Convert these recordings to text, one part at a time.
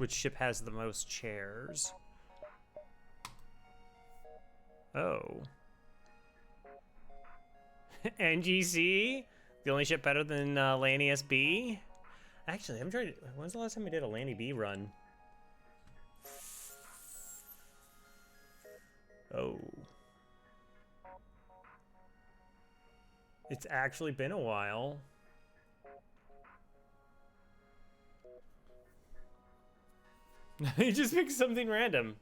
which ship has the most chairs. Oh. NGC? The only ship better than Lanius B? Actually, I'm trying to... When's the last time we did a Lanius B run? Oh. It's actually been a while. You just pick something random.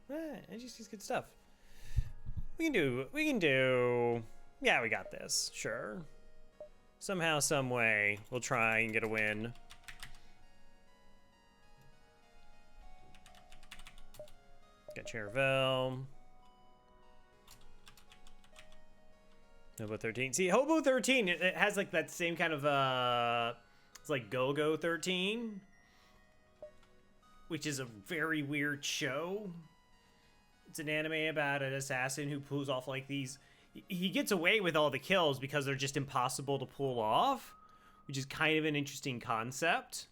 NGC's good stuff. We can do... Yeah, we got this, sure. Somehow, some way, we'll try and get a win. Got Charavel. Hobo 13. See, Hobo 13, it has like that same kind of, it's like Go-Go 13. Which is a very weird show. It's an anime about an assassin who pulls off like these... He gets away with all the kills because they're just impossible to pull off, which is kind of an interesting concept.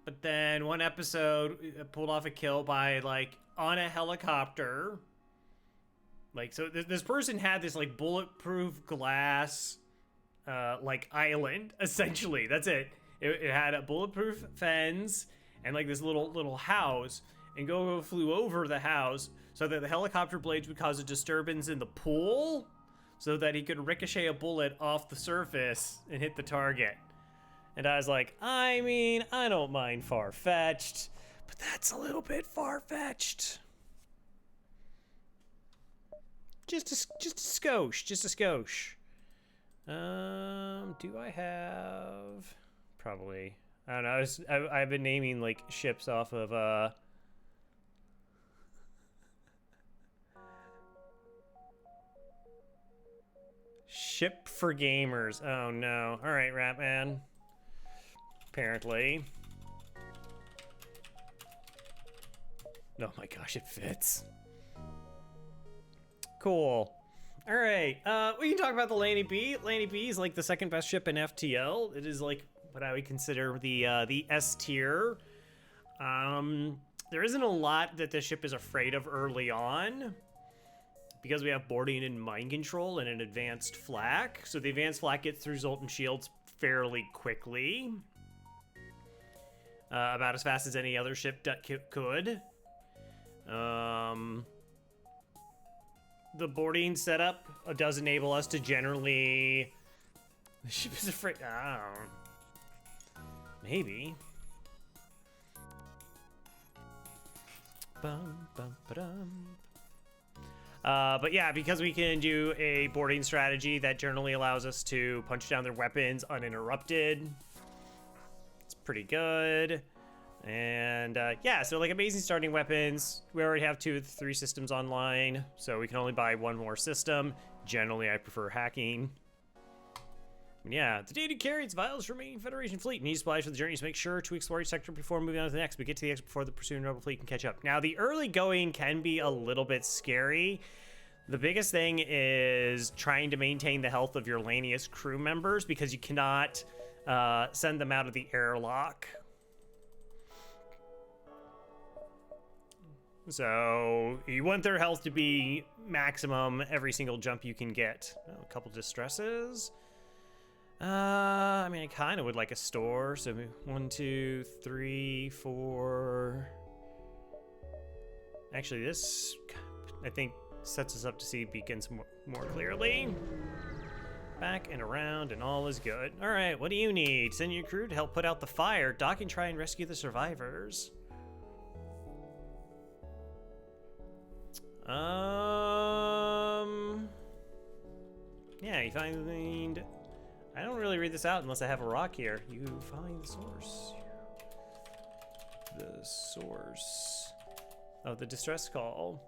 But then one episode pulled off a kill by like on a helicopter. Like, so this person had this like bulletproof glass like island, essentially. That's it. It had a bulletproof fence and like this little house, and Go-Go flew over the house so that the helicopter blades would cause a disturbance in the pool so that he could ricochet a bullet off the surface and hit the target. And I was like, I mean, I don't mind far-fetched, but that's a little bit far-fetched. Just a skosh. Do I have... Probably. I don't know, I've been naming, like, ships off of, Ship for gamers. Oh, no. All right, Ratman. Apparently. Oh, my gosh, it fits. Cool. All right, we can talk about the Lanius B. Lanius B is, like, the second best ship in FTL. It is, like, what I would consider the S tier. There isn't a lot that this ship is afraid of early on because we have boarding and mind control and an advanced flak. So the advanced flak gets through Zoltan shields fairly quickly. About as fast as any other ship could. The boarding setup does enable us to generally... The ship is afraid... I don't know. Maybe. But yeah, because we can do a boarding strategy that generally allows us to punch down their weapons uninterrupted. It's pretty good. And yeah, so like amazing starting weapons. We already have 2 of the 3 systems online, so we can only buy 1 more system. Generally, I prefer hacking. Yeah, the day to carry its vials remaining Federation fleet. Need supplies for the journey, so make sure to explore each sector before moving on to the next. But get to the exit before the pursuing rebel fleet can catch up. Now, the early going can be a little bit scary. The biggest thing is trying to maintain the health of your Lanius crew members because you cannot send them out of the airlock. So you want their health to be maximum every single jump you can get. Oh, a couple distresses. I mean, I kind of would like a store. So 1, 2, 3, 4. Actually, this, I think, sets us up to see beacons more clearly. Back and around, and all is good. All right, what do you need? Send your crew to help put out the fire. Dock and try and rescue the survivors. Yeah, you find... I don't really read this out unless I have a rock here. You find the source. The source of the distress call.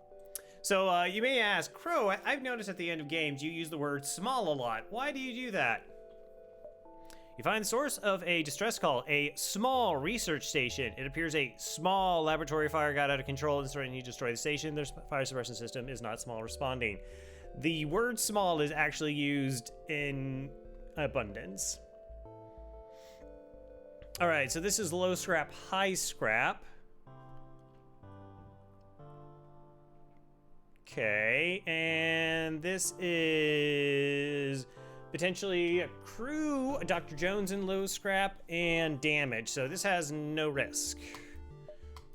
So you may ask, Crow, I've noticed at the end of games you use the word small a lot. Why do you do that? You find the source of a distress call, a small research station. It appears a small laboratory fire got out of control and threatening to destroy the station. Their fire suppression system is not small responding. The word small is actually used in abundance. All right, so this is low scrap, high scrap. Okay, and this is potentially a crew, a Dr. Jones in low scrap, and damage. So this has no risk.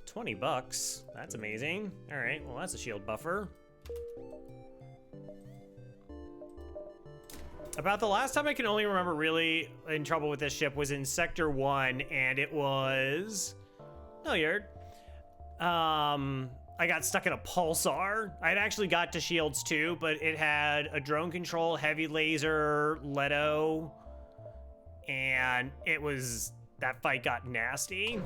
20 bucks. That's amazing. All right, well, that's a shield buffer. About the last time I can only remember really in trouble with this ship was in Sector 1, and it was... No, Yard. I got stuck in a pulsar. I'd actually got to shields too, but it had a drone control, heavy laser, Leto, and it was... That fight got nasty.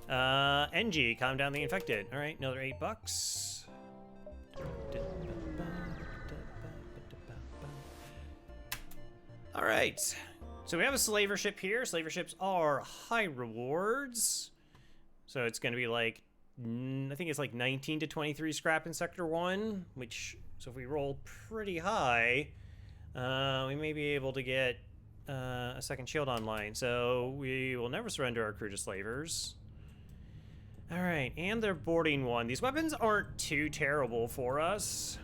NG, calm down the infected. All right, another 8 bucks. All right, so we have a slaver ship here. Slaver ships are high rewards. So it's gonna be like, I think it's like 19 to 23 scrap in Sector 1, which, so if we roll pretty high, we may be able to get a second shield online. So we will never surrender our crew to slavers. All right, and they're boarding one. These weapons aren't too terrible for us.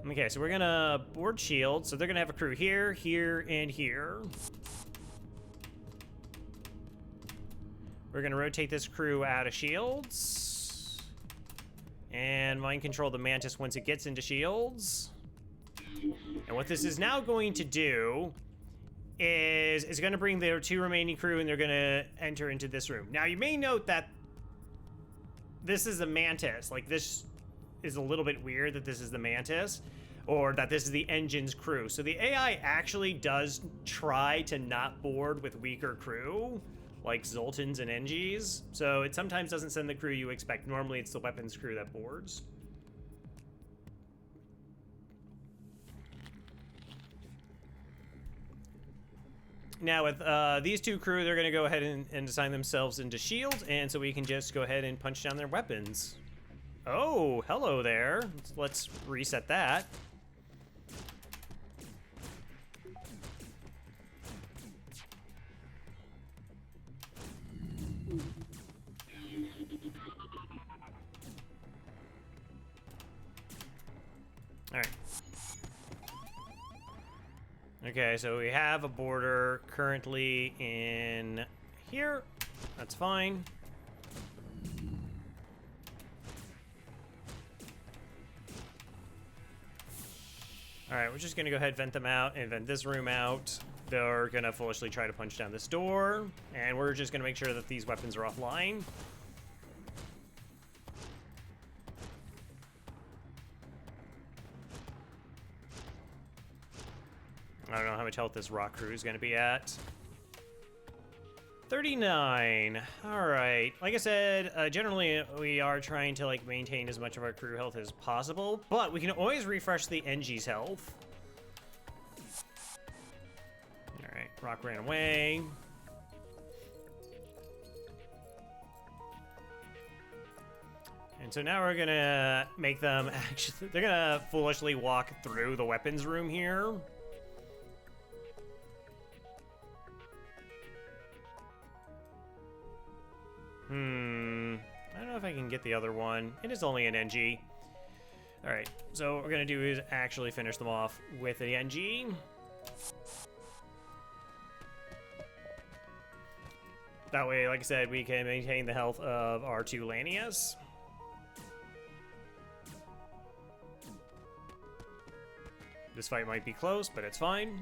Okay, so we're gonna board shields. So they're gonna have a crew here, here, and here. We're gonna rotate this crew out of shields. And mind control the Mantis once it gets into shields. And what this is now going to do is it's going to bring their 2 remaining crew, and they're going to enter into this room. Now, you may note that this is a Mantis. Like, this is a little bit weird that this is the Mantis, or that this is the engine's crew. So the AI actually does try to not board with weaker crew, like Zoltans and NGs. So it sometimes doesn't send the crew you expect. Normally, it's the weapons crew that boards. Now with these 2 crew, they're gonna go ahead and assign themselves into shields, and so we can just go ahead and punch down their weapons. Oh, hello there. Let's reset that. All right. Okay, so we have a border currently in here. That's fine. All right, we're just gonna go ahead, vent them out, and vent this room out. They're gonna foolishly try to punch down this door, and we're just gonna make sure that these weapons are offline. I don't know how much health this rock crew is going to be at. 39. All right. Like I said, generally we are trying to like maintain as much of our crew health as possible, but we can always refresh the NG's health. All right. Rock ran away. And so now we're going to make them actually... They're going to foolishly walk through the weapons room here. I don't know if I can get the other one. It is only an NG. All right, so what we're gonna do is actually finish them off with the NG. That way, like I said, we can maintain the health of our 2 Lanius. This fight might be close, but it's fine.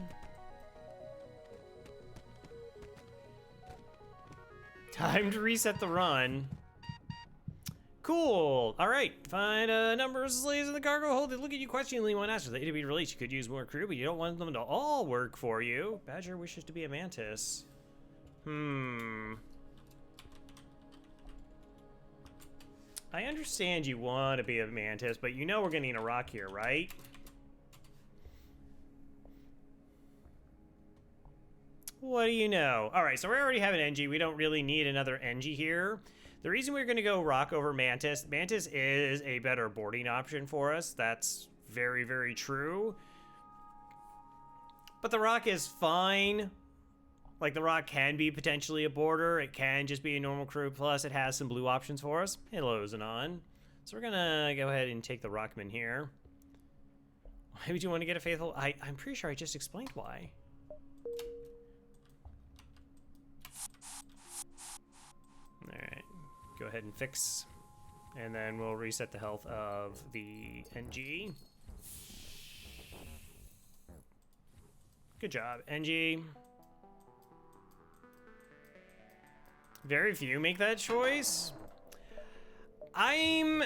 Time to reset the run. Cool. All right. Find a number of slaves in the cargo hold. They look at you questioningly when asked if they to be released. You could use more crew, but you don't want them to all work for you. Badger wishes to be a mantis. I understand you want to be a mantis, but you know we're gonna need a rock here, right? What do you know? All right, so we already have an NG. We don't really need another NG here. The reason we're going to go rock over Mantis, Mantis is a better boarding option for us. That's very, very true. But the rock is fine. Like, the rock can be potentially a border. It can just be a normal crew. Plus, it has some blue options for us. Hello, Zanon. So we're gonna go ahead and take the Rockman here. Why would you want to get a faithful? I'm pretty sure I just explained why. Alright, go ahead and fix. And then we'll reset the health of the NG. Good job, NG. Very few make that choice. I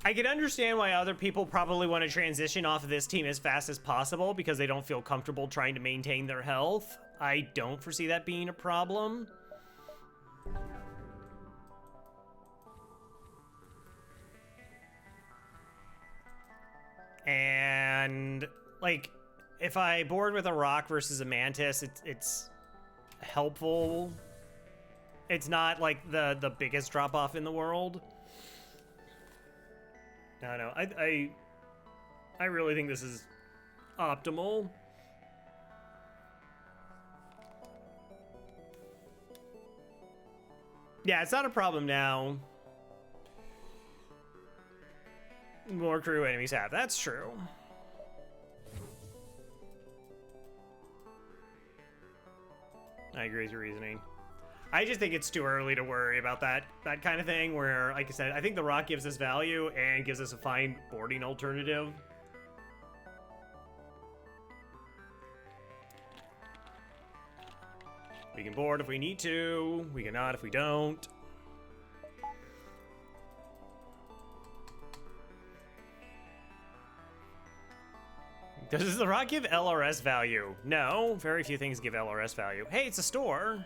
can understand why other people probably want to transition off of this team as fast as possible because they don't feel comfortable trying to maintain their health. I don't foresee that being a problem. And, like, if I board with a rock versus a mantis, it's helpful. It's not, like, the biggest drop-off in the world. No, I really think this is optimal. Yeah, it's not a problem now. More crew enemies have. That's true. I agree with your reasoning. I just think it's too early to worry about that kind of thing where, like I said, I think the rock gives us value and gives us a fine boarding alternative. We can board if we need to. We cannot if we don't. Does the rock give LRS value? No, very few things give LRS value. Hey, it's a store.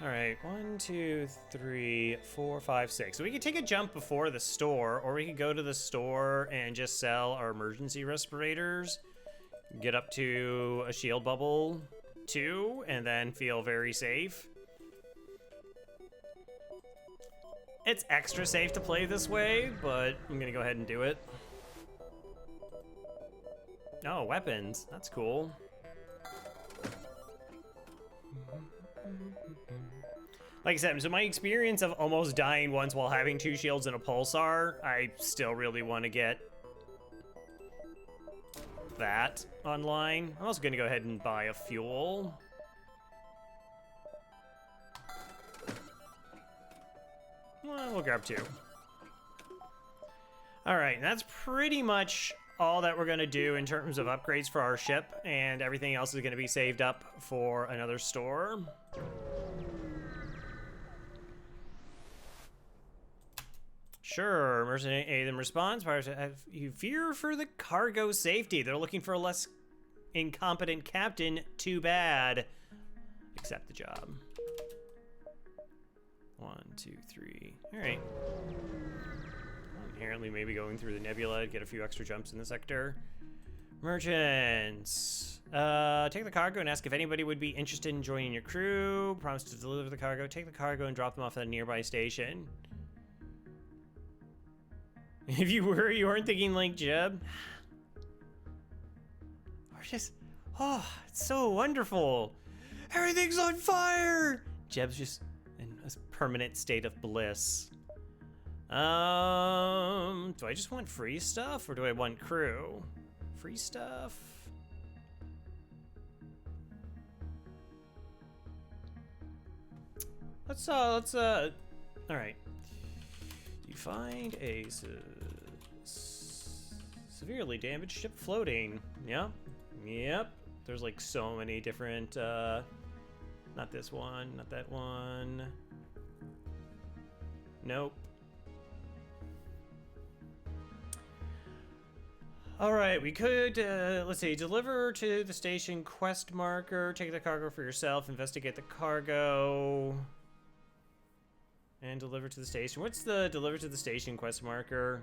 All right, 1, 2, 3, 4, 5, 6. So we could take a jump before the store, or we could go to the store and just sell our emergency respirators, get up to a shield bubble 2, and then feel very safe. It's extra safe to play this way, but I'm gonna go ahead and do it. Oh, weapons. That's cool. Like I said, so my experience of almost dying once while having 2 shields and a pulsar, I still really want to get that online. I'm also gonna go ahead and buy a fuel. Well, we'll grab 2. All right, and that's pretty much all that we're gonna do in terms of upgrades for our ship, and everything else is gonna be saved up for another store. Sure, mercenary aid in response. You fear for the cargo safety. They're looking for a less incompetent captain. Too bad. Accept the job. 1, 2, 3. All right. Inherently, maybe going through the nebula, get a few extra jumps in the sector. Merchants. Take the cargo and ask if anybody would be interested in joining your crew. Promise to deliver the cargo. Take the cargo and drop them off at a nearby station. If you weren't thinking like Jeb. Or just, oh, it's so wonderful. Everything's on fire. Jeb's just in a permanent state of bliss. Do I just want free stuff or do I want crew? Free stuff. All right. You find a severely damaged ship floating. Yep. There's like so many different, not this one, not that one. Nope. All right, we could, let's see, deliver to the station quest marker, take the cargo for yourself, investigate the cargo, and deliver to the station. What's the deliver to the station quest marker?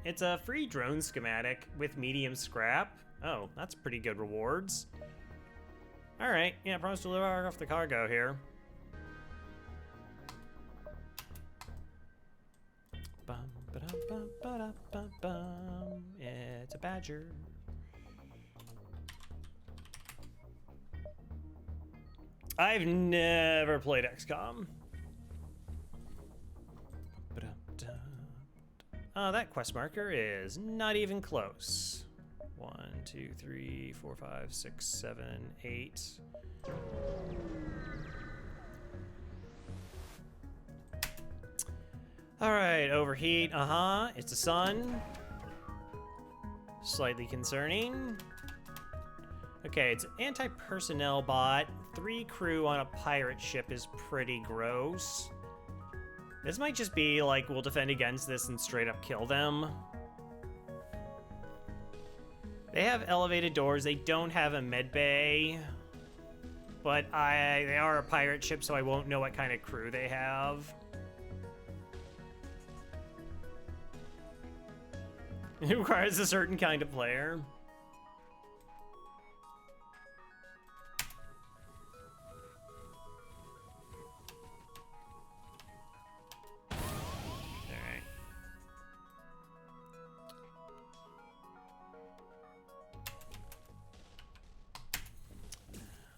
It's a free drone schematic with medium scrap. Oh, that's pretty good rewards. All right, yeah, promise to deliver off the cargo here. It's a badger. I've never played XCOM. Oh, that quest marker is not even close. 1, 2, 3, 4, 5, 6, 7, 8. All right, overheat. It's the sun. Slightly concerning. Okay, it's an anti-personnel bot. 3 crew on a pirate ship is pretty gross. This might just be like, we'll defend against this and straight up kill them. They have elevated doors. They don't have a med bay. But they are a pirate ship, so I won't know what kind of crew they have. It requires a certain kind of player.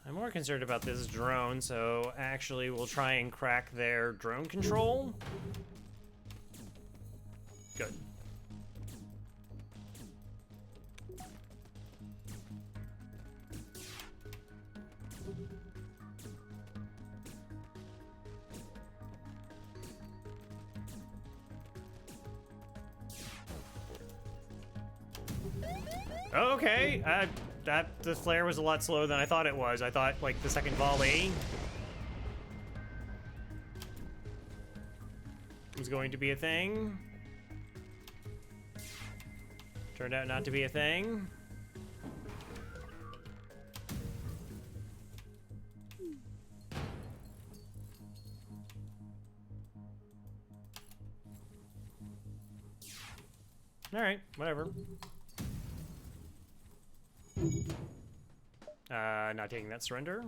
I'm more concerned about this drone, so actually we'll try and crack their drone control. Good. Okay, the flare was a lot slower than I thought it was. I thought, like, the second volley was going to be a thing. Turned out not to be a thing. All right, whatever. Not taking that surrender.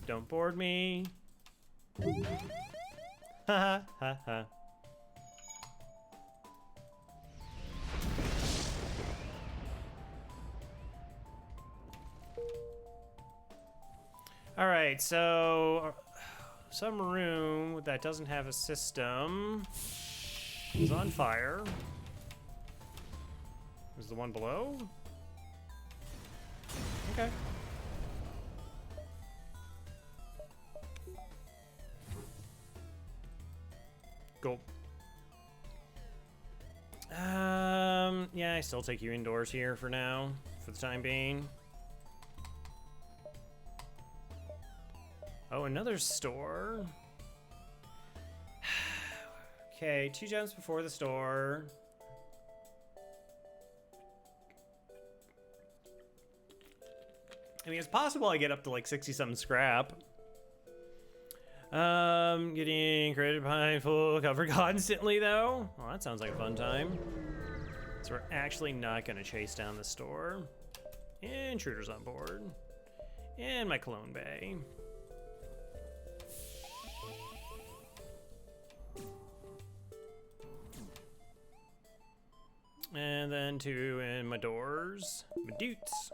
Don't board me. Ha ha ha. All right, so some room that doesn't have a system is on fire. Is the one below? Okay. Cool. Yeah, I still take you indoors here for now, for the time being. Oh, another store. Okay, 2 jumps before the store. I mean, it's possible I get up to like 60-something scrap. Getting created behind full cover constantly, though. Well, that sounds like a fun time. So we're actually not going to chase down the store. Intruders on board. And my clone bay. And then 2 in my doors. My doots.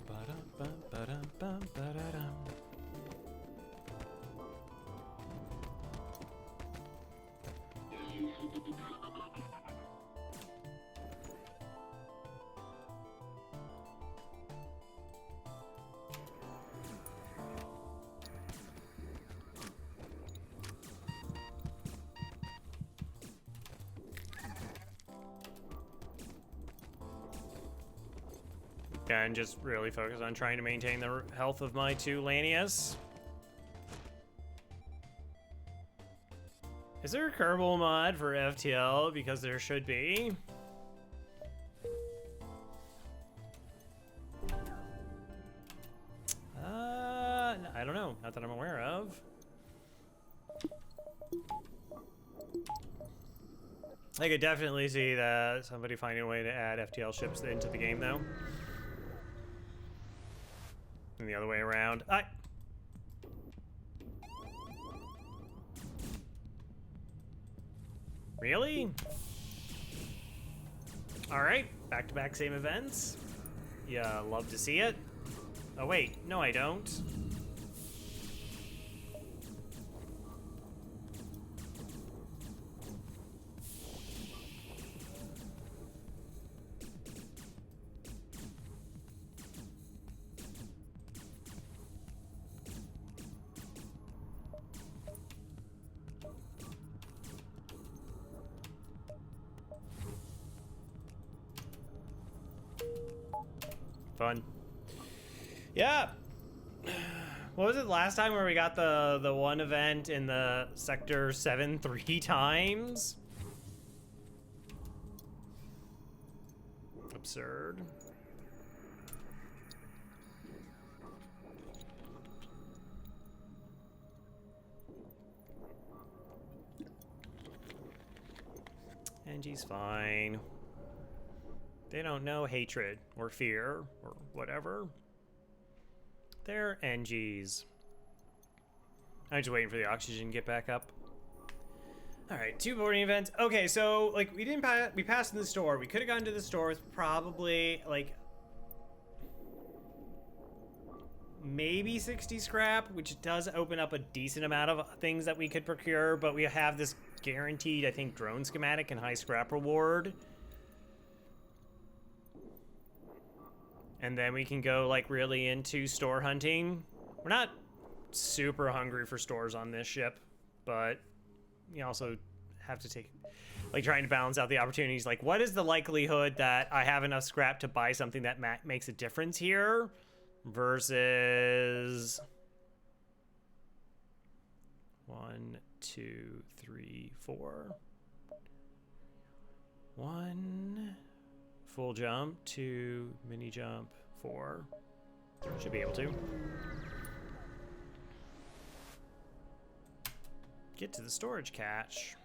Ba-da-ba-ba-da-ba-ba-da-dum. And just really focus on trying to maintain the health of my 2 Lanius. Is there a Kerbal mod for FTL? Because there should be. I don't know. Not that I'm aware of. I could definitely see that somebody finding a way to add FTL ships into the game, though. And the other way around. Really? Alright, back-to-back same events. Yeah, love to see it. Oh wait, no I don't. Fun. Yeah. What was it last time where we got the one event in the Sector 7 3 times? Absurd. Angie's fine. They don't know hatred or fear or whatever. They're NGs. I'm just waiting for the oxygen to get back up. All right, 2 boarding events. Okay, so like we passed in the store. We could have gone to the store with probably like maybe 60 scrap, which does open up a decent amount of things that we could procure, but we have this guaranteed, I think, drone schematic and high scrap reward. And then we can go like really into store hunting. We're not super hungry for stores on this ship, but you also have to take, like, trying to balance out the opportunities. Like, what is the likelihood that I have enough scrap to buy something that makes a difference here versus 1, 2, 3, 4. 1 full jump, 2 mini jump, 4. Should be able to. Get to the storage cache.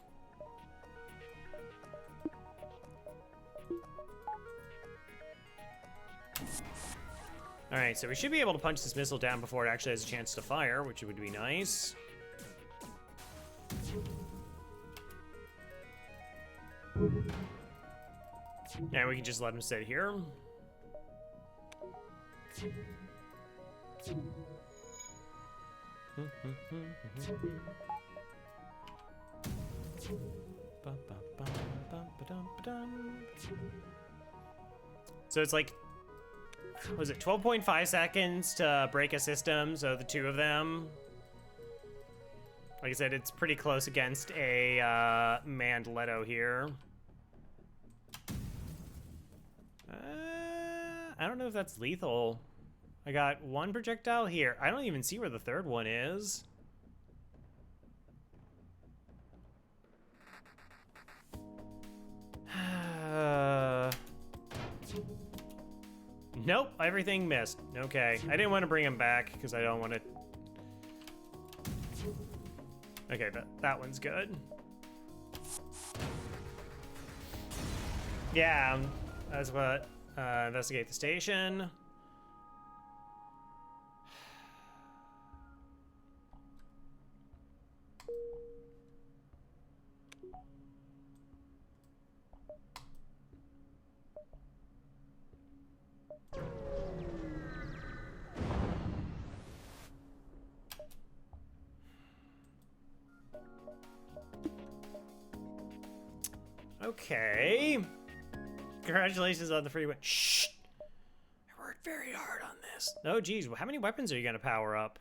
Alright, so we should be able to punch this missile down before it actually has a chance to fire, which would be nice. And we can just let him sit here. So it's like, was it 12.5 seconds to break a system? So the 2 of them. Like I said, it's pretty close against a manned Leto here. I don't know if that's lethal. I got 1 projectile here. I don't even see where the 3rd one is. Nope, everything missed. Okay, I didn't want to bring him back because I don't want to. Okay, that one's good. Yeah, that's what. Investigate the station. Okay. Congratulations on the free win. Shh! I worked very hard on this. Oh, geez. Well, how many weapons are you going to power up?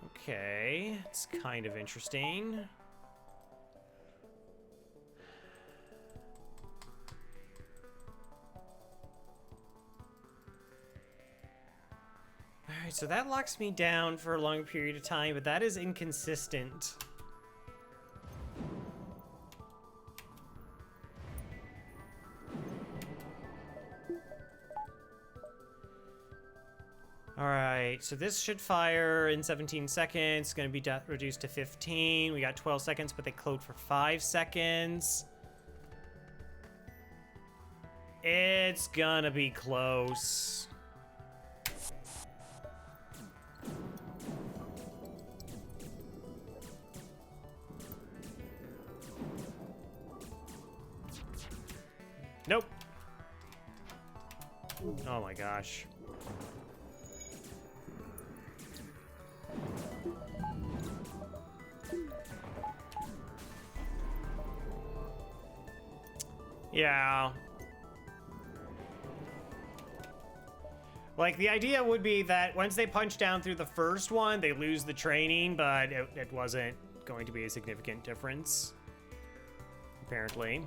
Okay. It's kind of interesting. Alright, so that locks me down for a long period of time, but that is inconsistent. All right, so this should fire in 17 seconds. It's gonna be reduced to 15. We got 12 seconds, but they cloak for 5 seconds. It's gonna be close. Nope. Oh my gosh. Yeah. Like, the idea would be that once they punch down through the first one, they lose the training, but it wasn't going to be a significant difference, apparently.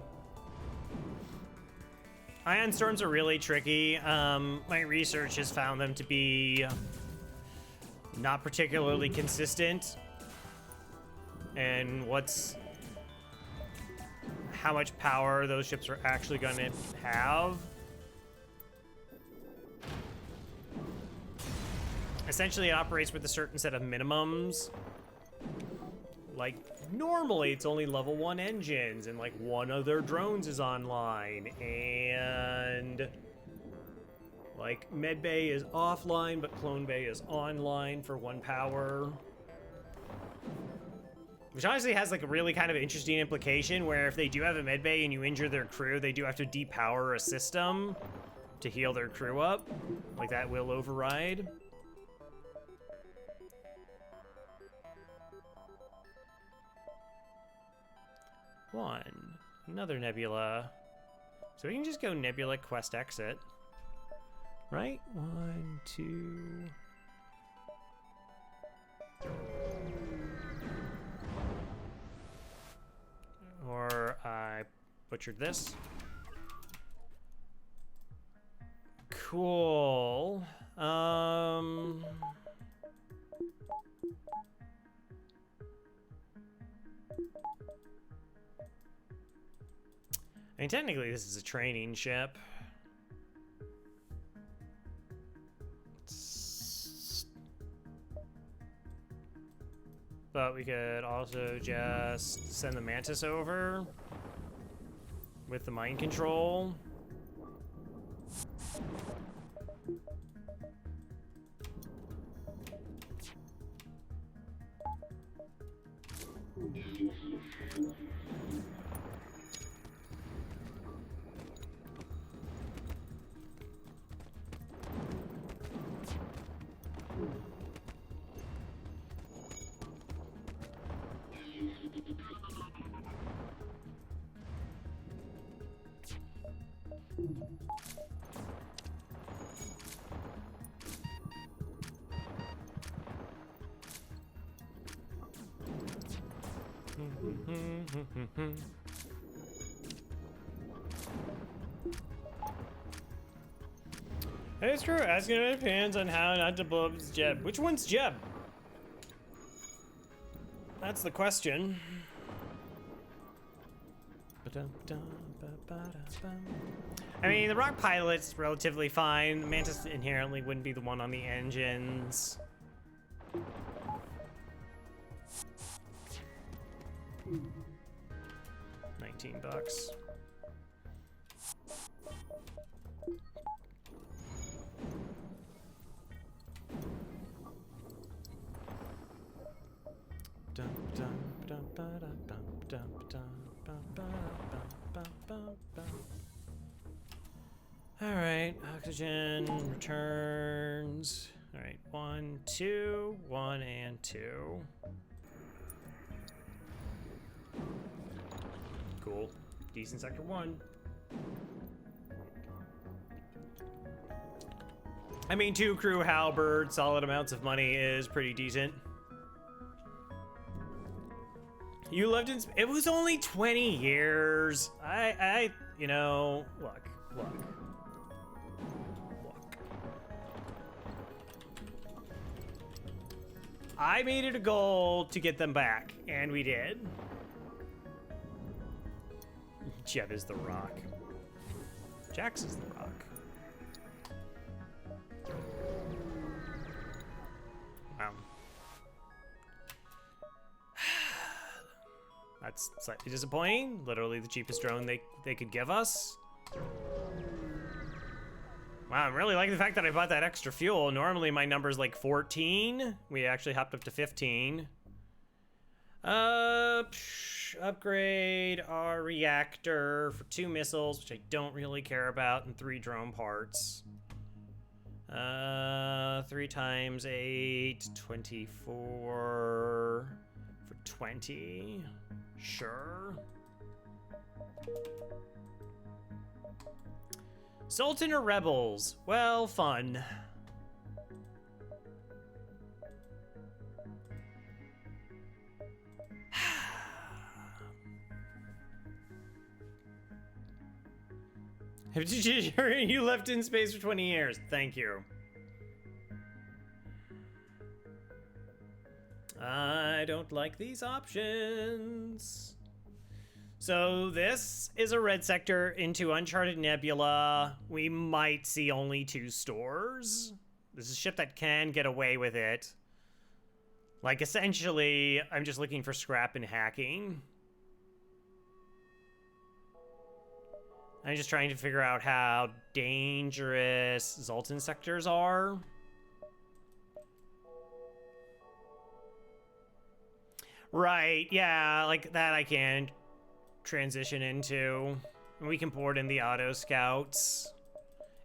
Ion storms are really tricky. My research has found them to be not particularly consistent. And how much power those ships are actually going to have. Essentially, it operates with a certain set of minimums. Like, normally it's only level 1 engines, and like one of their drones is online, and like medbay is offline, but clone bay is online for 1 power. Which honestly has like a really kind of interesting implication where if they do have a medbay and you injure their crew, they do have to depower a system to heal their crew up. Like, that will override. Another nebula. So we can just go nebula quest exit. Right? 1, 2. Or I butchered this. Cool. I mean, technically, this is a training ship. But we could also just send the Mantis over with the mind control. It's true. Asking it depends on how not to blow up his Jeb. Which one's Jeb? That's the question. I mean, the rock pilot's relatively fine. The Mantis inherently wouldn't be the one on the engines. $19. All right, oxygen returns. All right, 1, 2, 1, and 2. Cool. Decent sector 1. I mean, 2 crew halberd, solid amounts of money is pretty decent. You lived in... It was only 20 years. You know, look. I made it a goal to get them back, and we did. Jeb is the rock. Jax is the rock. That's slightly disappointing. Literally the cheapest drone they could give us. Wow, I'm really liking the fact that I bought that extra fuel. Normally my number's like 14. We actually hopped up to 15. Upgrade our reactor for 2 missiles, which I don't really care about, and 3 drone parts. 3 times 8, 24 for 20. Sure. Sultan or Rebels? Well, fun. You left in space for 20 years. Thank you. I don't like these options. So this is a red sector into Uncharted Nebula. We might see only 2 stores. This is a ship that can get away with it. Like, essentially, I'm just looking for scrap and hacking. I'm just trying to figure out how dangerous Zoltan sectors are. Right, yeah, like that I can transition into. We can board in the auto scouts.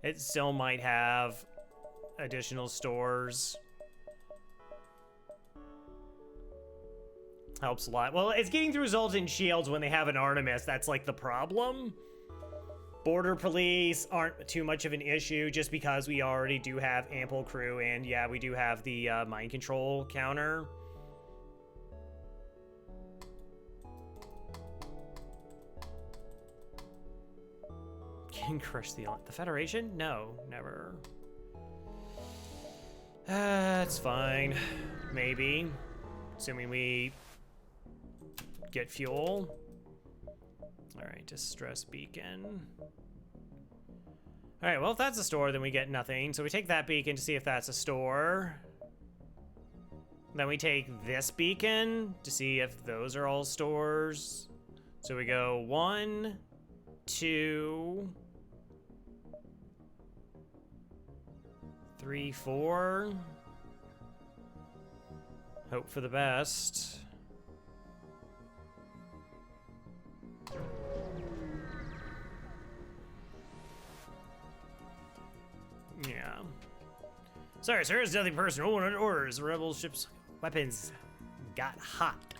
It still might have additional stores. Helps a lot. Well, it's getting through Zoltan shields when they have an Artemis. That's like the problem. Border police aren't too much of an issue just because we already do have ample crew, and yeah, we do have the mind control counter. Can crush the Federation? No, never. It's fine. Maybe. Assuming we get fuel. Alright, distress beacon. Alright, well, if that's a store, then we get nothing. So we take that beacon to see if that's a store. Then we take this beacon to see if those are all stores. So we go 1, 2, 3, 4. Hope for the best. Yeah. Sorry, sir. It's nothing personal. One under orders. The rebel ship's weapons got hot.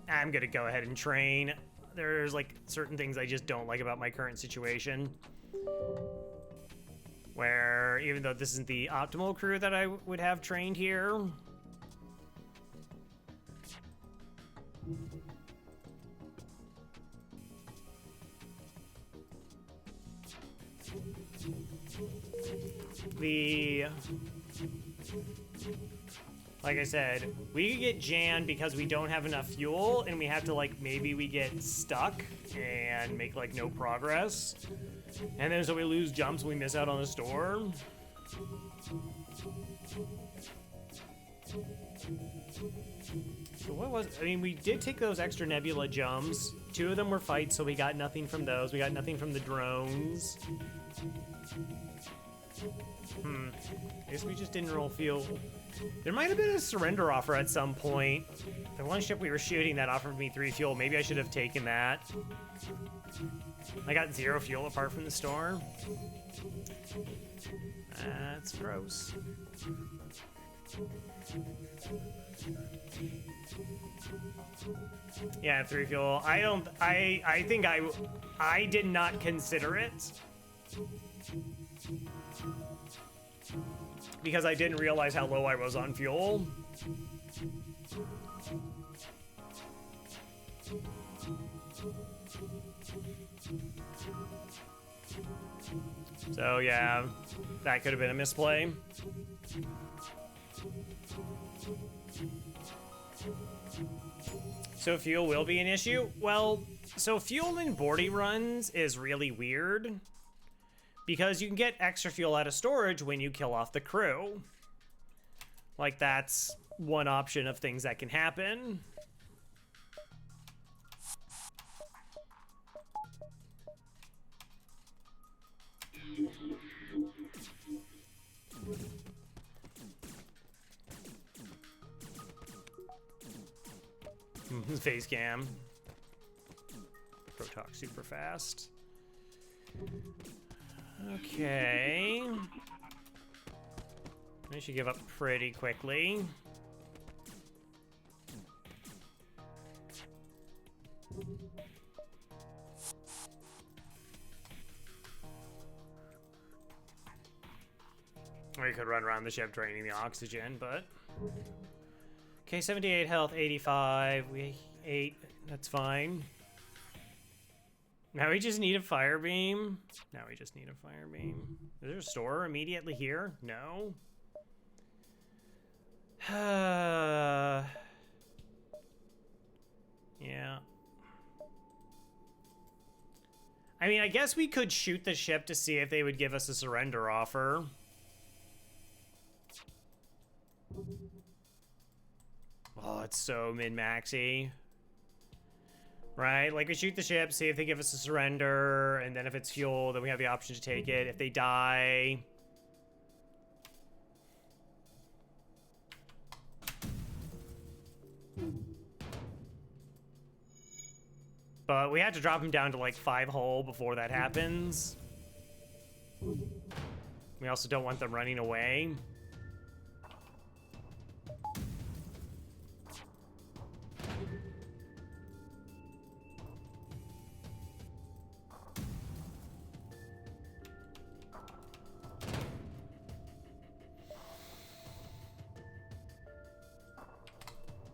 I'm gonna go ahead and train. There's like certain things I just don't like about my current situation. Where even though this isn't the optimal crew that I would have trained here. Like I said, we could get jammed because we don't have enough fuel, and we have to, like, maybe we get stuck and make, like, no progress. And then so we lose jumps and we miss out on the store. So what was, I mean, we did take those extra nebula jumps. 2 of them were fights, so we got nothing from those. We got nothing from the drones. I guess we just didn't roll fuel. There might have been a surrender offer at some point. The one ship we were shooting that offered me 3 fuel. Maybe I should have taken that. I got 0 fuel apart from the store. That's gross. Yeah, 3 fuel. I think I did not consider it. Because I didn't realize how low I was on fuel. So yeah, that could have been a misplay. So fuel will be an issue? Well, so fuel in boarding runs is really weird. Because you can get extra fuel out of storage when you kill off the crew. Like, that's one option of things that can happen. Face cam. Protox super fast. Okay. I should give up pretty quickly. Or you could run around the ship draining the oxygen, but... Okay, 78 health, 85. We 8. That's fine. Now we just need a fire beam. Now we just need a fire beam. Is there a store immediately here? No. Yeah. I mean, I guess we could shoot the ship to see if they would give us a surrender offer. Oh, it's so min-maxy. Right? Like, we shoot the ship, see if they give us a surrender, and then if it's fuel, then we have the option to take it. If they die... But we have to drop him down to, like, 5 hull before that happens. We also don't want them running away.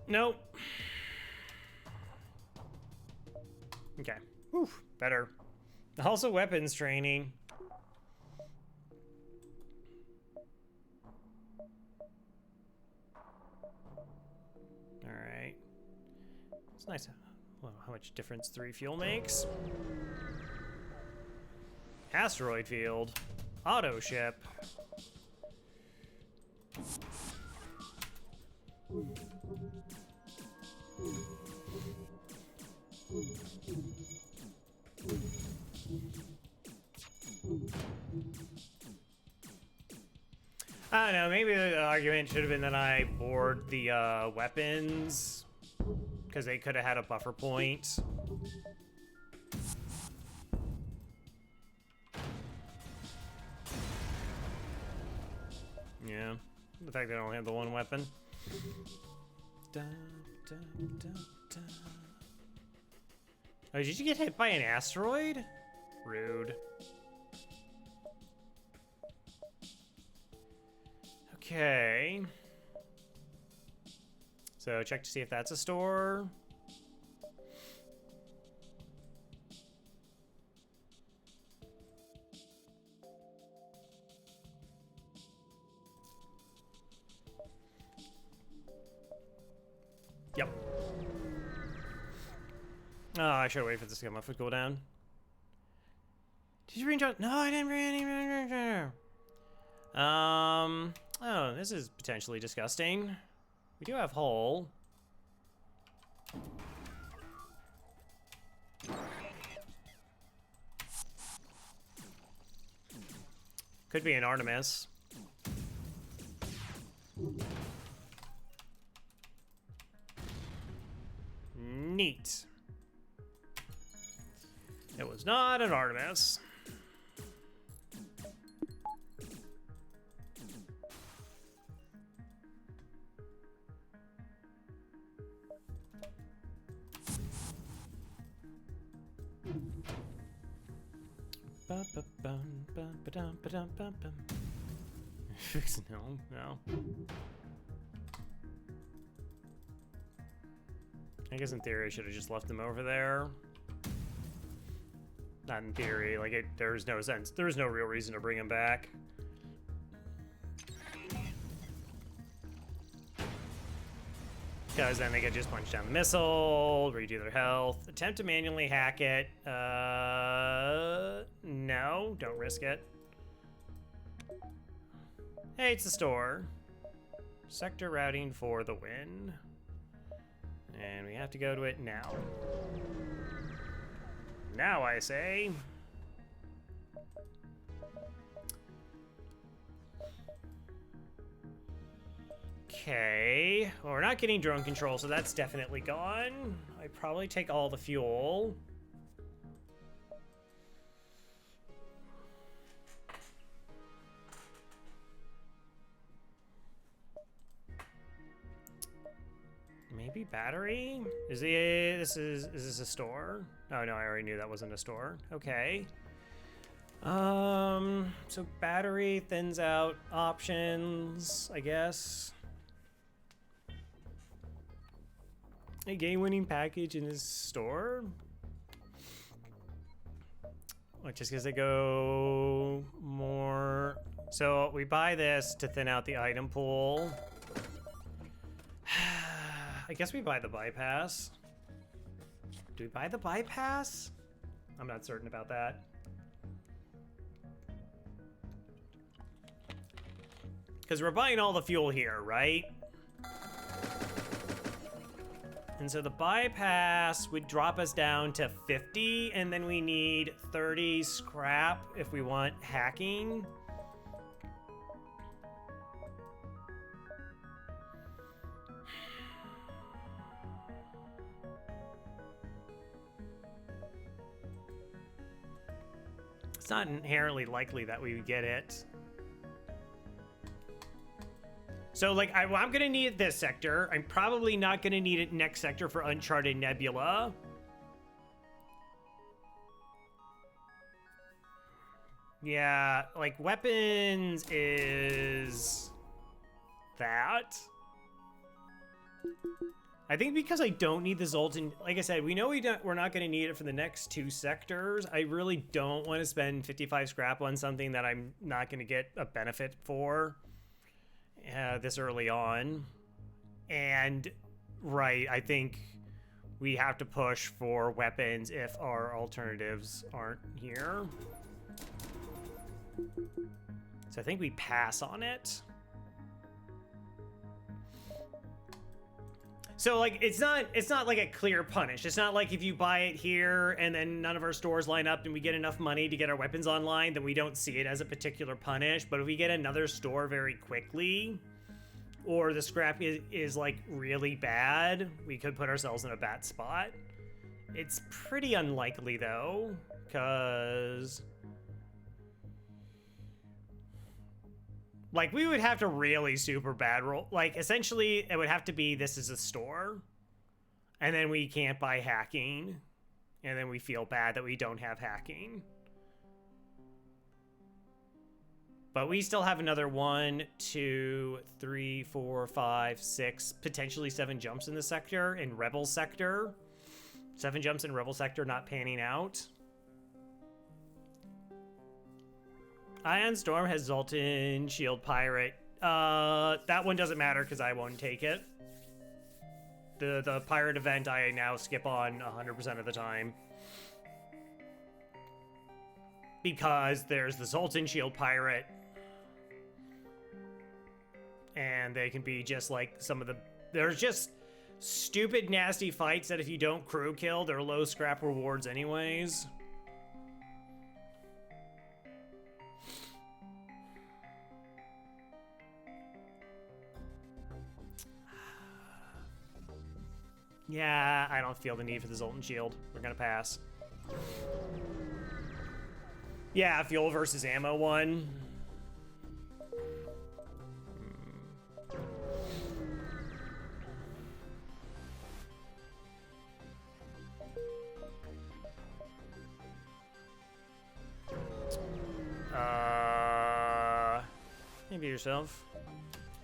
Nope. Okay. Whew, better. Also weapons training. Alright. It's nice. Well, how much difference 3 fuel makes. Asteroid field. Auto ship. I don't know, maybe the argument should have been that I board the weapons, because they could have had a buffer point. Yeah, the fact they only have the one weapon. Dun, dun, dun, dun. Oh, did you get hit by an asteroid? Rude. Okay. So check to see if that's a store. Yep. Oh, I should wait for this to come up and go down. Did you bring John? No, I didn't bring any. Oh, this is potentially disgusting. We do have hull. Could be an Artemis. Neat. It was not an Artemis. No. I guess in theory I should have just left them over there. Not in theory, like there's no sense. There's no real reason to bring them back. Because then they could just punch down the missile, redo their health, attempt to manually hack it. No, don't risk it. Hey, it's the store. Sector routing for the win. And we have to go to it now. Now I say. Okay. Well, we're not getting drone control, so that's definitely gone. I probably take all the fuel. Maybe battery? Is this a store? Oh no, I already knew that wasn't a store. Okay. So battery thins out options, I guess. A game-winning package in this store? Which is because they go more. So we buy this to thin out the item pool. I guess we buy the bypass. Do we buy the bypass? I'm not certain about that. Because we're buying all the fuel here, right? And so the bypass would drop us down to 50, and then we need 30 scrap if we want hacking. It's not inherently likely that we would get it. So, like, I'm gonna need it this sector. I'm probably not gonna need it next sector for Uncharted Nebula. Yeah, like, weapons is that. I think because I don't need the Zoltan, like I said, we know we're not going to need it for the next 2 sectors. I really don't want to spend 55 scrap on something that I'm not going to get a benefit for this early on. And, right, I think we have to push for weapons if our alternatives aren't here. So I think we pass on it. So, like, it's not like a clear punish. It's not like if you buy it here and then none of our stores line up and we get enough money to get our weapons online, then we don't see it as a particular punish. But if we get another store very quickly, or the scrap is like really bad, we could put ourselves in a bad spot. It's pretty unlikely though, because like, we would have to really super bad roll. Like, essentially, it would have to be this is a store. And then we can't buy hacking. And then we feel bad that we don't have hacking. But we still have another 1, 2, 3, 4, 5, 6, potentially 7 jumps in the sector, in Rebel sector. 7 jumps in Rebel sector not panning out. Ion Storm has Zoltan Shield Pirate. That one doesn't matter because I won't take it. The pirate event I now skip on 100% of the time. Because there's the Zoltan Shield Pirate. And they can be just like some of the... There's just stupid, nasty fights that if you don't crew kill, they're low scrap rewards anyways. Yeah, I don't feel the need for the Zoltan Shield. We're gonna pass. Yeah, fuel versus ammo one. Maybe yourself.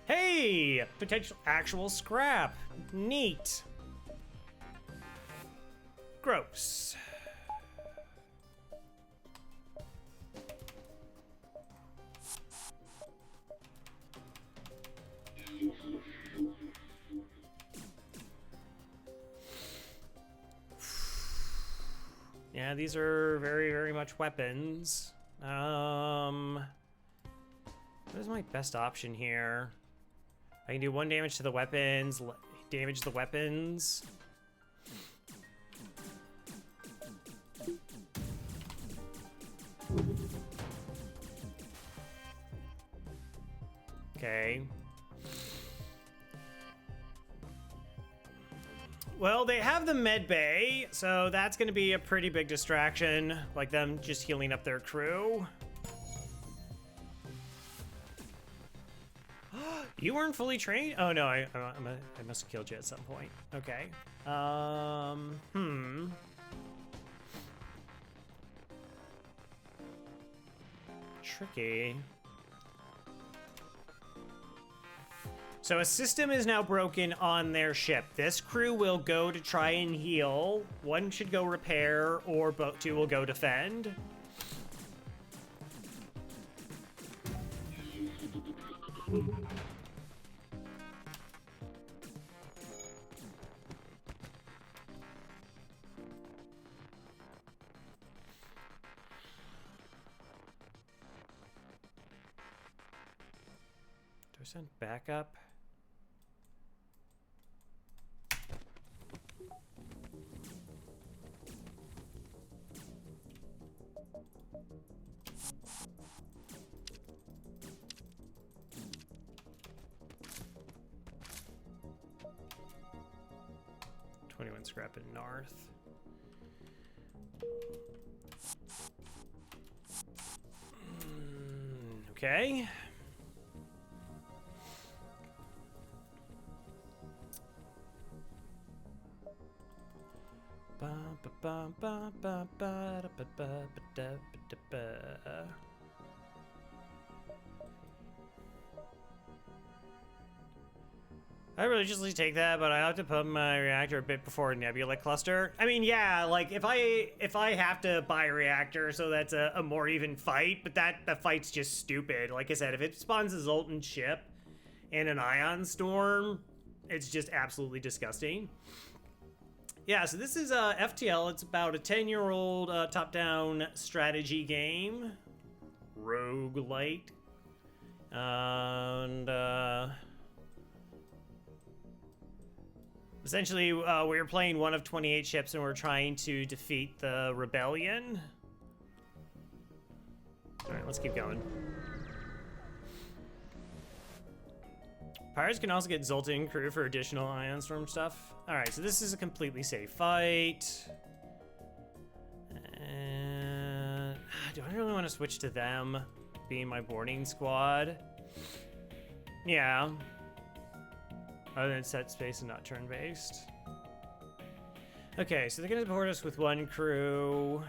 Hey! Potential actual scrap. Neat. Gross. Yeah, these are very, very much weapons. What is my best option here? I can do 1 damage to the weapons, damage the weapons. Okay. Well, they have the med bay, so that's going to be a pretty big distraction, like them just healing up their crew. You weren't fully trained? Oh no, I must have killed you at some point. Okay. Tricky. So a system is now broken on their ship. This crew will go to try and heal. 1 should go repair, or 2 will go defend. Do I send backup? Scrap in north. Okay. I religiously take that, but I have to pump my reactor a bit before Nebula cluster. I mean, yeah, like if I have to buy a reactor, so that's a more even fight, but that fight's just stupid. Like I said, if it spawns a Zoltan ship and an ion storm, it's just absolutely disgusting. Yeah, so this is FTL. It's about a 10-year-old top-down strategy game, roguelite, and essentially, we're playing one of 28 ships, and we're trying to defeat the rebellion. All right, let's keep going. Pirates can also get Zoltan crew for additional ion storm stuff. All right, so this is a completely safe fight. And do I really want to switch to them being my boarding squad? Yeah. Other than set space and not turn-based. Okay, so they're gonna board us with 1 crew.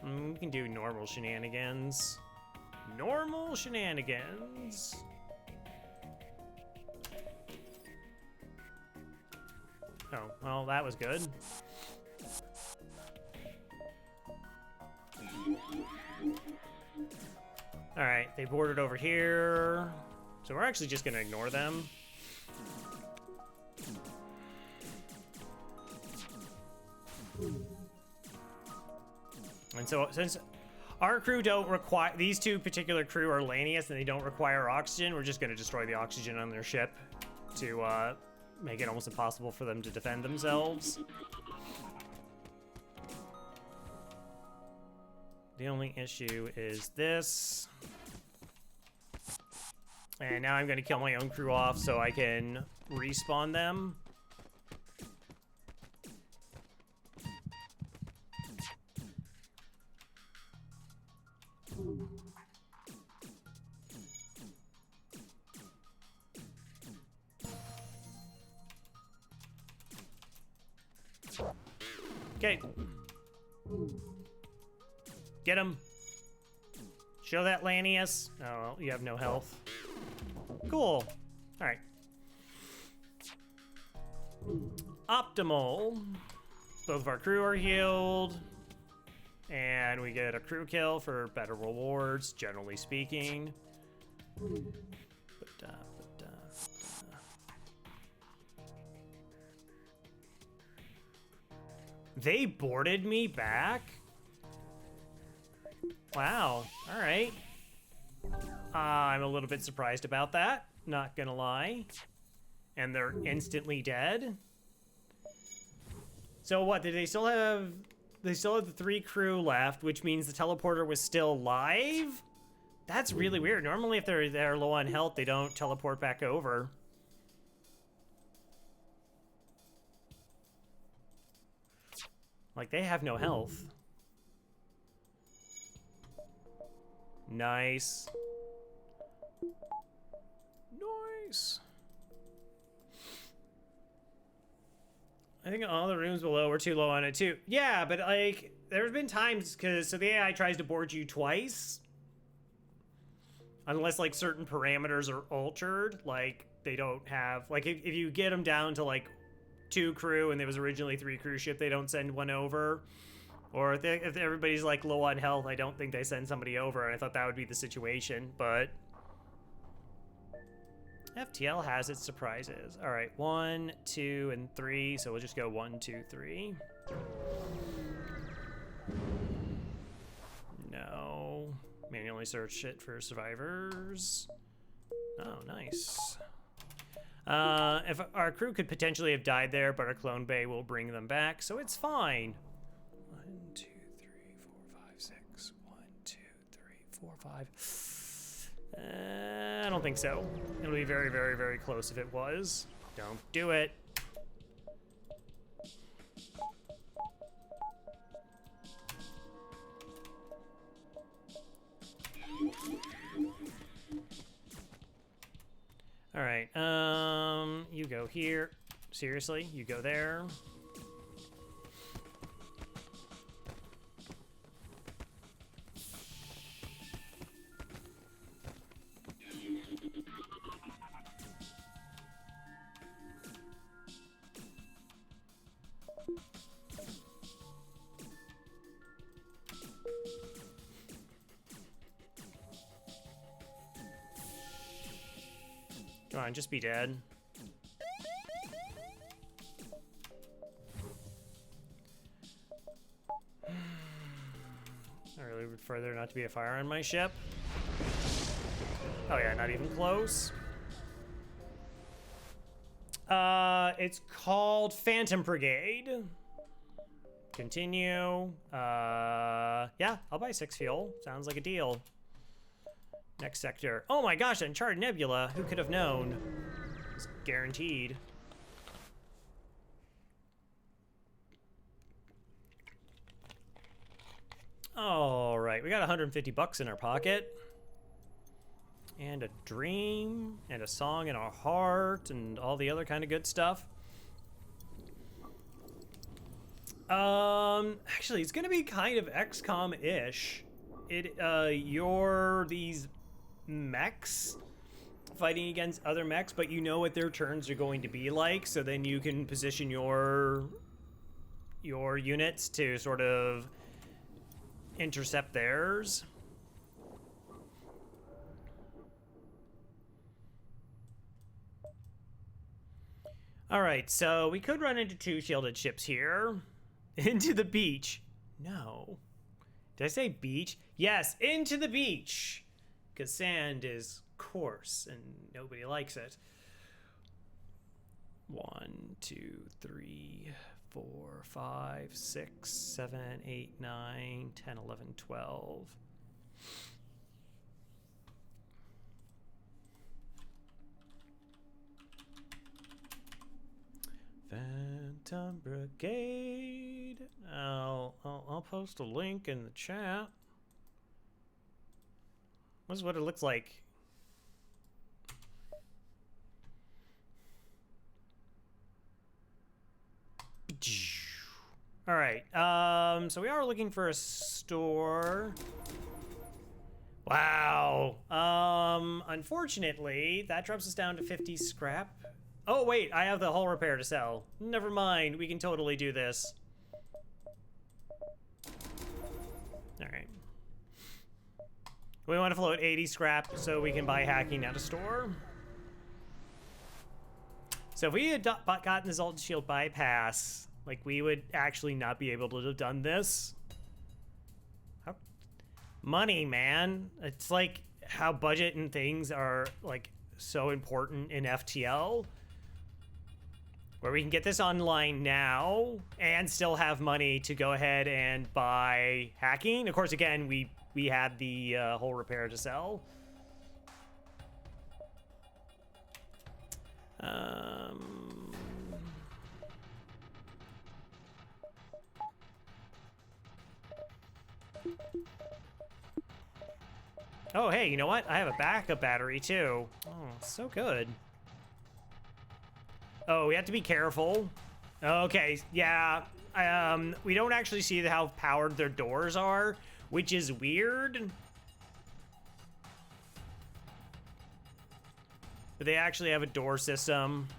We can do normal shenanigans. Normal shenanigans. Oh, well, that was good. All right, they boarded over here. So we're actually just gonna ignore them. And so since our crew don't require, these 2 particular crew are Lanius and they don't require oxygen, we're just going to destroy the oxygen on their ship to make it almost impossible for them to defend themselves. The only issue is this. And now I'm going to kill my own crew off so I can respawn them. Okay. Get him. Show that Lanius. Oh, well, you have no health. Cool. All right. Optimal. Both of our crew are healed. And we get a crew kill for better rewards, generally speaking. They boarded me back? Wow. All right. I'm a little bit surprised about that. not gonna lie. And they're instantly dead. So what, did they still have... They still have the 3 crew left, which means the teleporter was still live? That's really weird. Normally if they're low on health, they don't teleport back over. Like, they have no health. Nice. Nice. I think all the rooms below were too low on it too. Yeah, but like, there's been times, so the AI tries to board you twice. Unless like certain parameters are altered, like they don't have, like if you get them down to like 2 crew and there was originally 3 cruise ship, they don't send one over. Or if everybody's like low on health, I don't think they send somebody over, and I thought that would be the situation, but FTL has its surprises. All right, 1, 2, and 3. So we'll just go 1, 2, 3. No. Manually search it for survivors. Oh, nice. If our crew could potentially have died there, but our clone bay will bring them back, so it's fine. 1, 2, 3, 4, 5, 6. 1, 2, 3, 4, 5. I don't think so. It'll be very, very, very close if it was. Don't do it. All right, you go here. Seriously, you go there. Come on, just be dead. I really would prefer there not to be a fire on my ship. Oh yeah, not even close. It's called Phantom Brigade. Continue. Yeah, I'll buy 6 fuel. Sounds like a deal. Next sector. Oh my gosh, Uncharted Nebula. Who could have known? It's guaranteed. All right, we got 150 bucks in our pocket. And a dream, and a song in our heart, and all the other kind of good stuff. Actually, it's gonna be kind of XCOM-ish. You're these mechs fighting against other mechs, but you know what their turns are going to be like, so then you can position your units to sort of intercept theirs. All right, so we could run into 2 shielded ships here. Into the beach. No. Did I say beach? Yes, into the beach. Because sand is coarse and nobody likes it. 1, 2, 3, 4, 5, 6, 7, 8, 9, 10, 11, 12. Phantom Brigade. I'll post a link in the chat. This is what it looks like. All right. So we are looking for a store. Wow. Unfortunately, that drops us down to 50 scrap. Oh, wait, I have the hull repair to sell. Never mind, we can totally do this. All right. We want to float 80 scrap so we can buy hacking at a store. So if we had gotten this Alt Shield bypass, like, we would actually not be able to have done this. Money, man. It's like how budget and things are, like, so important in FTL, where we can get this online now and still have money to go ahead and buy hacking. Of course, again, we had the whole repair to sell. Oh, hey, you know what? I have a backup battery, too. Oh, so good. Oh, we have to be careful. Okay, yeah. We don't actually see how powered their doors are, which is weird. But they actually have a door system.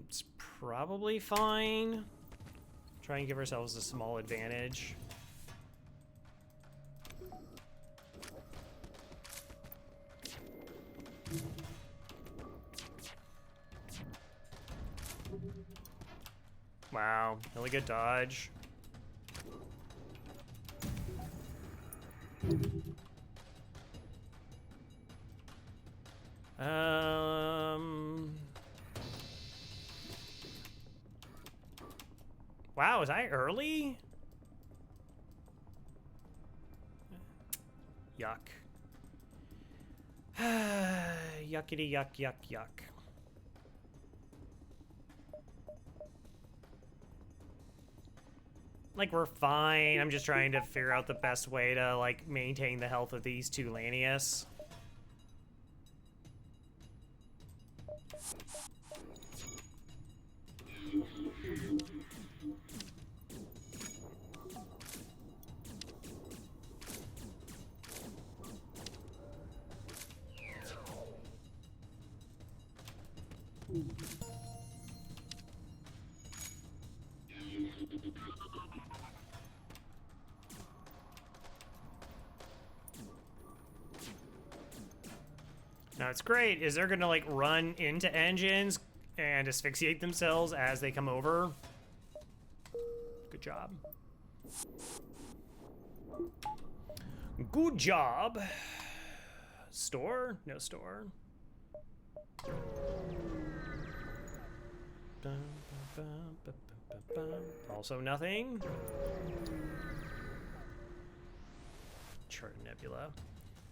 It's probably fine. Try and give ourselves a small advantage. Wow, really good dodge. Wow, was I early? Yuck. Yuckity yuck yuck yuck. Like, we're fine. I'm just trying to figure out the best way to, like, maintain the health of these two Lanius. Now, it's great is they're gonna, like, run into engines and asphyxiate themselves as they come over. Good job. Good job. Store? No store. Also nothing. Chart nebula.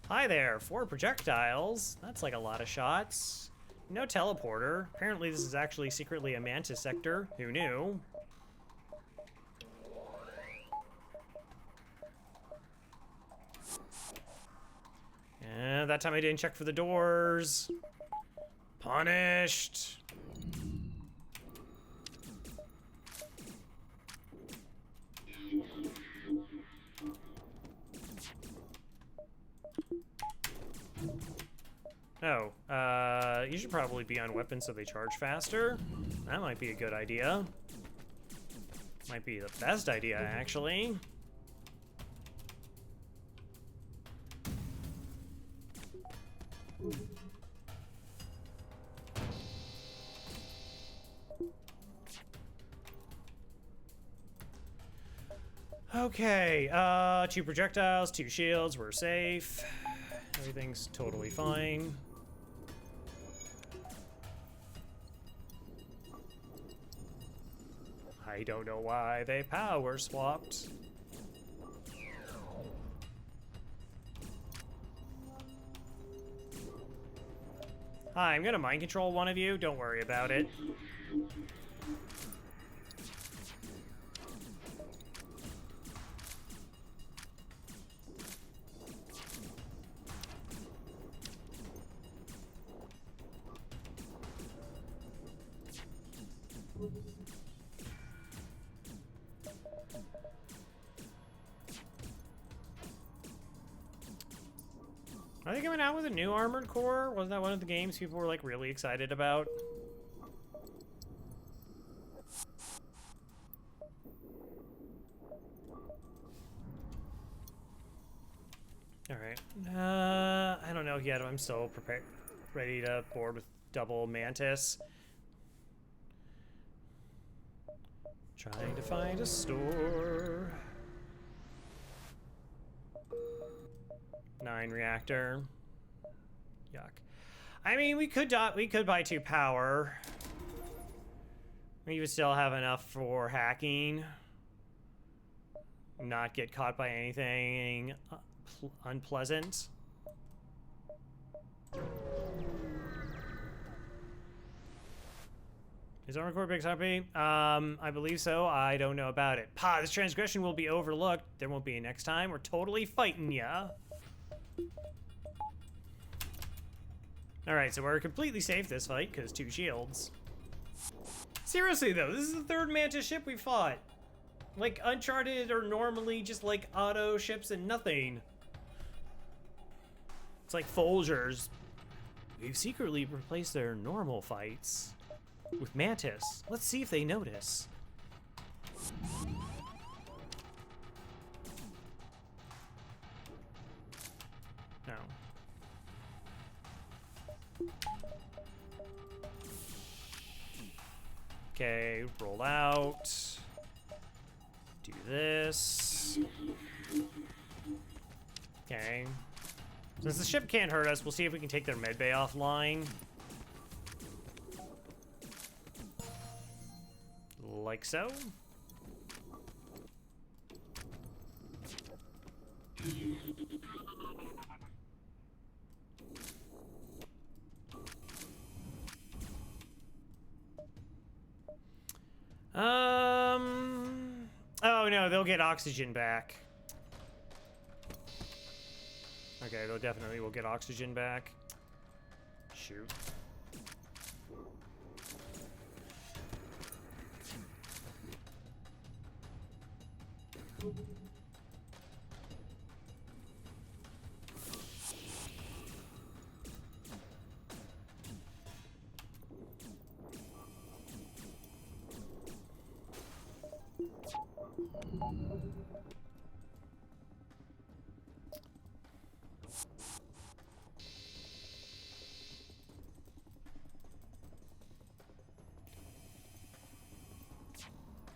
Hi there, 4 projectiles. That's like a lot of shots. No teleporter. Apparently this is actually secretly a mantis sector. Who knew? And that time I didn't check for the doors. Punished. Oh, you should probably be on weapons so they charge faster. That might be a good idea. Might be the best idea, actually. Okay, 2 projectiles, 2 shields, we're safe. Everything's totally fine. I don't know why they power swapped. Hi, I'm gonna mind control one of you. Don't worry about it. Are they coming out with a new Armored Core? Wasn't that one of the games people were, like, really excited about? Alright. No, yet I'm still prepared, ready to board with double mantis. Trying to find a store. 9 reactor. Yuck. I mean, we could buy 2 power. We would still have enough for hacking. Not get caught by anything unpleasant. Is Armor Core Big Zombie? I believe so. I don't know about it. Pa, this transgression will be overlooked. There won't be a next time. We're totally fighting ya. Alright, so we're completely safe this fight, because 2 shields. Seriously, though, this is the 3rd Mantis ship we fought. Like, Uncharted are normally just, like, auto ships and nothing. It's like Folgers. We've secretly replaced their normal fights with Mantis. Let's see if they notice. No. Okay, roll out. Do this. Okay. Since the ship can't hurt us, we'll see if we can take their medbay offline. Like so. Oh no, they'll get oxygen back. Okay, they'll definitely will get oxygen back. Shoot.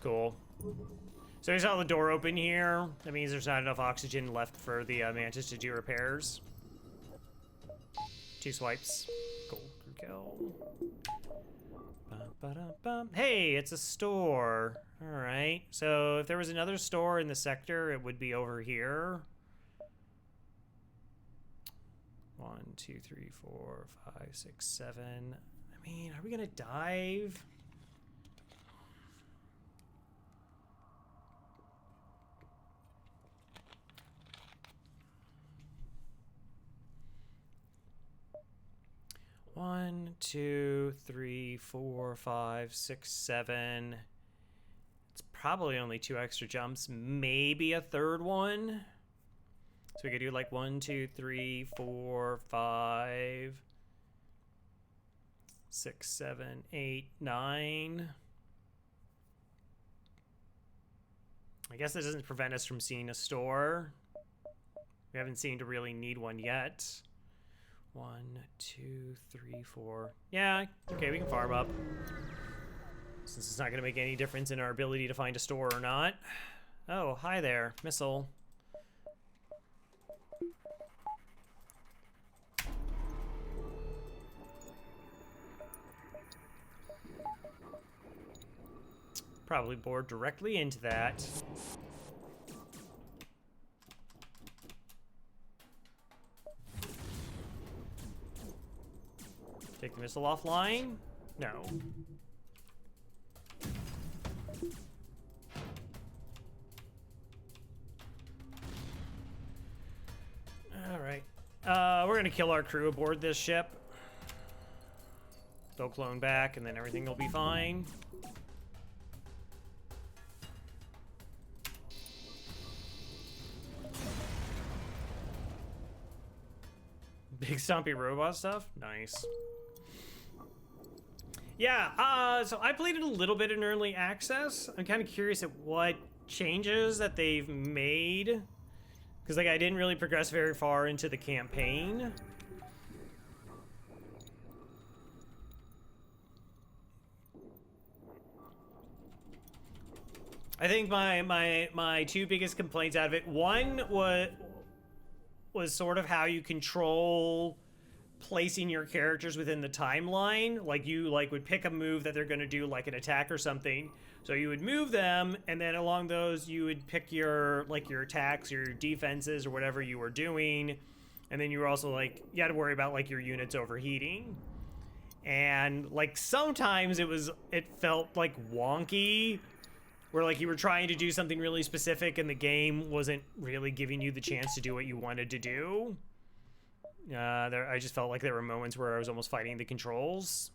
Cool. So we saw the door open here. That means there's not enough oxygen left for the Mantis to do repairs. 2 swipes. Cool. Go. Hey, it's a store. All right. So if there was another store in the sector, it would be over here. 1, 2, 3, 4, 5, 6, 7. I mean, are we gonna dive? One, 2, 3, 4, 5, 6, 7. It's probably only 2 extra jumps, maybe a 3rd one. So we could do like 1, 2, 3, 4, 5, 6, 7, 8, 9. I guess that doesn't prevent us from seeing a store. We haven't seemed to really need one yet. 1, 2, 3, 4. Yeah, okay, we can farm up. Since it's not going to make any difference in our ability to find a store or not. Oh, hi there, missile. Probably board directly into that. Take the missile offline? No. Alright. We're gonna kill our crew aboard this ship. They'll clone back and then everything will be fine. Big stompy robot stuff? Nice. Yeah, so I played it a little bit in early access. I'm kind of curious at what changes that they've made. Because, like, I didn't really progress very far into the campaign. I think my two biggest complaints out of it, one was sort of how you control placing your characters within the timeline. Like you would pick a move that they're going to do, like an attack or something. So you would move them, and then along those you would pick your your attacks, your defenses, or whatever you were doing. And then you were also like, you had to worry about like your units overheating. And like sometimes it felt like wonky, where like you were trying to do something really specific and the game wasn't really giving you the chance to do what you wanted to do. I just felt like there were moments where I was almost fighting the controls.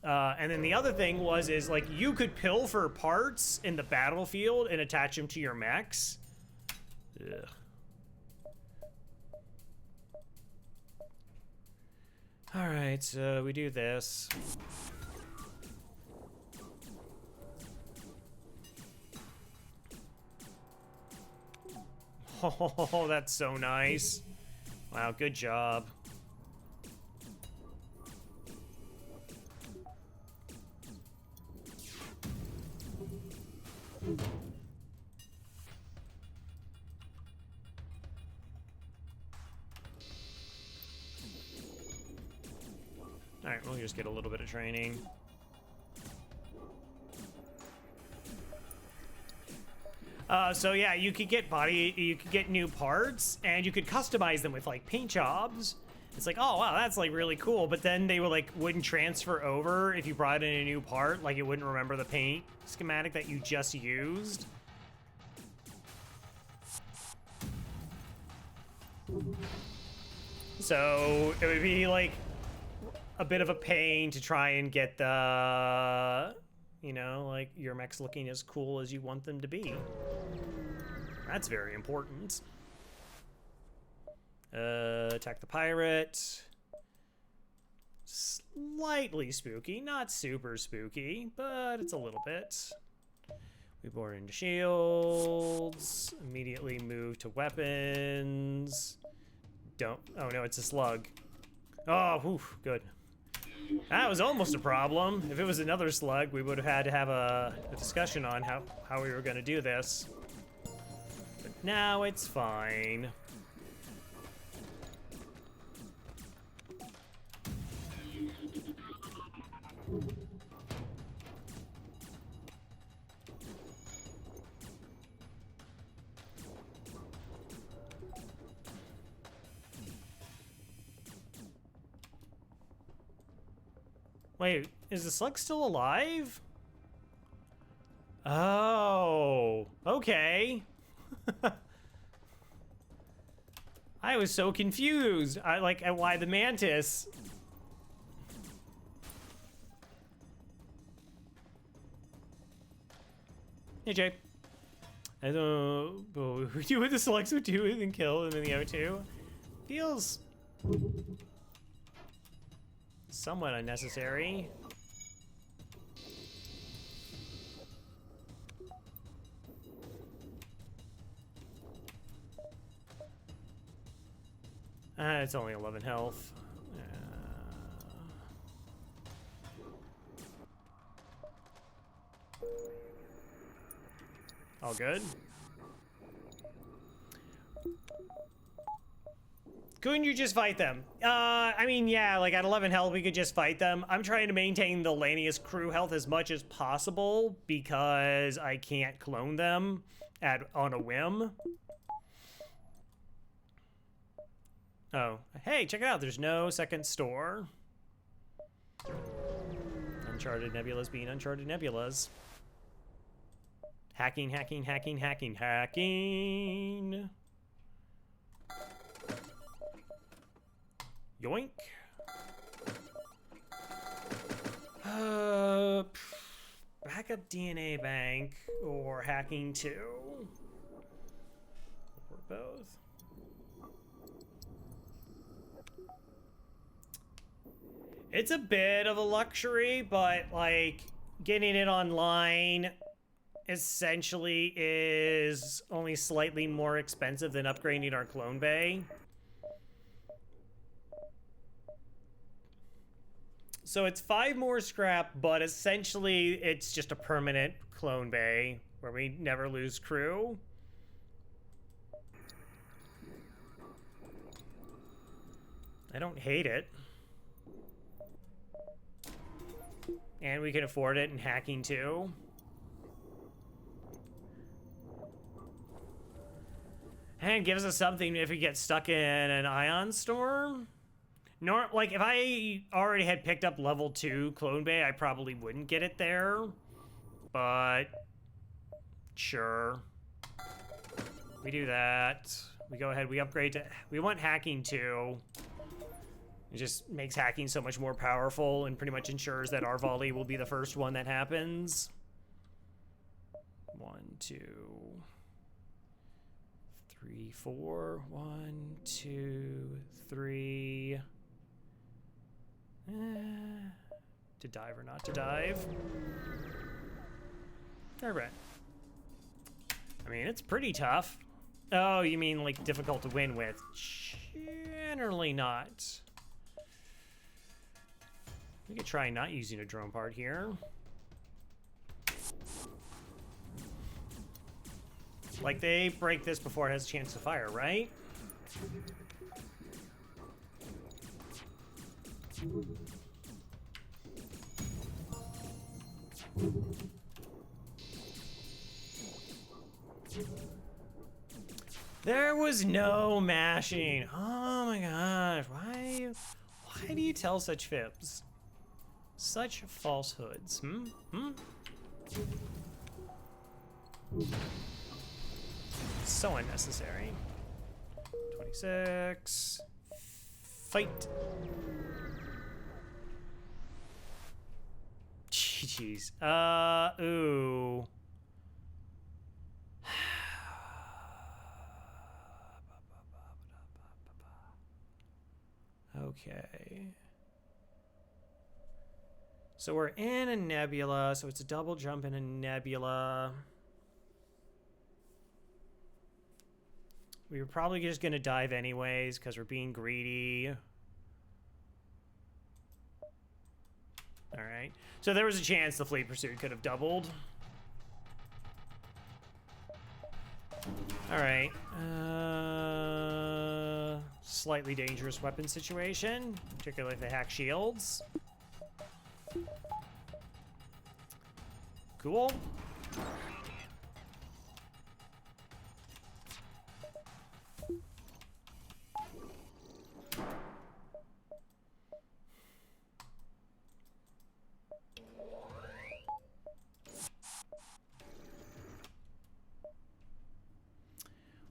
And then the other thing is like you could pilfer parts in the battlefield and attach them to your mechs. Ugh. All right, so we do this. Oh, that's so nice. Wow, good job. Alright, we'll just get a little bit of training. So yeah, you could get new parts, and you could customize them with like paint jobs. It's like, oh wow, that's like really cool. But then they wouldn't transfer over if you brought in a new part. Like it wouldn't remember the paint schematic that you just used. So it would be like a bit of a pain to try and get the, like your mechs looking as cool as you want them to be. That's very important. Attack the pirate. Slightly spooky, not super spooky, but it's a little bit. We board into shields. Immediately move to weapons. Oh no, it's a slug. Oh, whew, good. That was almost a problem. If it was another slug, we would have had to have a discussion on how we were going to do this. But now it's fine. Wait, is the slug still alive? Oh, okay. I was so confused. At why the mantis. Hey, Jay. I don't know. We do what the slugs would do and then kill, and then the other two. Feels somewhat unnecessary. It's only 11 health. All good. Couldn't you just fight them? I mean, yeah, like at 11 health, we could just fight them. I'm trying to maintain the Lanius crew health as much as possible because I can't clone them on a whim. Oh, hey, check it out. There's no second store. Uncharted nebulas being uncharted nebulas. Hacking, hacking, hacking, hacking, hacking. Yoink. Backup DNA bank or hacking 2. Or both. It's a bit of a luxury, but like getting it online essentially is only slightly more expensive than upgrading our clone bay. So it's 5 more scrap, but essentially it's just a permanent clone bay where we never lose crew. I don't hate it. And we can afford it in hacking too. And it gives us something if we get stuck in an ion storm. Like, if I already had picked up level 2 Clone Bay, I probably wouldn't get it there. But, sure. We do that. We go ahead, we upgrade to... We want hacking too. It just makes hacking so much more powerful and pretty much ensures that our volley will be the first one that happens. 1, 2, 3, 4. 1, 2, 3. To dive or not to dive. Alright. I mean, it's pretty tough. Oh, you mean like difficult to win with? Generally not. We could try not using a drone part here. Like, they break this before it has a chance to fire, right? There was no mashing. Oh my gosh, why do you tell such fibs? Such falsehoods, So unnecessary. 26. Fight. Jeez. Ooh. Okay. So we're in a nebula, so it's a double jump in a nebula. We were probably just gonna dive anyways because we're being greedy. All right. So there was a chance the fleet pursuit could have doubled. All right. Slightly dangerous weapon situation, particularly if they hack shields. Cool.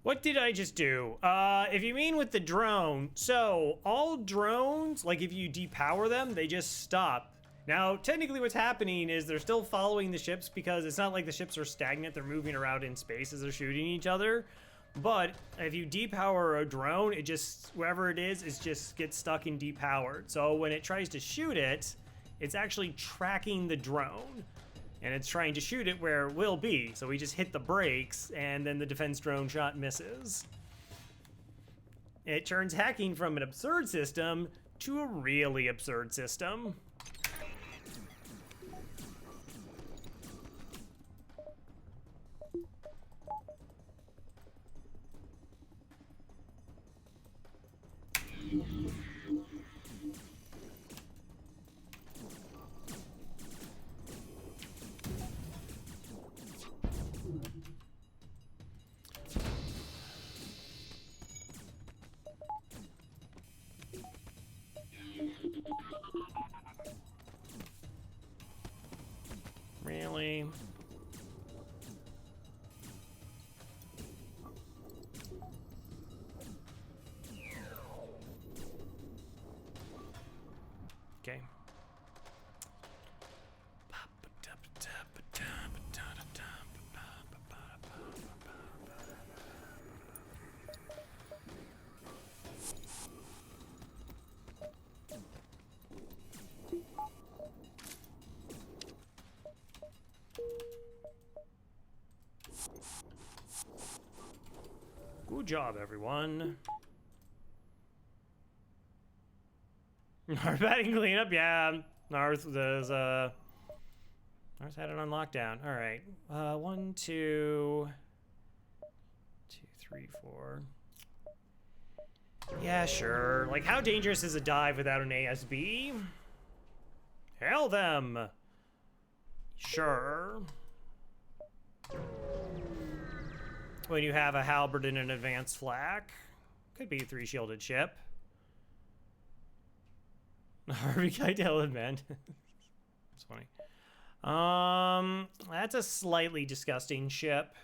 What did I just do? If you mean with the drone, so all drones, like if you depower them, they just stop. Now, technically what's happening is they're still following the ships because it's not like the ships are stagnant, they're moving around in space as they're shooting each other. But if you depower a drone, it just, wherever it is just gets stuck and depowered. So when it tries to shoot it, it's actually tracking the drone. And it's trying to shoot it where it will be. So we just hit the brakes, and then the defense drone shot misses. It turns hacking from an absurd system to a really absurd system. Really? Okay. Good job, everyone. Our batting cleanup, yeah. Narth had it on lockdown. All right. 1, 2, 3, 4. Yeah, sure. Like, how dangerous is a dive without an ASB? Hail them! Sure. When you have a halberd and an advanced flak. Could be a 3-shielded ship. Harvey Keitel and man. That's funny. That's a slightly disgusting ship.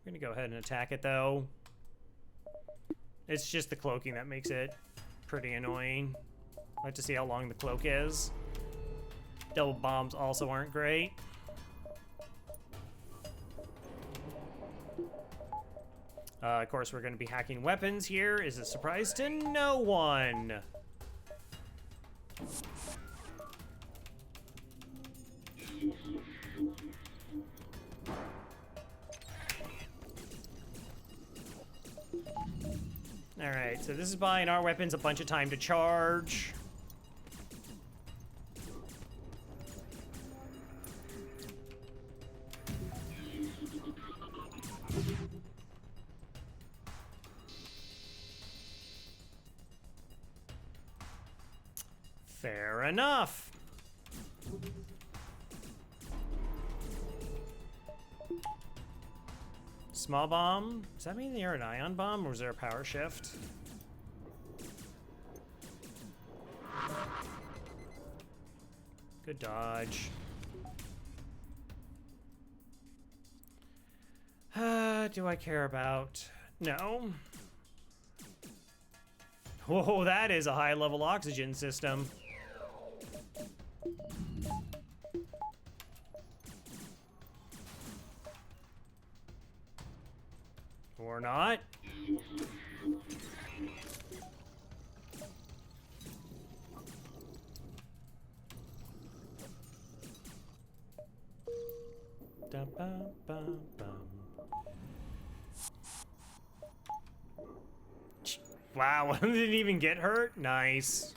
I'm gonna go ahead and attack it, though. It's just the cloaking that makes it pretty annoying. I like to see how long the cloak is. Double bombs also aren't great. Of course, we're going to be hacking weapons here. Is a surprise to no one. All right, so this is buying our weapons a bunch of time to charge. Fair enough. Small bomb? Does that mean they're an ion bomb, or is there a power shift? Good dodge. Do I care about? No. Whoa, that is a high-level oxygen system. Or not. Wow, didn't even get hurt? Nice.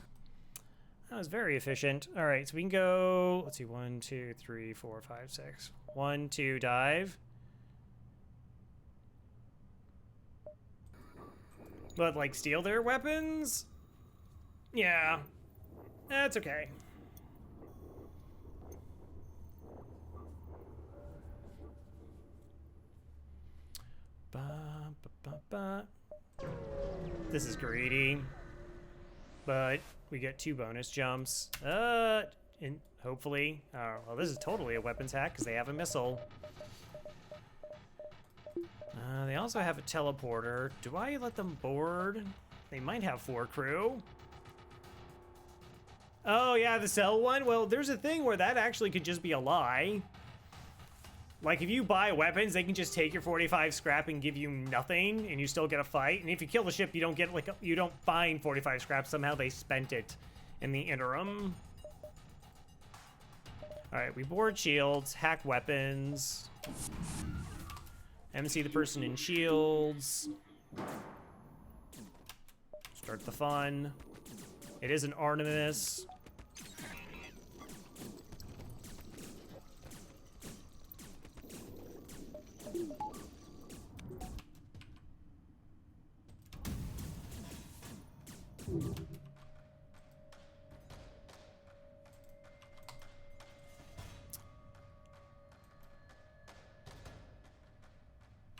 That was very efficient. All right, so we can go, let's see, 1, 2, 3, 4, 5, 6. 1, 2, dive. But, like, steal their weapons? Yeah. That's okay. This is greedy. But we get 2 bonus jumps. And hopefully. Well, this is totally a weapons hack because they have a missile. They also have a teleporter. Do I let them board? They might have 4 crew. Oh, yeah, the cell one? Well, there's a thing where that actually could just be a lie. Like, if you buy weapons, they can just take your 45 scrap and give you nothing, and you still get a fight. And if you kill the ship, you don't get, like, you don't find 45 scrap. Somehow they spent it in the interim. All right, we board shields, hack weapons. MC the person in shields. Start the fun. It is an Artemis.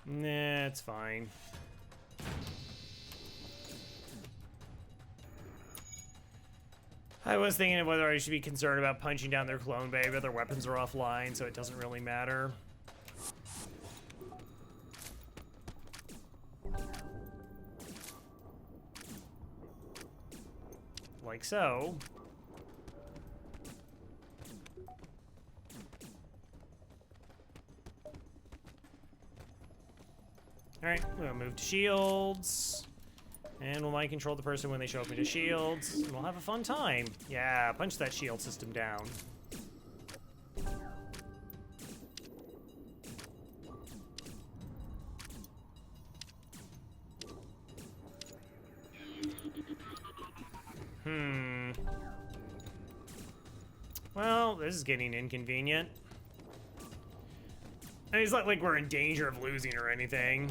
Nah, it's fine. I was thinking of whether I should be concerned about punching down their clone bay, but their weapons are offline, so it doesn't really matter. Like so. Alright, we'll move to shields. And we'll mind control the person when they show up into shields. And we'll have a fun time. Yeah, punch that shield system down. Well, this is getting inconvenient. I mean, it's not like we're in danger of losing or anything.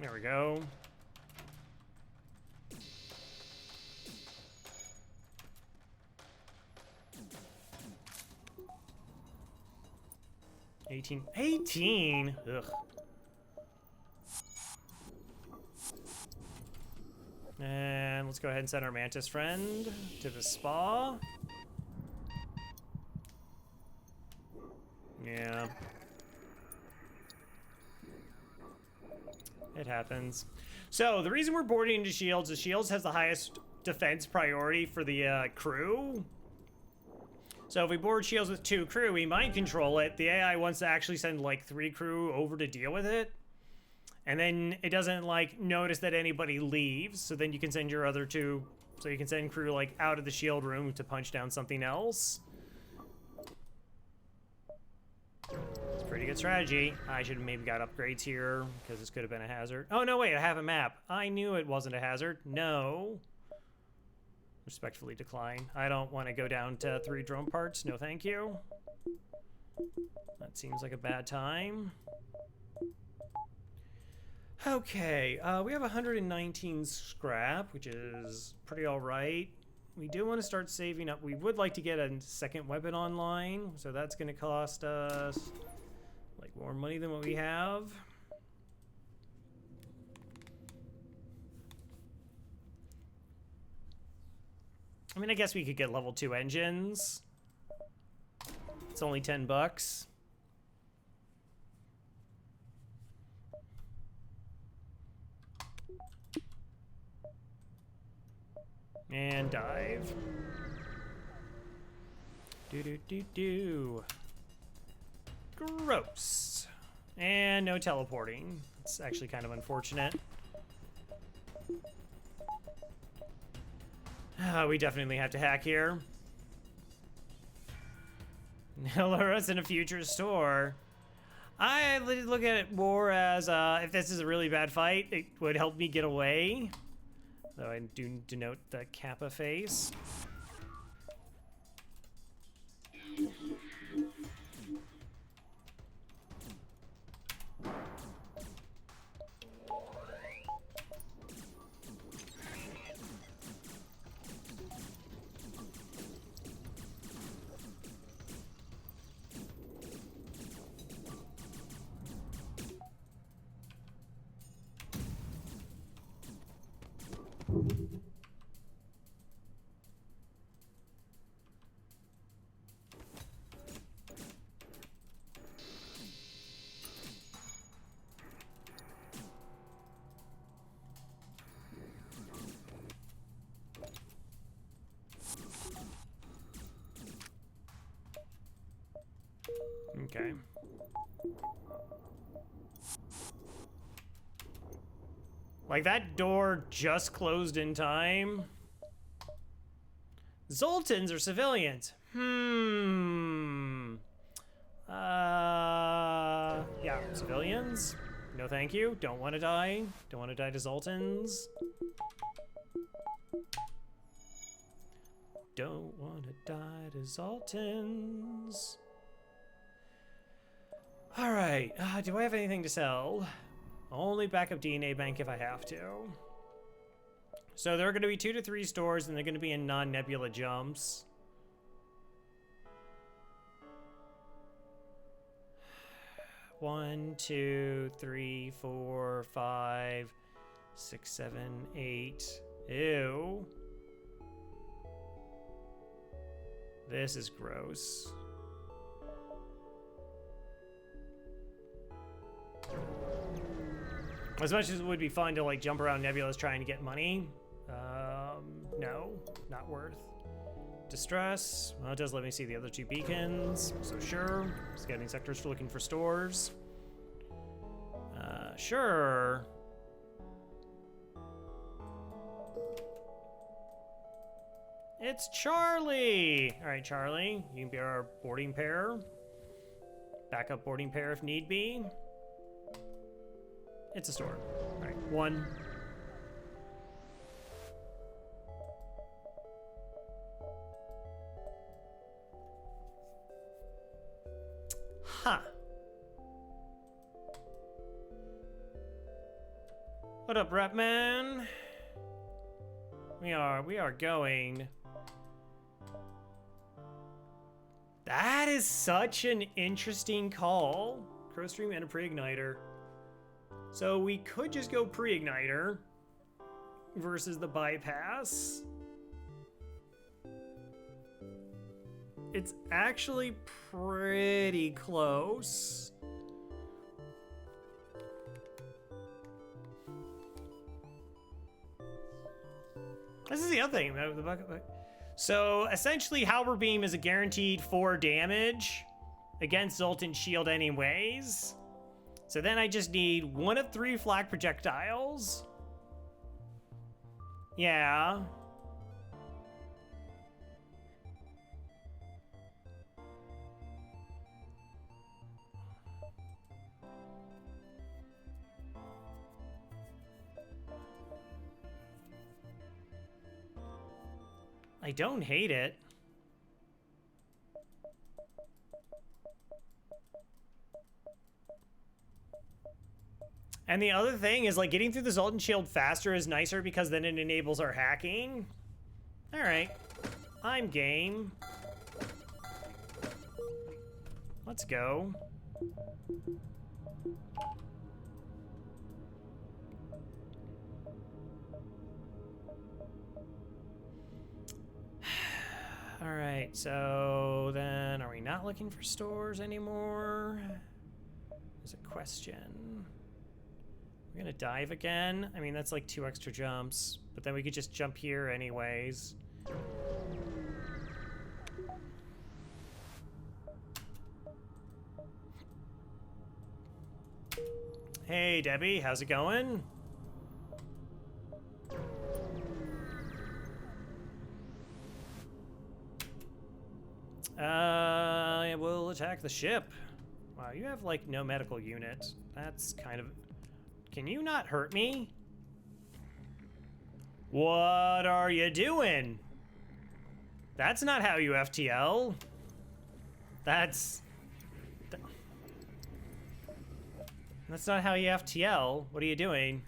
There we go. $18. Ugh. And let's go ahead and send our mantis friend to the spa. Yeah. It happens. So, the reason we're boarding into Shields is Shields has the highest defense priority for the crew. So if we board Shields with 2 crew, we might control it. The AI wants to actually send like 3 crew over to deal with it. And then it doesn't like notice that anybody leaves. So then you can send your other 2. So you can send crew like out of the shield room to punch down something else. It's a pretty good strategy. I should have maybe got upgrades here because this could have been a hazard. Oh no, wait, I have a map. I knew it wasn't a hazard. No. Respectfully decline. I don't want to go down to 3 drone parts. No, thank you. That seems like a bad time. Okay, we have 119 scrap, which is pretty all right. We do want to start saving up. We would like to get a second weapon online, so that's going to cost us like more money than what we have. I mean, I guess we could get level 2 engines. It's only $10. And dive. Do. Gross. And no teleporting. It's actually kind of unfortunate. We definitely have to hack here. Lure us in a future store. I look at it more as if this is a really bad fight, it would help me get away. Though I do denote the Kappa face. Okay. Like, that door just closed in time. Zoltans are civilians. Yeah, civilians. No thank you. Don't want to die. Don't want to die to Zoltans. Don't want to die to Zoltans. All right, do I have anything to sell? Only backup DNA bank if I have to. So there are going to be 2 to 3 stores, and they're going to be in non-nebula jumps. One, 2, 3, 4, 5, 6, 7, 8. Ew. This is gross. As much as it would be fun to like jump around nebulas trying to get money, no, not worth. Distress, well, it does let me see the other 2 beacons, so sure. Scanning sectors for looking for stores. Sure. It's Charlie! All right, Charlie, you can be our boarding pair. Backup boarding pair if need be. It's a store. All right, 1. Huh. What up, rep man? We are going. That is such an interesting call. Crow stream and a pre-igniter. So we could just go pre-igniter versus the bypass. It's actually pretty close. This is the other thing. So essentially, Halberd Beam is a guaranteed 4 damage against Zoltan's shield anyways. So then I just need 1 of 3 flak projectiles. Yeah. I don't hate it. And the other thing is, like, getting through the Zoltan shield faster is nicer because then it enables our hacking. All right, I'm game. Let's go. All right, so then are we not looking for stores anymore? There's a question. We're gonna dive again. I mean, that's like 2 extra jumps, but then we could just jump here anyways. Hey, Debbie, how's it going? We'll attack the ship. Wow, you have like no medical unit. That's kind of... Can you not hurt me? What are you doing? That's not how you FTL. That's not how you FTL. What are you doing?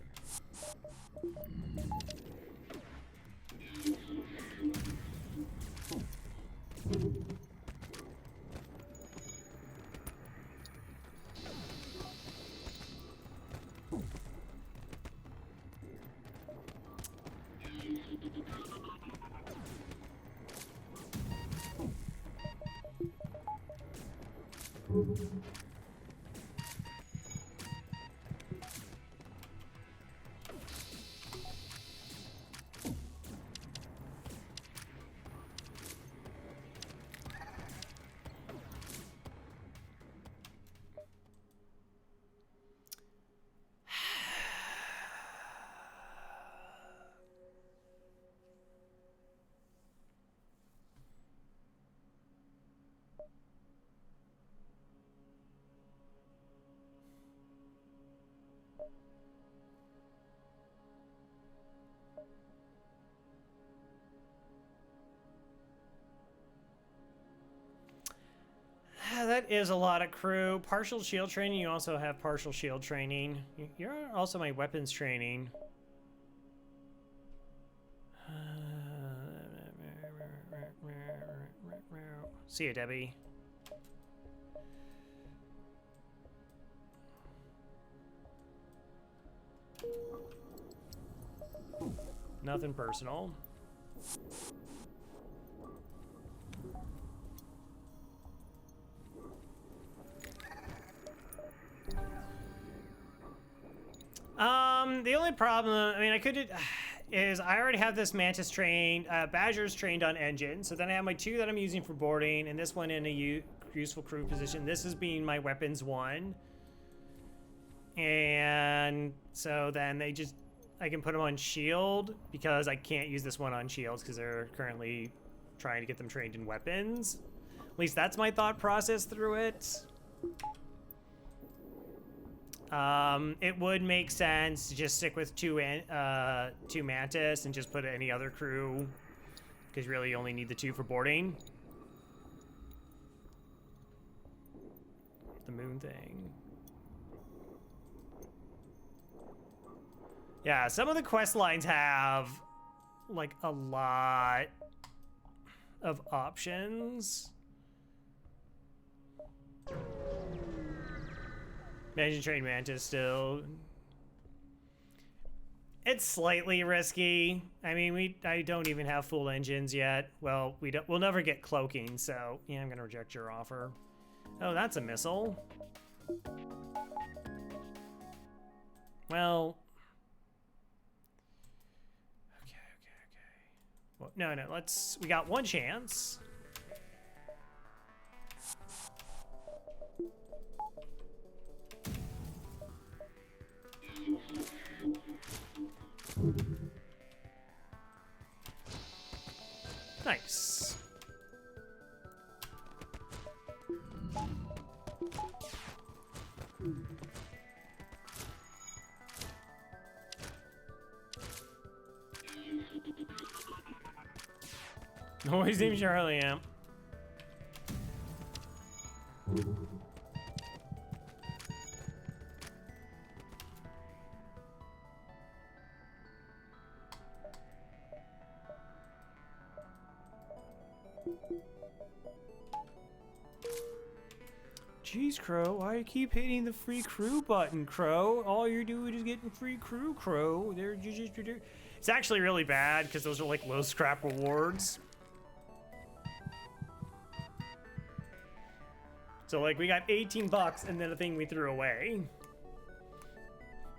That is a lot of crew. Partial shield training, you also have partial shield training. You're also my weapons training. See ya, Debbie. Nothing personal. The only problem, I mean, I could, is I already have this Mantis trained, Badger's trained on engine, so then I have my 2 that I'm using for boarding, and this one in a useful crew position. This is being my weapons 1. And so then they just, I can put them on shield, because I can't use this one on shields, because they're currently trying to get them trained in weapons. At least that's my thought process through it. It would make sense to just stick with 2 Mantis and just put any other crew, because really you only need the 2 for boarding. The the moon thing. Yeah, some of the quest lines have like a lot of options. Managing train mantis still. It's slightly risky. I mean, I don't even have full engines yet. Well, we'll never get cloaking, so yeah, I'm gonna reject your offer. Oh, that's a missile. Well, okay. Well, no, we got one chance. Nice. Oh, his name's Charlie, yeah. Jeez, Crow, why you keep hitting the free crew button, Crow? All you're doing is getting free crew, Crow. It's actually really bad because those are like low scrap rewards. So like we got 18 bucks and then a thing we threw away.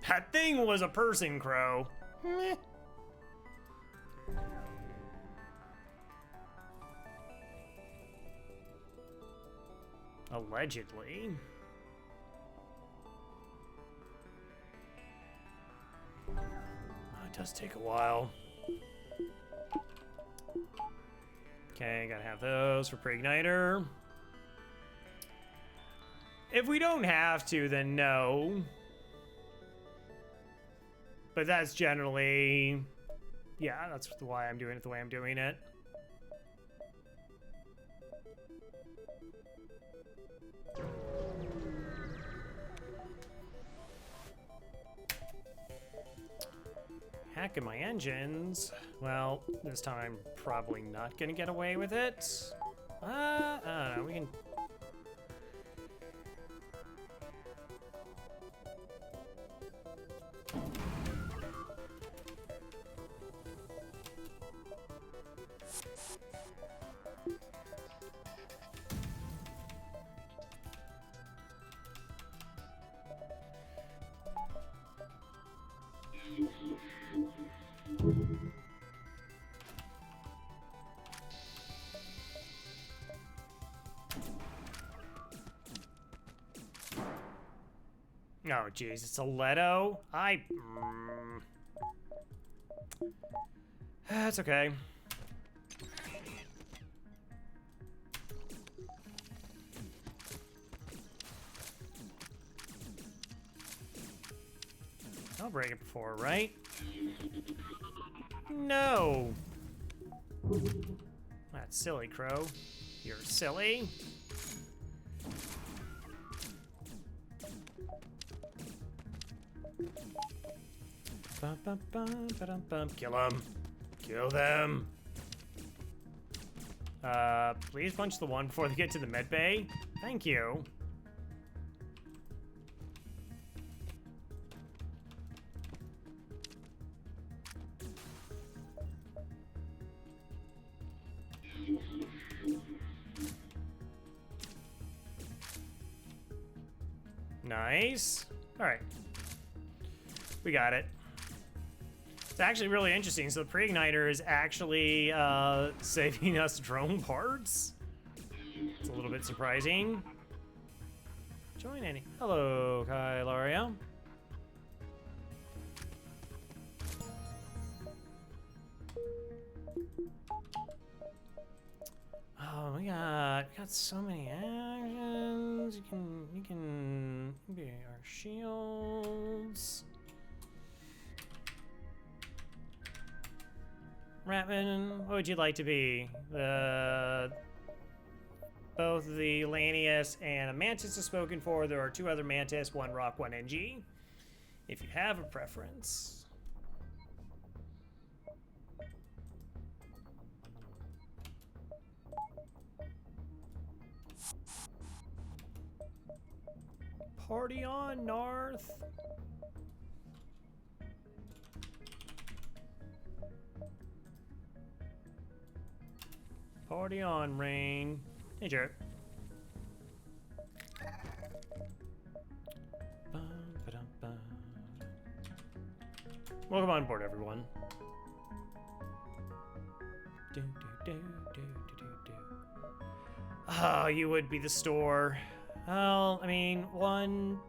That thing was a person, Crow. Meh. Allegedly. Oh, it does take a while. Okay, gotta have those for pre-igniter. If we don't have to, then no. But that's generally... yeah, that's why I'm doing it the way I'm doing it. Hacking my engines. Well, this time I'm probably not gonna get away with it. I don't know, we can... Oh, jeez, it's a Leto? That's okay. I'll break it before, right? No! That's silly, Crow. You're silly. Kill them. Kill them. Please punch the one before they get to the med bay. Thank you. Nice. All right. We got it. It's actually really interesting. So the pre-igniter is actually saving us drone parts. It's a little bit surprising. Join any. Hello, Kylaria. Oh, we got so many actions. You can be our shields. Ratman, what would you like to be? The both the Lanius and a Mantis is spoken for. There are 2 other Mantis, 1 Rock, 1 NG. If you have a preference. Party on, North. Party on, Rain. Hey, Jared. Welcome on board, everyone. Oh, you would be the store. Well, I mean, 1,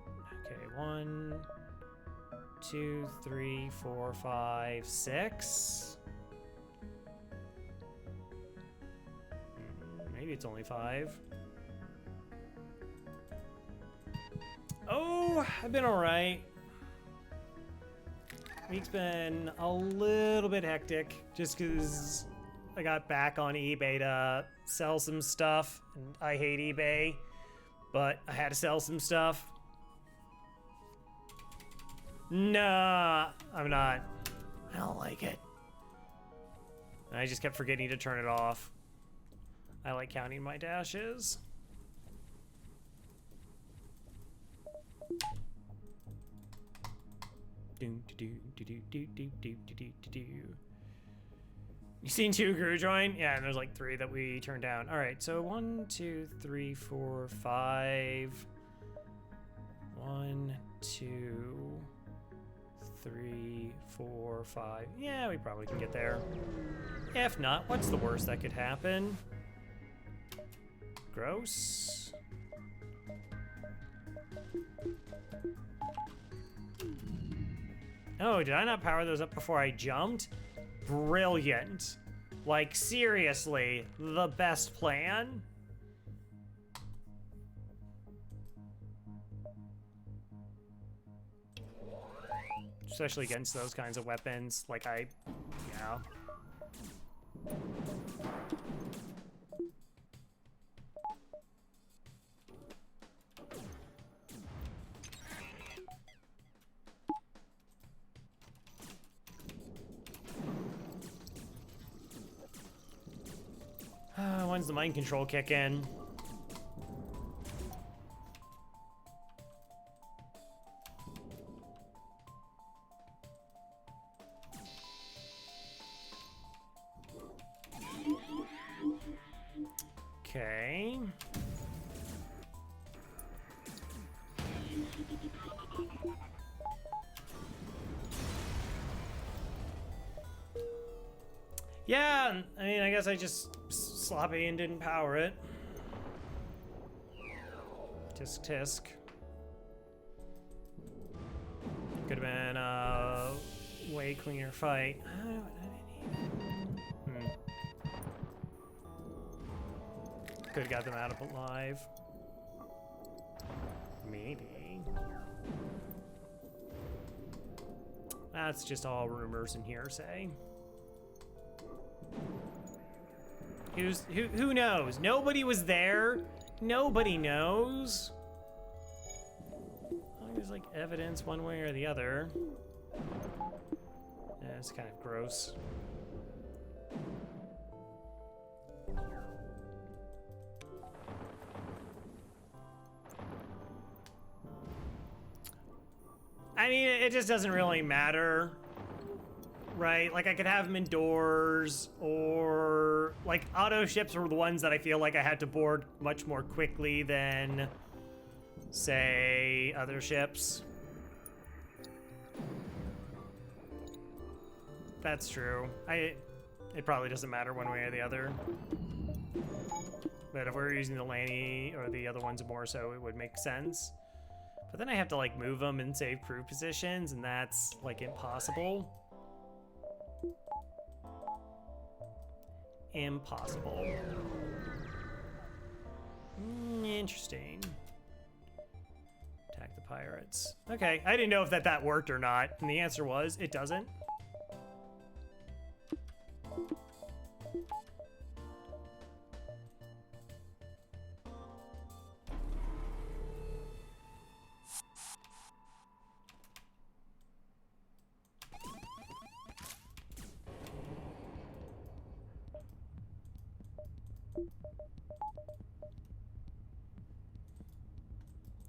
2, 3, 4, 5, 6. Maybe it's only 5. Oh, I've been all right. Week's been a little bit hectic just because I got back on eBay to sell some stuff. And I hate eBay, but I had to sell some stuff. Nah, I'm not. I don't like it. I just kept forgetting to turn it off. I like counting my dashes. You seen 2 crew join? Yeah, and there's like 3 that we turned down. All right, so 1, 2, 3, 4, 5. 1, 2, 3, 4, 5. Yeah, we probably can get there. If not, what's the worst that could happen? Gross. Oh, did I not power those up before I jumped? Brilliant. Like, seriously, the best plan. Especially against those kinds of weapons. Like, yeah. When's the mind control kick in? Okay. Yeah, I mean, I guess I just sloppy and didn't power it. Tisk tisk. Could have been a way cleaner fight. Could have got them out of alive. Maybe. That's just all rumors and hearsay. Who knows? Nobody was there. Nobody knows. There's like evidence one way or the other. Yeah, it's kind of gross. I mean, it just doesn't really matter. Right, like I could have them indoors, or like auto ships were the ones that I feel like I had to board much more quickly than, say, other ships. That's true. It probably doesn't matter one way or the other. But if we were using the Lanny or the other ones more so, it would make sense. But then I have to like move them and save crew positions, and that's like impossible. Impossible. Interesting. Attack the pirates. Okay, I didn't know if that worked or not, and the answer was it doesn't.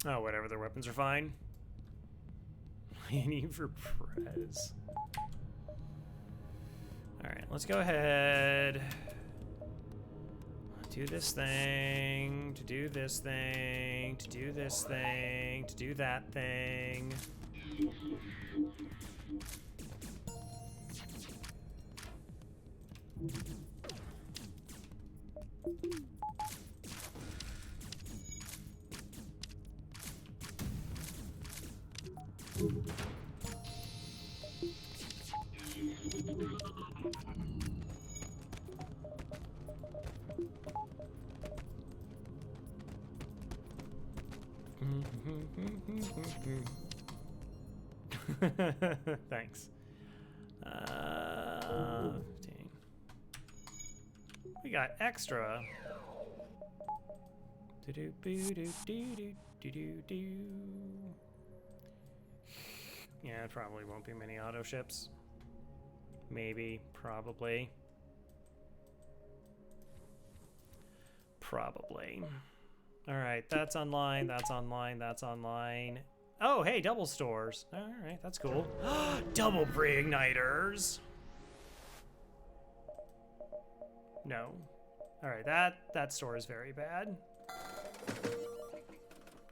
Oh, whatever, their weapons are fine. Any for Prez. Alright, let's go ahead. Do this thing, to do this thing, to do this thing, to do that thing. Thanks. 15. We got extra. Yeah, it probably won't be many auto ships. Maybe, probably. Probably. All right, that's online, that's online, that's online. Oh, hey, double stores. All right, that's cool. Double pre-igniters. No. All right, that store is very bad.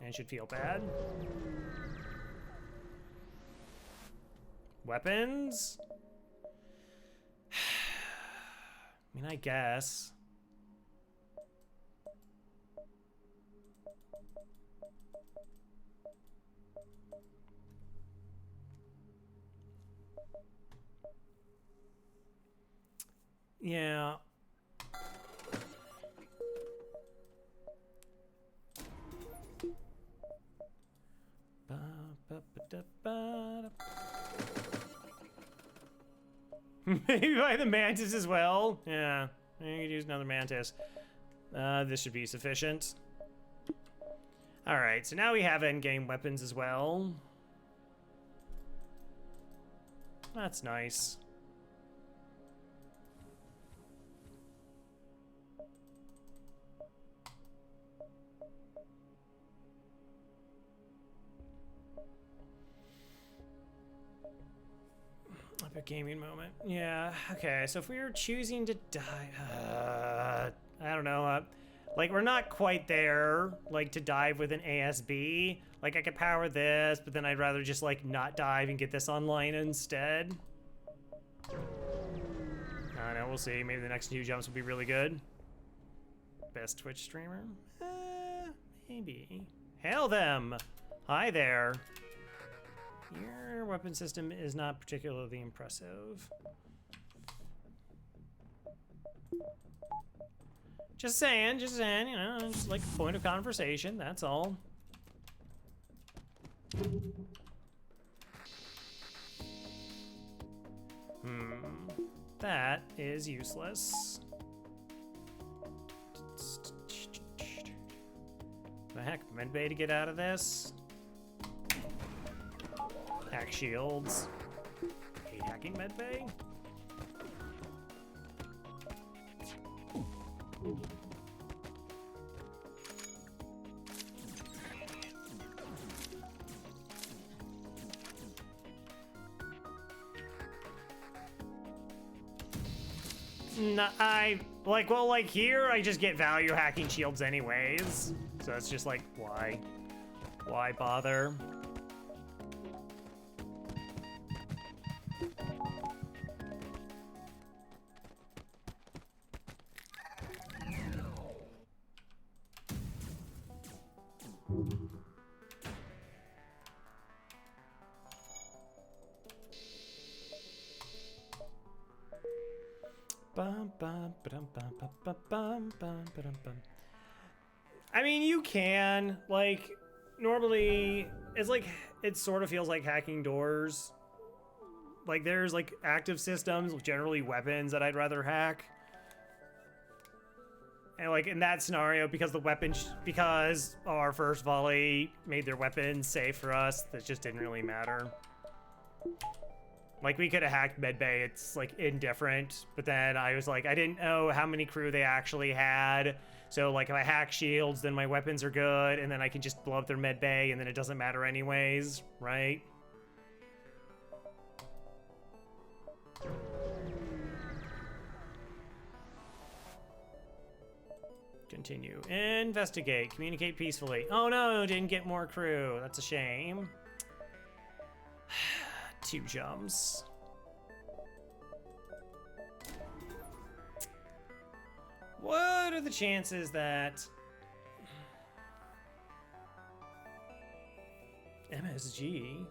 And should feel bad. Weapons? I mean, I guess. Yeah. Maybe buy the mantis as well. Yeah, I could use another mantis. This should be sufficient. All right, so now we have endgame weapons as well. That's nice. Epic gaming moment. Yeah, okay, so if we were choosing to die, I don't know, like we're not quite there, like to dive with an ASB. Like I could power this, but then I'd rather just like not dive and get this online instead. I don't know, we'll see. Maybe the next new jumps will be really good. Best Twitch streamer? Maybe. Hail them! Hi there. Your weapon system is not particularly impressive. Just saying, you know, just like a point of conversation, that's all. That is useless. The heck, medbay to get out of this? Hack shields. Hate hacking medbay. No, well, like here, I just get value hacking shields anyways. So it's just like, why? Why bother? I mean, you can, like, normally, it's like, it sort of feels like hacking doors. Like, there's, like, active systems, generally weapons that I'd rather hack. And, like, in that scenario, because the weapon, because our first volley made their weapons safe for us, that just didn't really matter. Like, we could have hacked medbay. It's, like, indifferent. But then I was like, I didn't know how many crew they actually had. So, like, if I hack shields, then my weapons are good. And then I can just blow up their medbay, and then it doesn't matter anyways, right? Continue. Investigate. Communicate peacefully. Oh no, didn't get more crew. That's a shame. 2 jumps. What are the chances that MSG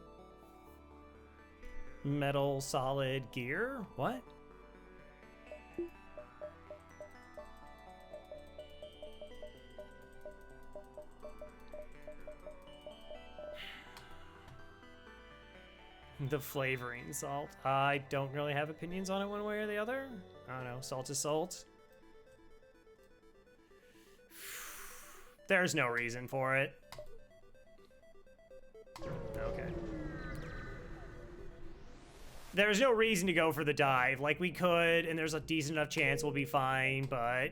metal solid gear? What? The flavoring salt. I don't really have opinions on it one way or the other. I don't know. Salt is salt. There's no reason for it. Okay. There's no reason to go for the dive. Like, we could, and there's a decent enough chance we'll be fine, but,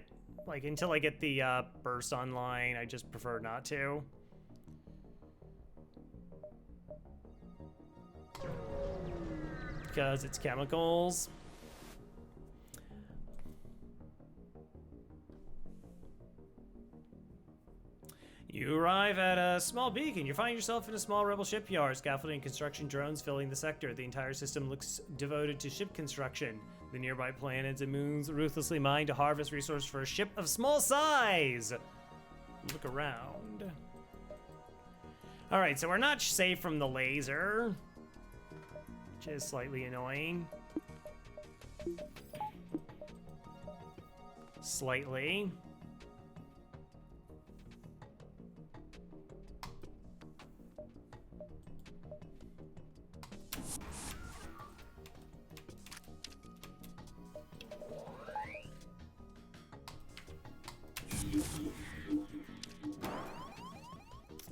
like, until I get the burst online, I just prefer not to. Because it's chemicals. You arrive at a small beacon. You find yourself in a small rebel shipyard. Scaffolding and construction drones filling the sector. The entire system looks devoted to ship construction. The nearby planets and moons ruthlessly mine to harvest resources for a ship of small size. Look around. All right, so we're not safe from the laser, which is slightly annoying. Slightly.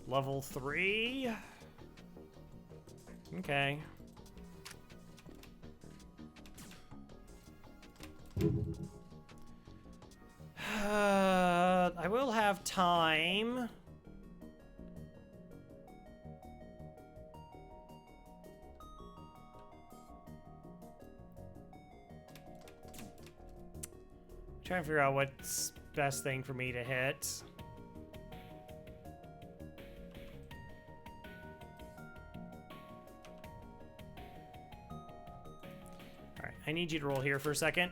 Level 3. Okay. I will have time. Trying to figure out what's best thing for me to hit. All right, I need you to roll here for a second.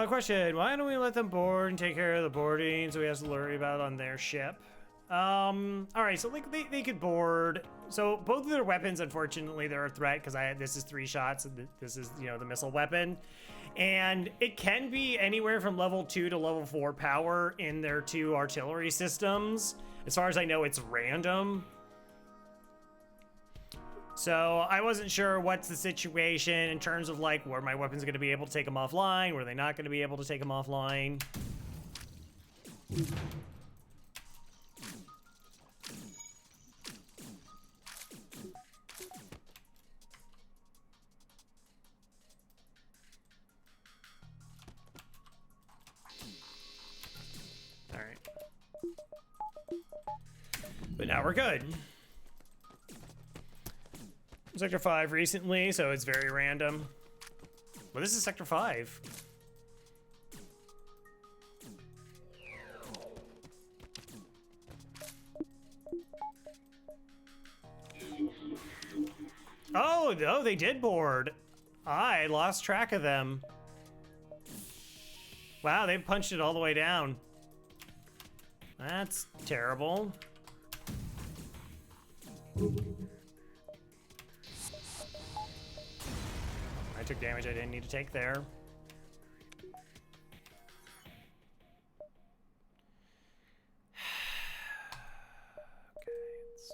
Question, why don't we let them board and take care of the boarding so we have to worry about it on their ship? All right, so like they could board. So both of their weapons, unfortunately, they're a threat because this is 3 shots and this is, you know, the missile weapon. And it can be anywhere from level 2 to level 4 power in their 2 artillery systems. As far as I know, it's random. So I wasn't sure what's the situation in terms of like, were my weapons going to be able to take them offline? Were they not going to be able to take them offline? All right. But now we're good. Sector 5 recently, so it's very random. Well, this is Sector 5. Oh, no, they did board. I lost track of them. Wow, they punched it all the way down. That's terrible. I took damage I didn't need to take there. Okay, it's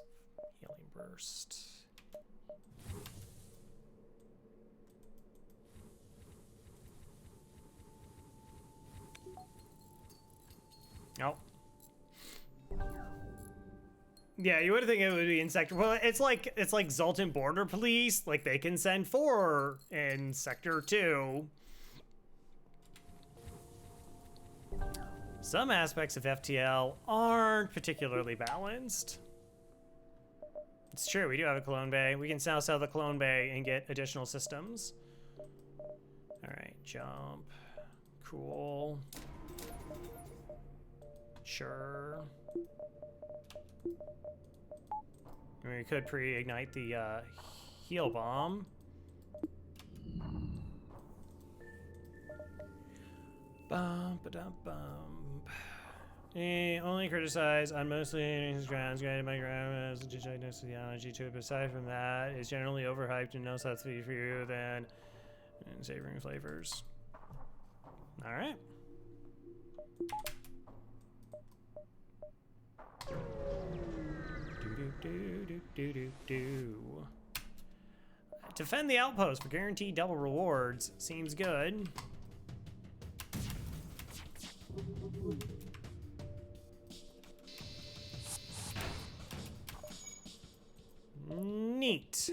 healing burst. Nope. Yeah, you would think it would be in sector. Well, it's like Zoltan Border Police. Like they can send 4 in sector 2. Some aspects of FTL aren't particularly balanced. It's true, we do have a clone bay. We can now sell the clone bay and get additional systems. All right, jump. Cool. Sure. I mean, we could pre-ignite the heal bomb. Bum ba dum bum. Only criticize on mostly his grounds, granted my ground as a diagnostic to it. Aside from that, it's generally overhyped and no substitute for you than savoring flavors. All right. Defend the outpost for guaranteed double rewards. Seems good. Neat.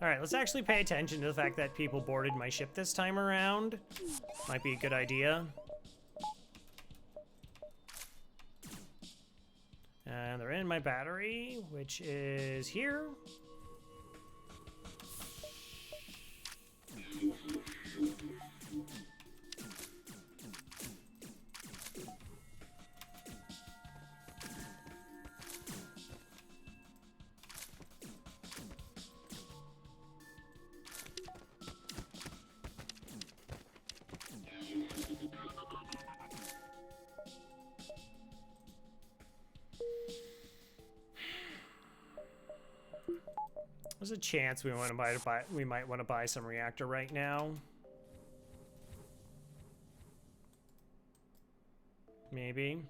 All right, let's actually pay attention to the fact that people boarded my ship this time around. Might be a good idea. And they're in my battery, which is here. There's a chance we might want to buy some reactor right now. Maybe.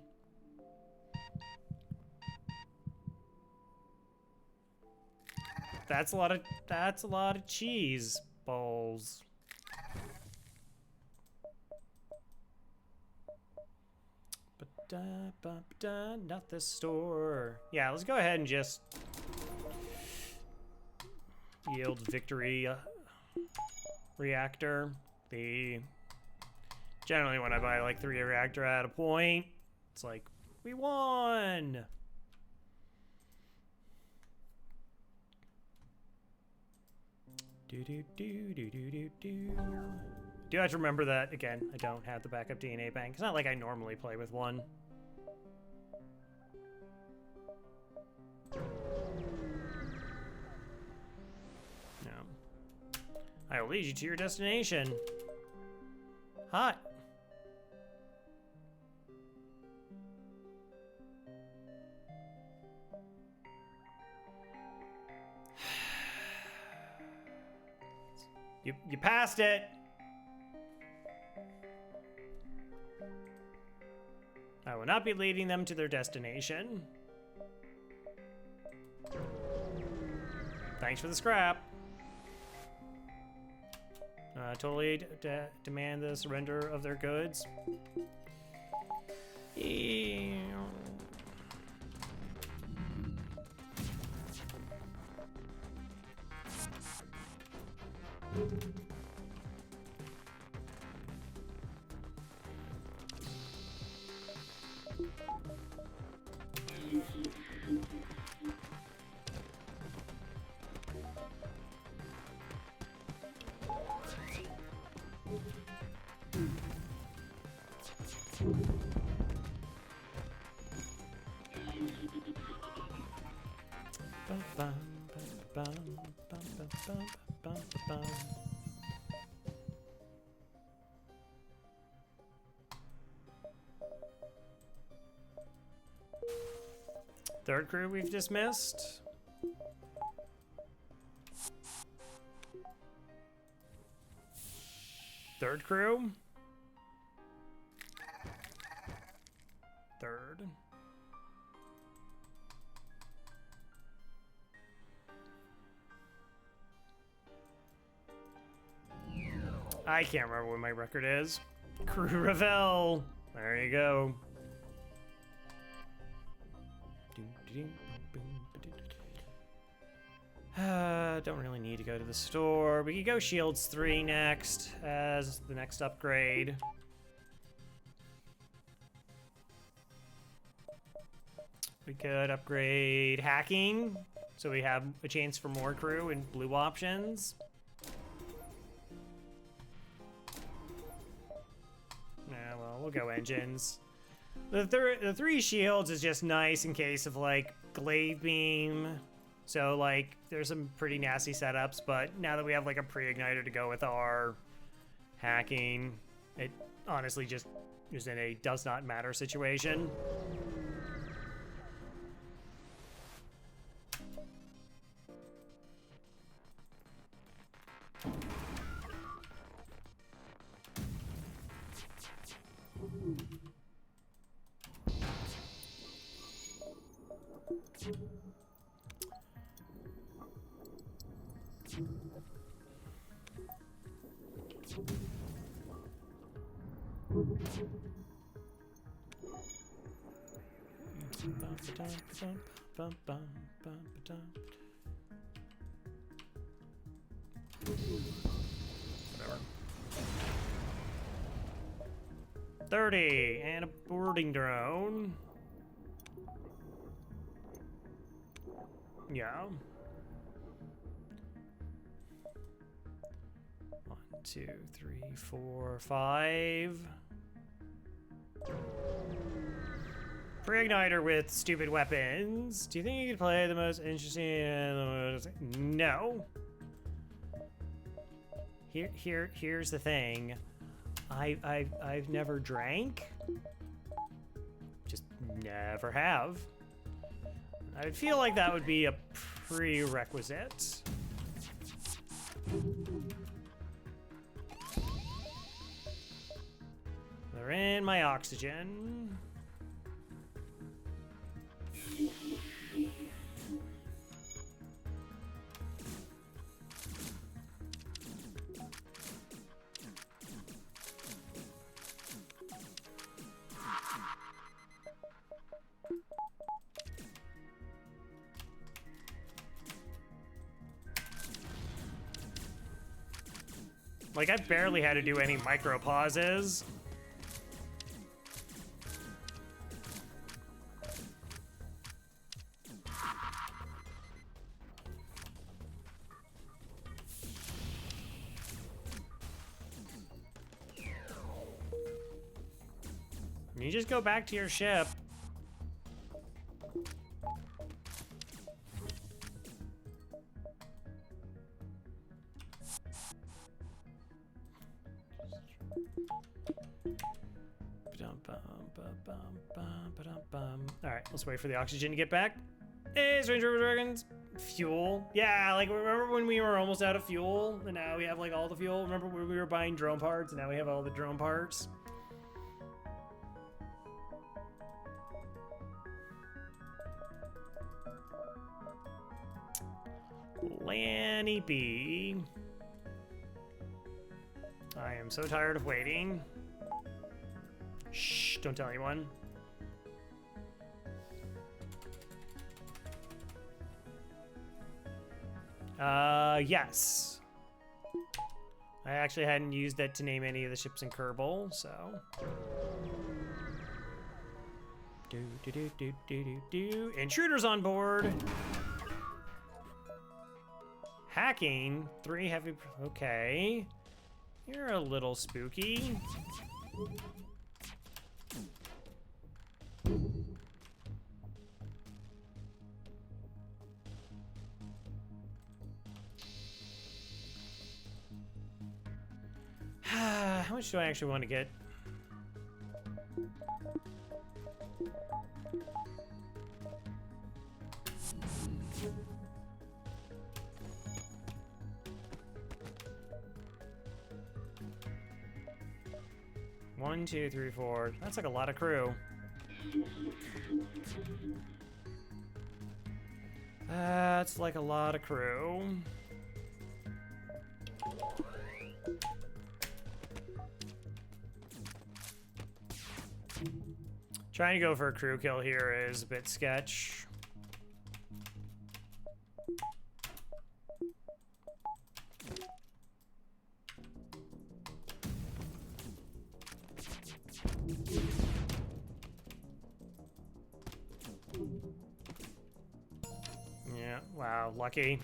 That's a lot of cheese balls. Not this store. Yeah, let's go ahead and just yield victory reactor. Generally when I buy like 3 reactor at a point, it's like, we won! Do have to remember that, again, I don't have the backup DNA bank. It's not like I normally play with one. I will lead you to your destination. Hot. You passed it. I will not be leading them to their destination. Thanks for the scrap. Totally demand the surrender of their goods. Third crew we've dismissed. Third crew. Third. I can't remember what my record is. Crew Revel. There you go. Don't really need to go to the store. We could go Shields 3 next as the next upgrade. We could upgrade hacking, so we have a chance for more crew and blue options. Yeah, well, we'll go engines. The 3 shields is just nice in case of like glaive beam. So like there's some pretty nasty setups, but now that we have like a pre-igniter to go with our hacking, it honestly just is in a does not matter situation. Whatever. 30 and a boarding drone. Yeah. 1, 2, 3, 4, 5. Pre-igniter with stupid weapons. Do you think you could play the most interesting? No. Here's the thing. I've never drank. Just never have. I feel like that would be a prerequisite. They're in my oxygen. Like, I barely had to do any micro pauses. You just go back to your ship. All right, let's wait for the oxygen to get back. Hey, Strange River Dragons. Fuel. Yeah, like, remember when we were almost out of fuel and now we have like all the fuel? Remember when we were buying drone parts and now we have all the drone parts? Lanius B. I am so tired of waiting. Shh, don't tell anyone. Yes. I actually hadn't used it to name any of the ships in Kerbal, so. Intruders on board. Hacking. 3 heavy. Okay. You're a little spooky. How much do I actually want to get? One, two, three, four. That's like a lot of crew. That's like a lot of crew. Trying to go for a crew kill here is a bit sketch. Yeah, wow, lucky.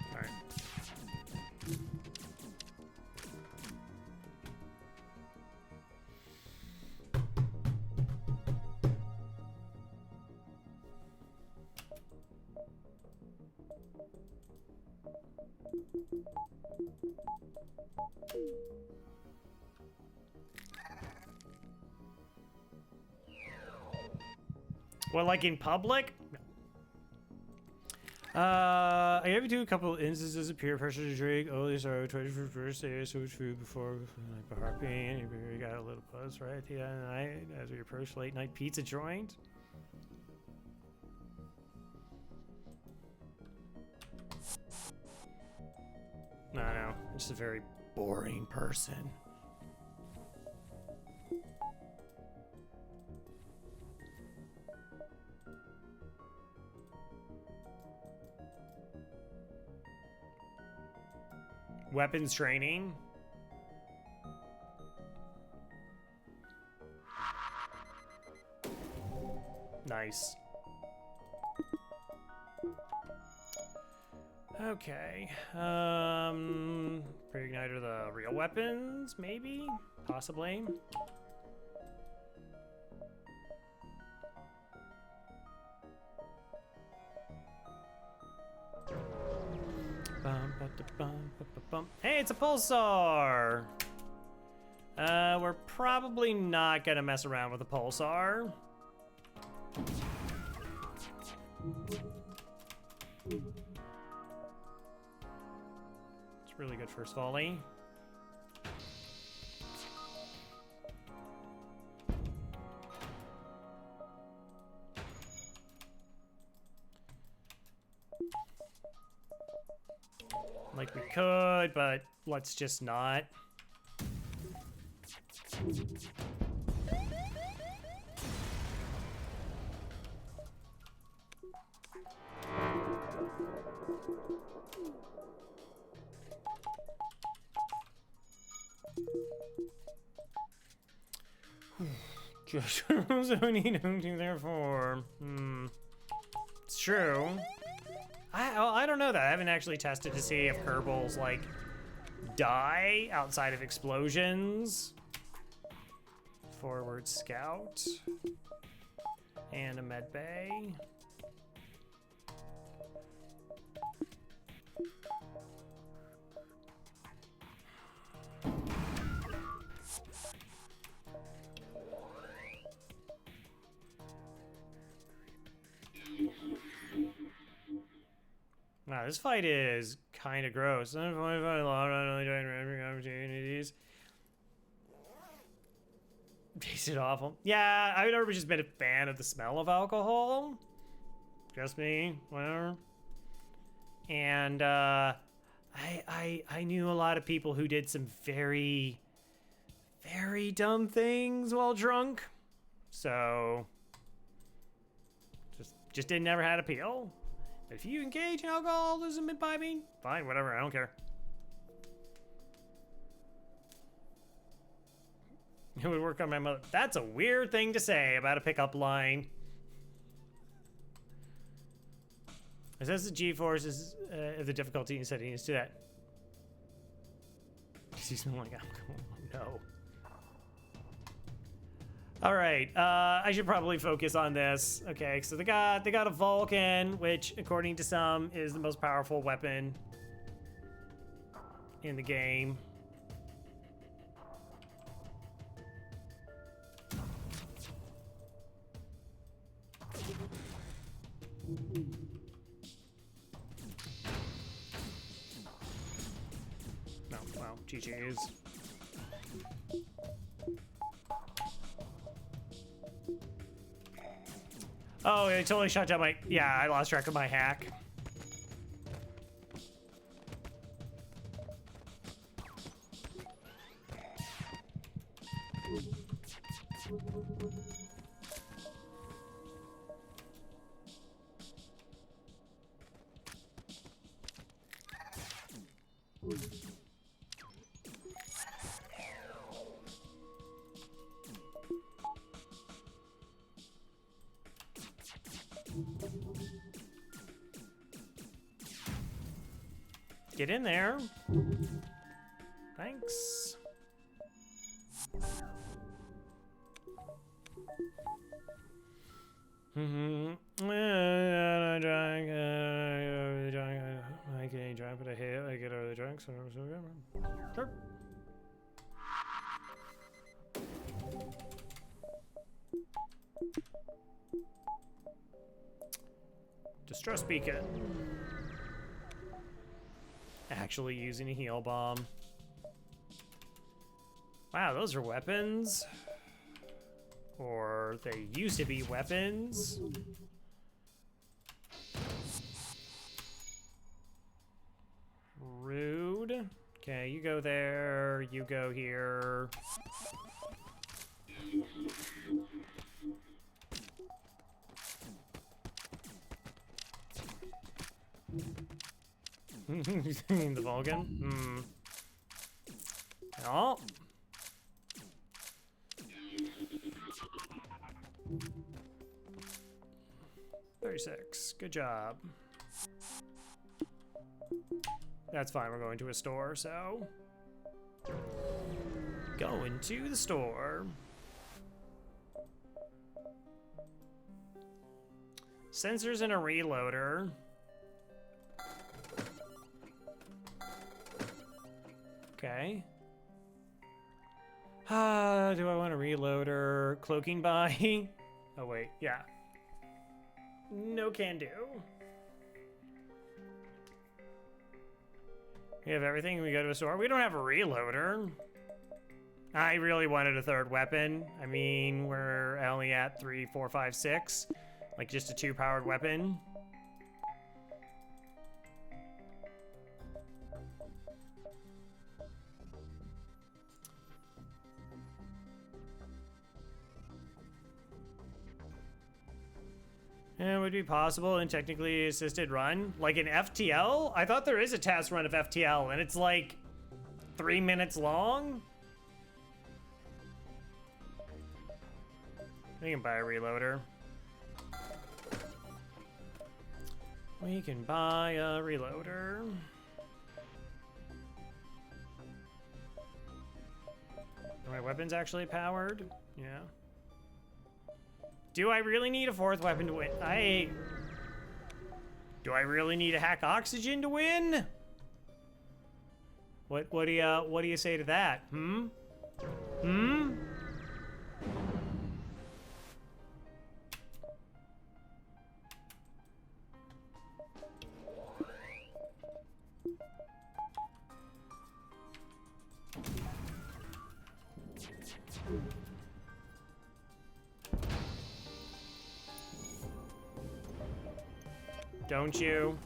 All right. Well, like in public? I ever do a couple instances of peer pressure to drink. Oh, sorry, I tried to first say so much food before like harping. You got a little buzz right at the end of the night as we approach late night pizza joint. No, I'm just a very boring person. Weapons training. Nice. Okay. Pre-igniter the real weapons, maybe? Possibly. Hey, it's a pulsar! We're probably not gonna mess around with a pulsar. It's really good first volley. Like we could, but let's just not. Just only therefore. It's true. I don't know that. I haven't actually tested to see if Kerbals like die outside of explosions. Forward scout and a med bay. Wow, this fight is kind of gross. Opportunities. Tasted awful. Yeah, I've never just been a fan of the smell of alcohol. Just me, whatever. And I knew a lot of people who did some very, very dumb things while drunk. So just didn't never had appeal. If you engage in alcoholism and imbibing, fine, whatever, I don't care. It would work on my mother. That's a weird thing to say about a pickup line. It says the G-forces of the difficulty in settings to that. You smell like alcohol. No. All right, I should probably focus on this. Okay, so they got a Vulcan, which, according to some, is the most powerful weapon in the game. No, well, GG's. Oh, it totally shut down my... Yeah, I lost track of my hack. Get in there. Thanks. I get any drunk, but I hate it. I get over the drunk, so sure. Distress beacon. Actually using a heal bomb. Wow, those are weapons. Or they used to be weapons. Rude. Okay, you go there, you go here. You mean the Vulcan? Hmm. Oh. $36. Good job. That's fine. We're going to a store, so going to the store. Sensors and a reloader. Okay. Do I want a reloader? Cloaking buy? Oh wait, yeah. No can do. We have everything. We go to a store. We don't have a reloader. I really wanted a third weapon. I mean, we're only at 3, 4, 5, 6. Like just a 2-powered weapon. And it would be possible in technically assisted run. Like in FTL? I thought there is a task run of FTL and it's like 3 minutes long. We can buy a reloader. We can buy a reloader. Are my weapons actually powered? Yeah. Do I really need a 4th weapon to win? Do I really need to hack oxygen to win? What do you say to that? Hmm? Hmm? Don't you?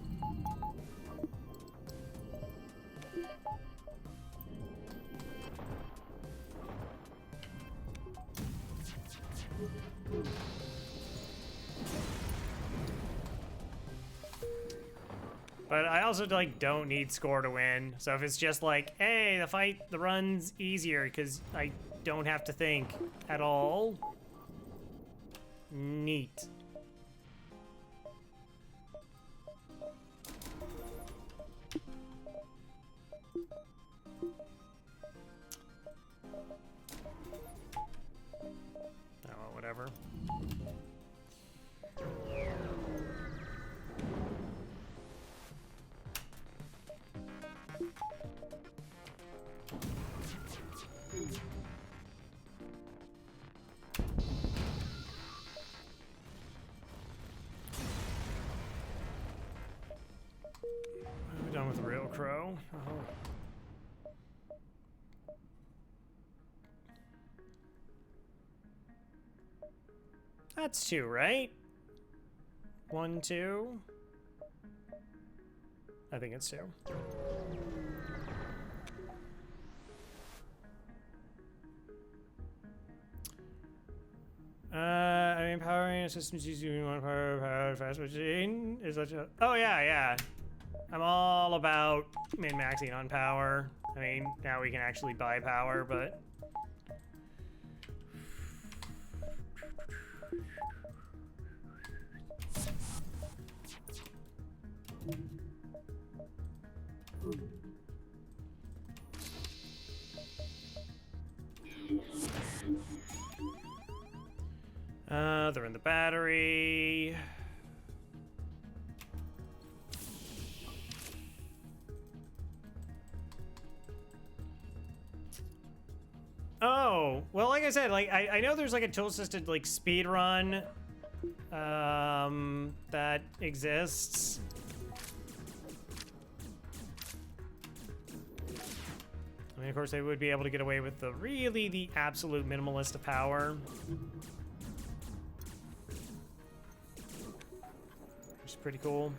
But I also like don't need score to win. So if it's just like, hey, the run's easier because I don't have to think at all. Neat. Oh, whatever. Crow. Oh. That's 2, right? 1, 2. I think it's 2. I mean, powering systems using one power fast machine is such a. Oh yeah. I'm all about min-maxing on power. I mean, now we can actually buy power, but. They're in the battery. Oh, well, like I said, like I know there's like a tool-assisted like speed run that exists. I mean, of course, they would be able to get away with the absolute minimalist of power. Which is pretty cool.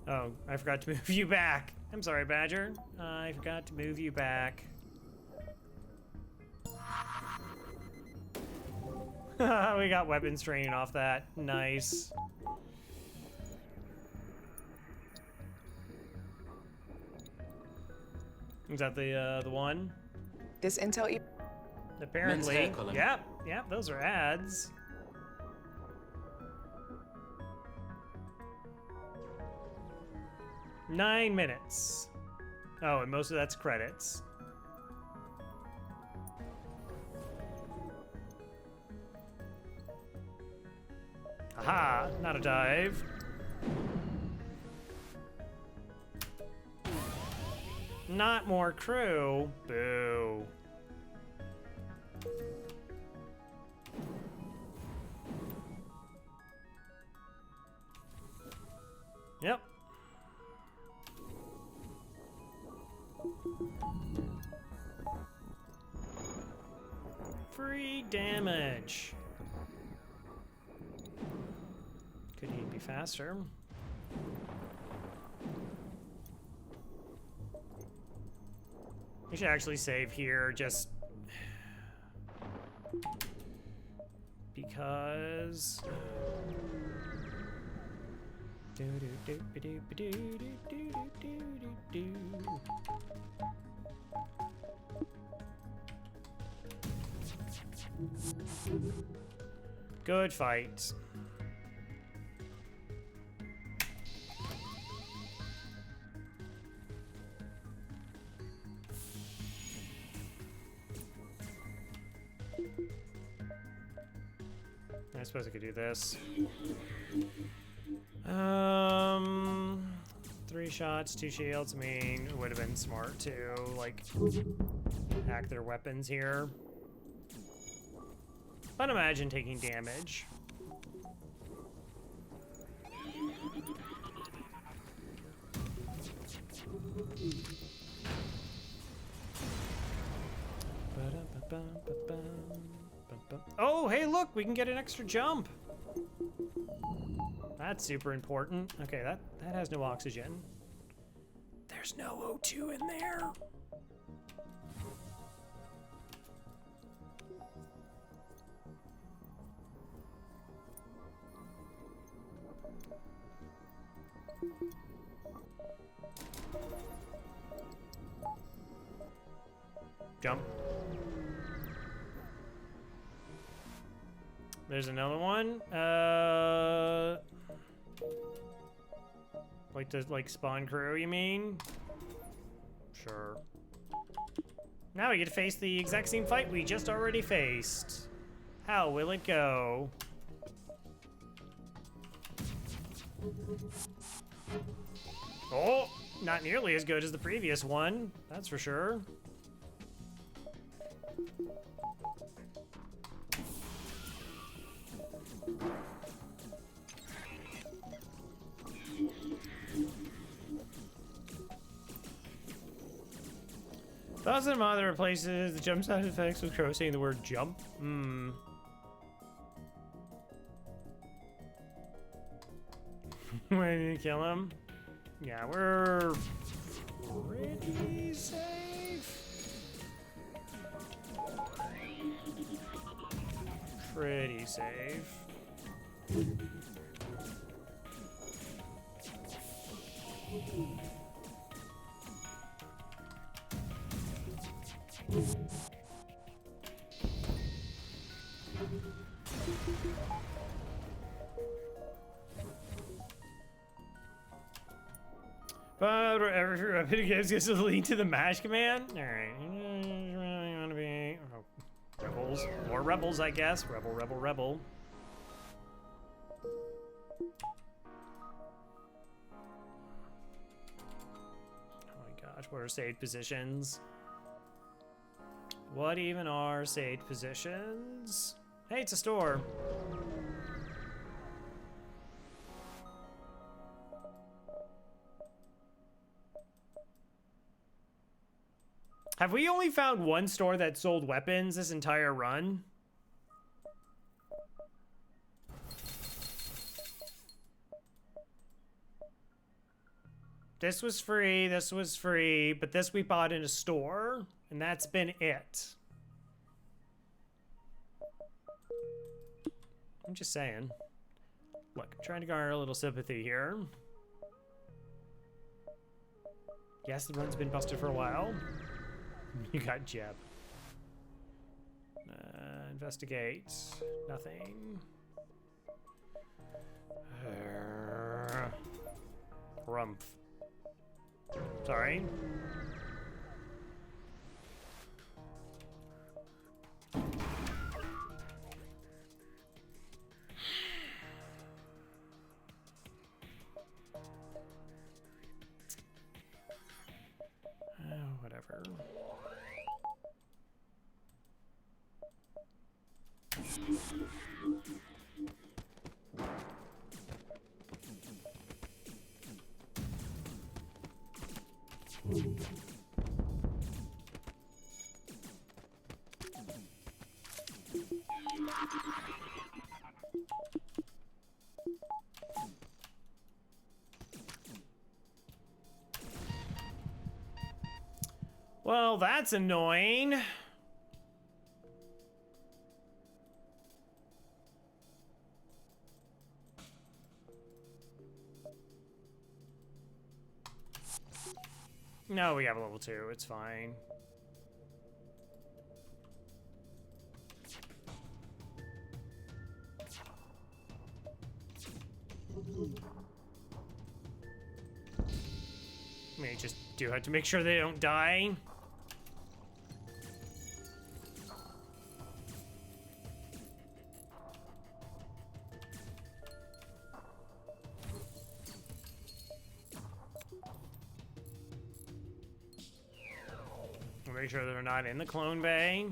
Oh, I forgot to move you back. I'm sorry, Badger. I forgot to move you back. We got weapons training off that. Nice. Is that the one? This intel. Apparently. Yep, those are ads. Nine minutes. Oh, and most of that's credits. Aha, not a dive. Not more crew. Boo. Yep. Free damage. Could he be faster? We should actually save here just because. Good fight. I suppose I could do this. 3 shots, 2 shields. I mean, it would have been smart to, like, hack their weapons here. But imagine taking damage. Oh, hey, look, we can get an extra jump. That's super important. Okay, that has no oxygen. There's no O2 in there. Jump. There's another one. Like to like spawn crew, you mean? Sure. Now we get to face the exact same fight we just already faced. How will it go? Oh, not nearly as good as the previous one, that's for sure. Thousand of other replaces the jump sound effects with Crow saying the word jump. Hmm. When you kill him? Yeah, we're pretty safe. Pretty safe. But every rapid gives us a link to the mash command. All right, you want to be rebels, more rebels, I guess. Rebel, rebel, rebel. Oh my gosh, what are saved positions? What even are saved positions? Hey, it's a store. Have we only found one store that sold weapons this entire run? This was free, but this we bought in a store, and that's been it. I'm just saying. Look, I'm trying to garner a little sympathy here. Yes, the run's been busted for a while. You got Jeb. Investigate. Nothing. Rumpf. Sorry. Whatever. Well, that's annoying. No, we have a level 2. It's fine. May just do have to make sure they don't die. Make sure they're not in the clone bay.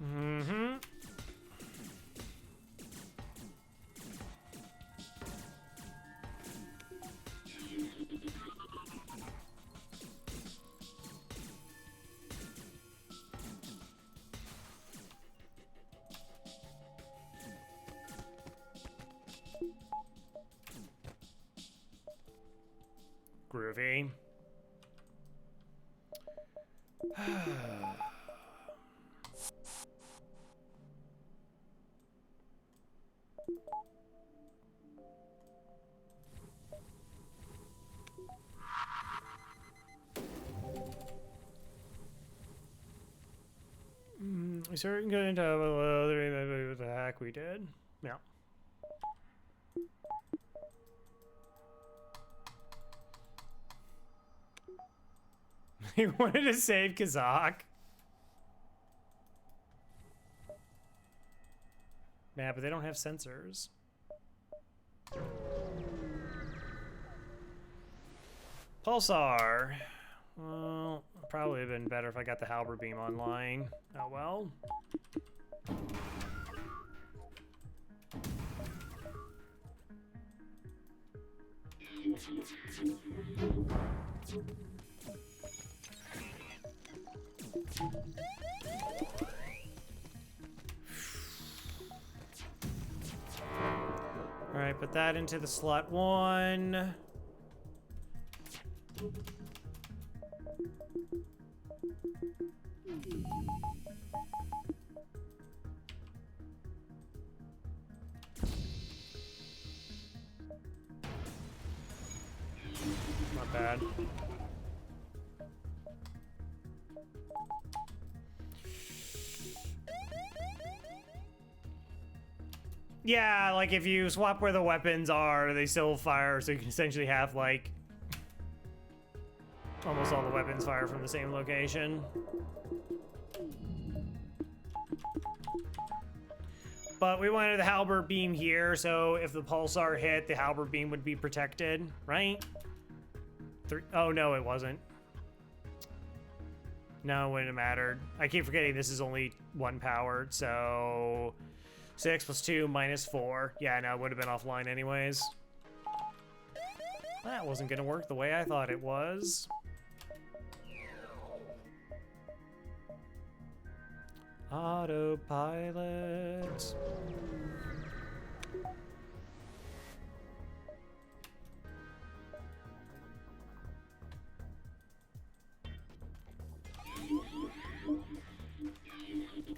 Mm-hmm. Groovy. We certainly couldn't tell what the heck we did. Yeah. He wanted to save Kazakh. Yeah, but they don't have sensors. Pulsar. Well, probably have been better if I got the halberd beam online. Oh well. All right, put that into the slot 1. Not bad. Yeah, like if you swap where the weapons are, they still fire, so you can essentially have like almost all the weapons fire from the same location. But we wanted the halberd beam here, so if the pulsar hit, the halberd beam would be protected, right? Oh no, it wasn't. No, it wouldn't have mattered. I keep forgetting this is only 1 powered, so 6 plus 2 minus 4. Yeah, no, it would have been offline anyways. That wasn't gonna work the way I thought it was. Autopilot.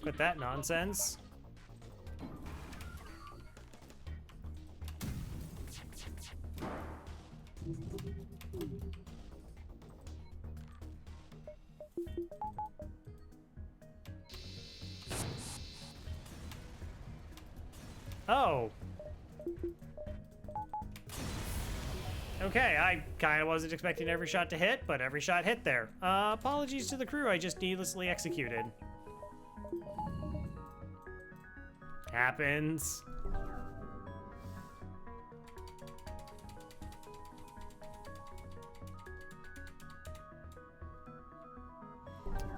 Quit that nonsense. Oh. Okay, I kind of wasn't expecting every shot to hit, but every shot hit there. Apologies to the crew, I just needlessly executed. Happens.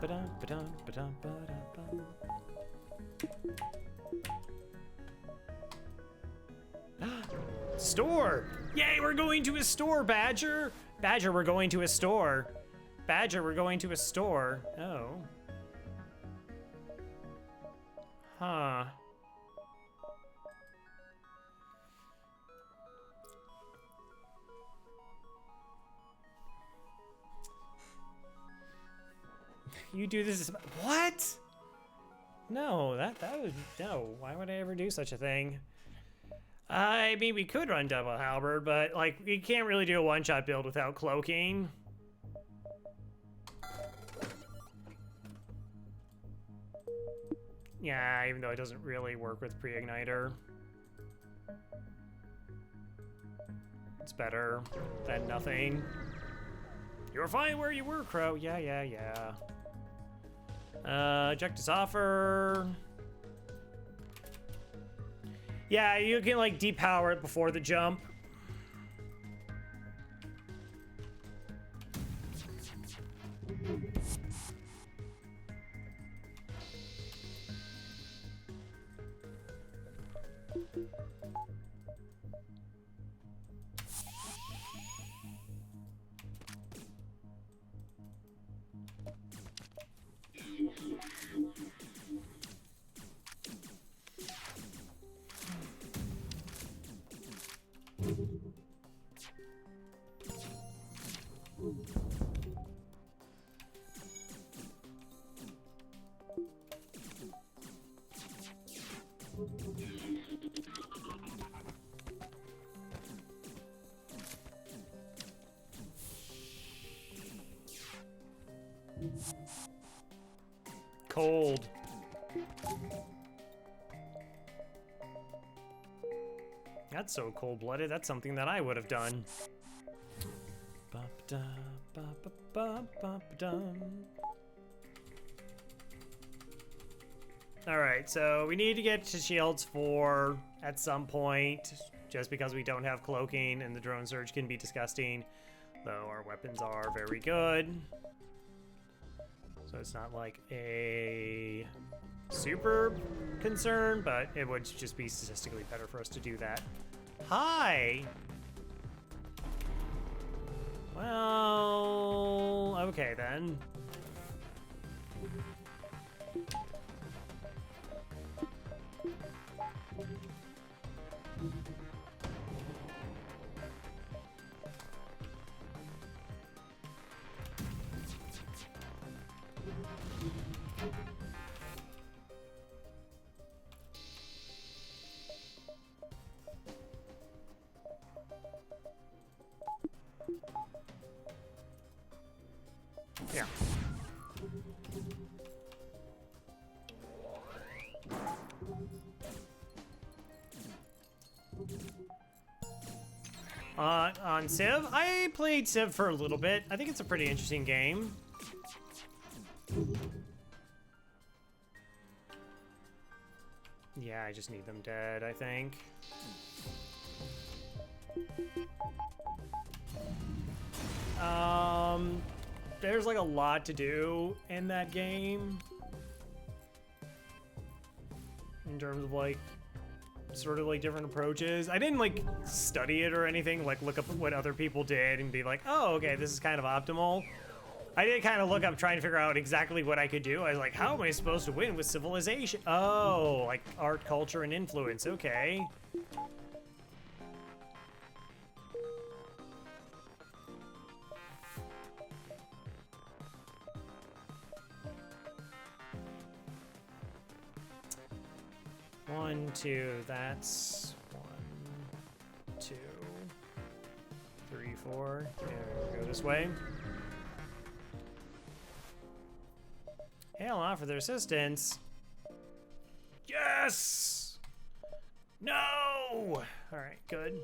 Ba-dum, ba-dum, ba-dum, ba-dum, ba-dum. Store! Yay, we're going to a store, Badger! Badger, we're going to a store. Badger, we're going to a store. Oh. Huh. You do this. What? No, that would, no. Why would I ever do such a thing? I mean, we could run double halberd, but like, you can't really do a one-shot build without cloaking. Yeah, even though it doesn't really work with pre-igniter. It's better than nothing. You were fine where you were, Crow. Yeah, yeah, yeah. Eject this offer. Yeah, you can like depower it before the jump. cold. That's so cold-blooded. That's something that I would have done. Alright, so we need to get to shields 4 at some point, just because we don't have cloaking and the drone surge can be disgusting, though our weapons are very good. So it's not like a super concern, but it would just be statistically better for us to do that. Hi! Well, okay then. Yeah. On Civ? I played Civ for a little bit. I think it's a pretty interesting game. Yeah, I just need them dead, I think. There's like a lot to do in that game. In terms of like, sort of like different approaches. I didn't like study it or anything, like look up what other people did and be like, oh, okay, this is kind of optimal. I did kind of look up trying to figure out exactly what I could do. I was like, how am I supposed to win with civilization? Oh, like art, culture, and influence, okay. One, two, that's 1, 2, 3, 4. Yeah, we'll go this way. Hail off for their assistance. Yes! No! Alright, good.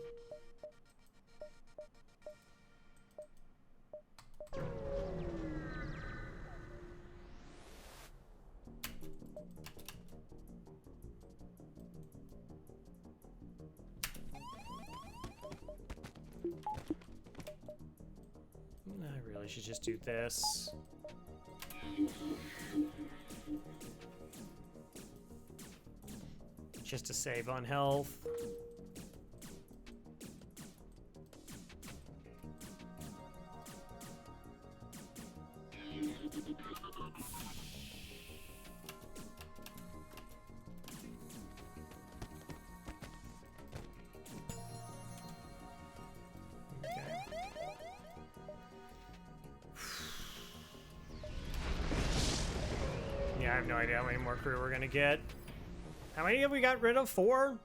I really should just do this. Just to save on health. Yeah, I have no idea how many more crew we're gonna get. How many have we got rid of? 4?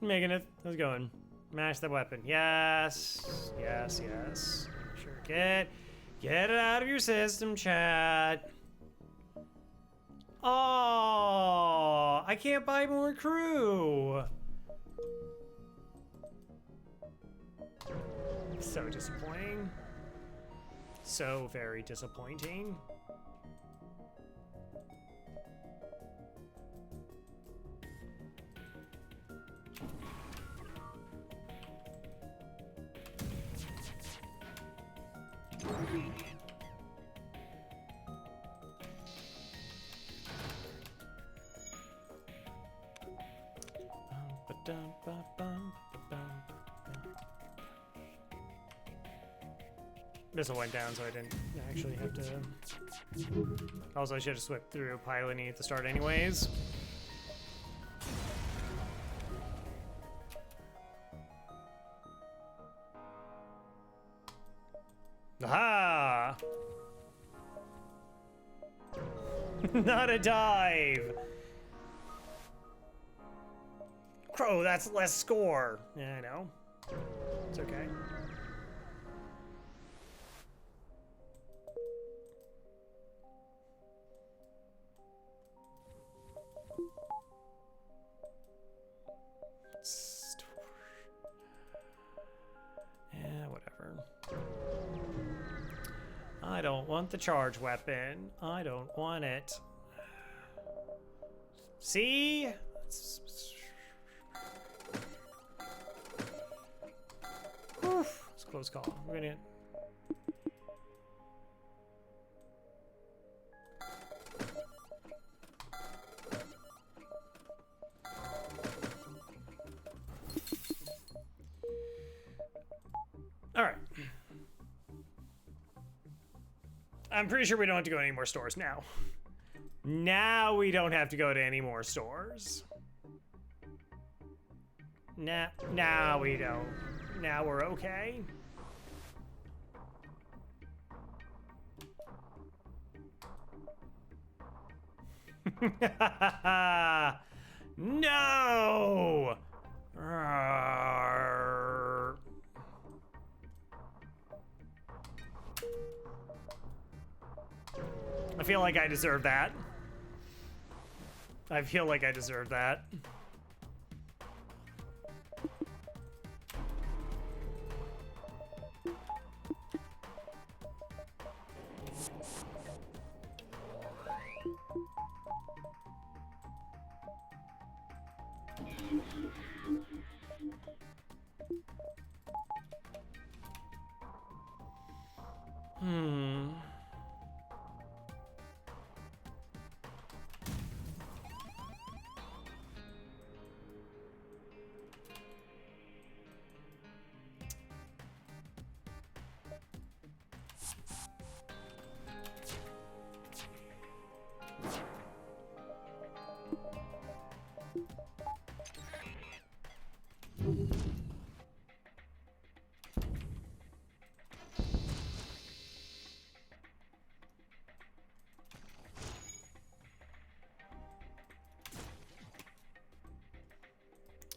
Making it. How's it going? Mash the weapon. Yes. Yes, yes. Sure. Get it out of your system, chat. Oh, I can't buy more crew. So disappointing. So very disappointing. Missile went down, so I didn't actually have to. Also, I should have swept through piloting at the start anyways. Aha! Not a dive. Crow, that's less score. Yeah, I know. It's okay. Yeah, whatever. I don't want the charge weapon. I don't want it. See? Oof, it's a close call. We're gonna. All right. I'm pretty sure we don't have to go to any more stores now. Now we don't have to go to any more stores. Now we don't. Now we're okay. No! I feel like I deserve that. I feel like I deserve that.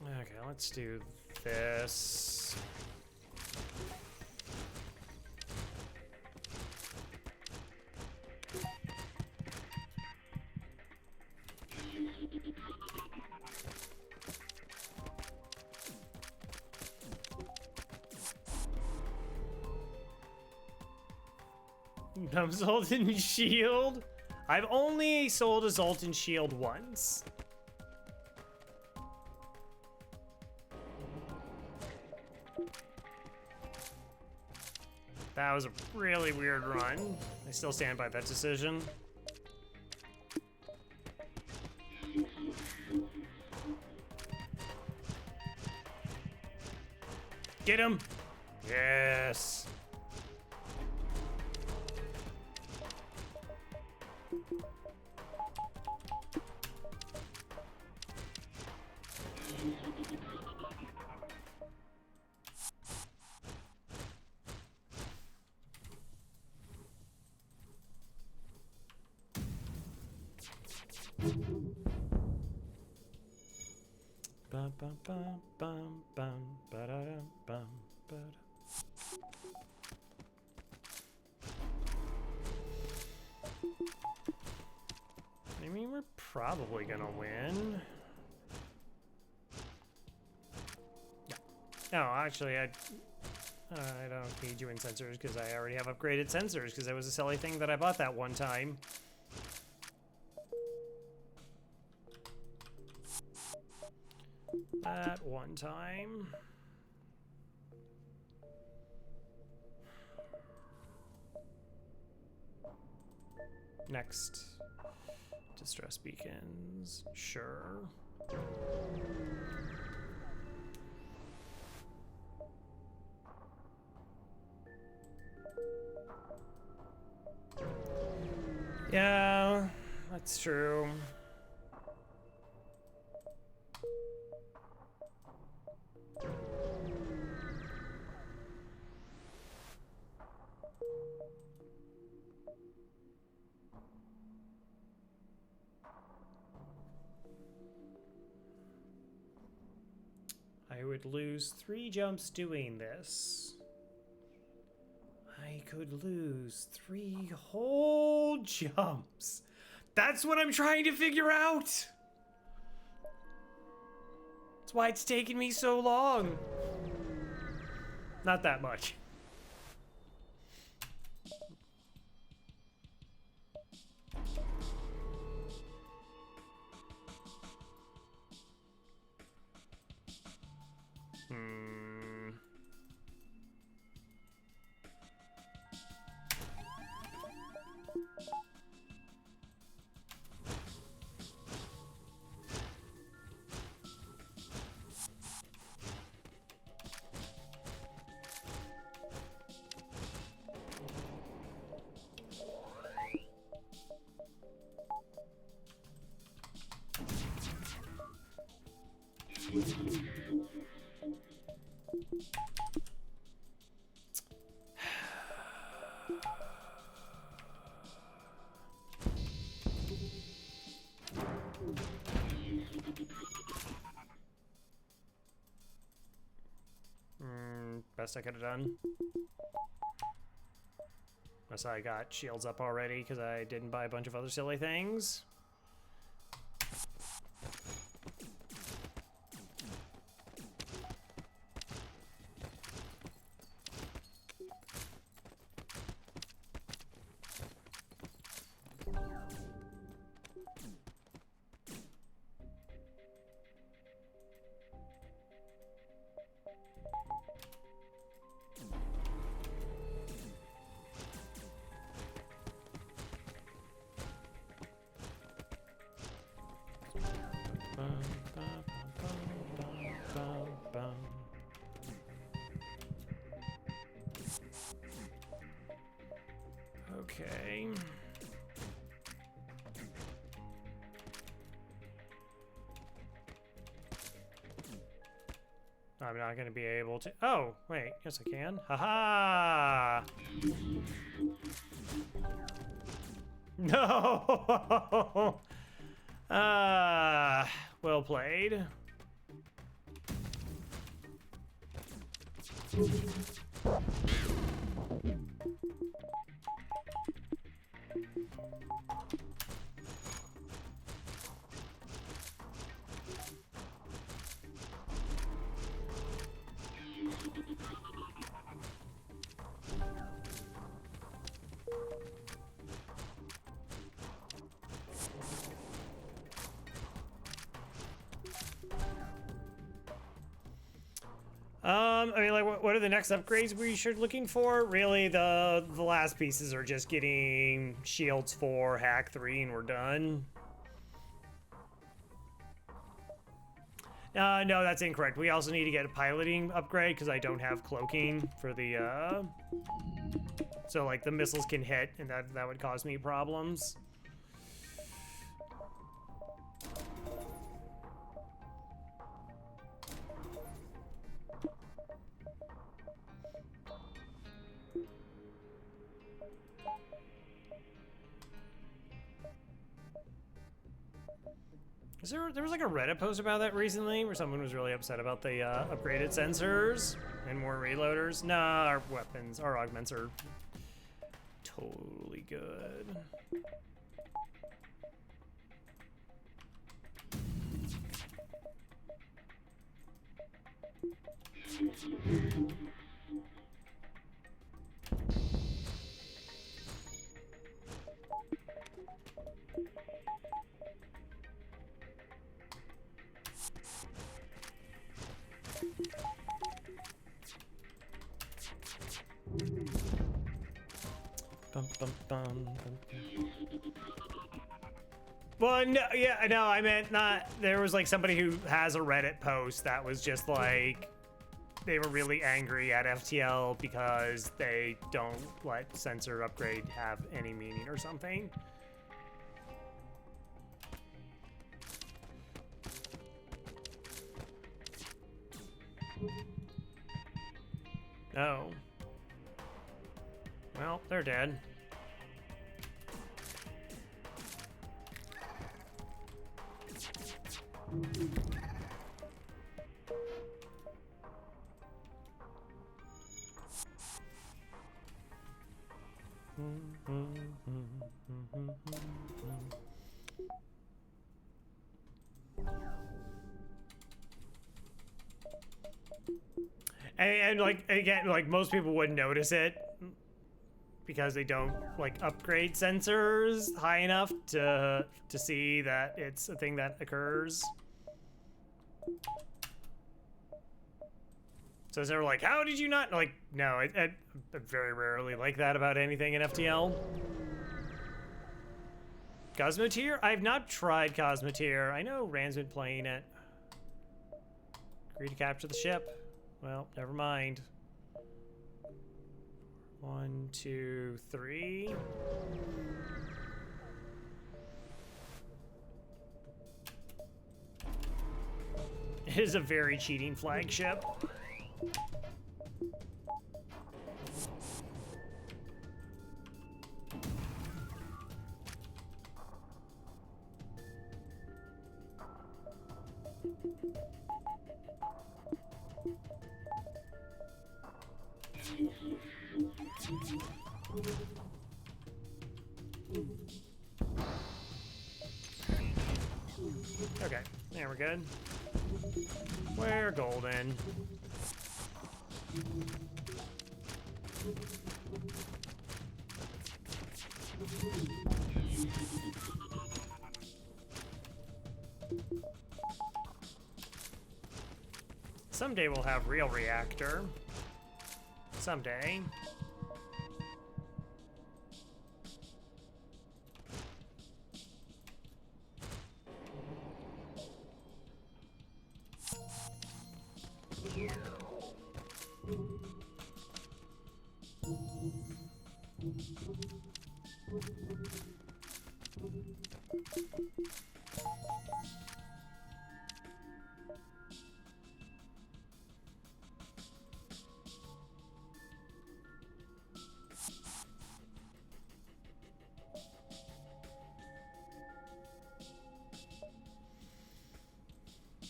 Okay, let's do this. Zoltan Shield? I've only sold a Zoltan Shield once. That was a really weird run. I still stand by that decision. Get him! Yes! Bum, bum, bum, bum, bum, ba-da-dum, bum, ba-da. I mean, we're probably gonna win. Yeah. No, actually, I don't need you in sensors because I already have upgraded sensors because it was a silly thing that I bought that one time. That one time. Next. Distress beacons. Sure. Yeah, that's true. I would lose 3 jumps doing this. I could lose 3 whole jumps. That's what I'm trying to figure out. That's why it's taken me so long. Not that much. Best I could have done. Unless I got shields up already because I didn't buy a bunch of other silly things. Okay. I'm not going to be able to. Oh, wait. Yes, I can. Haha! No! Well played. I mean, like, what are the next upgrades we should looking for? Really, the last pieces are just getting shields for hack 3 and we're done. No, that's incorrect. We also need to get a piloting upgrade because I don't have cloaking for the, so like the missiles can hit and that would cause me problems. There was like a Reddit post about that recently where someone was really upset about the upgraded sensors and more reloaders. Nah, our weapons, our augments are totally good. Bum, bum, bum, bum. Well, no, yeah, no, I meant not. There was like somebody who has a Reddit post that was just like, they were really angry at FTL because they don't let sensor upgrade have any meaning or something. Oh. Well, they're dead. And like, again, like most people wouldn't notice it because they don't like upgrade sensors high enough to see that it's a thing that occurs. So they're like, how did you not, like, no, I very rarely like that about anything in FTL. Cosmoteer? I've not tried Cosmoteer. I know Rand's been playing it. Agree to capture the ship. Well, never mind. 1, 2, 3. It is a very cheating flagship. Okay, there we're good. We're golden. Someday we'll have real reactor. Someday.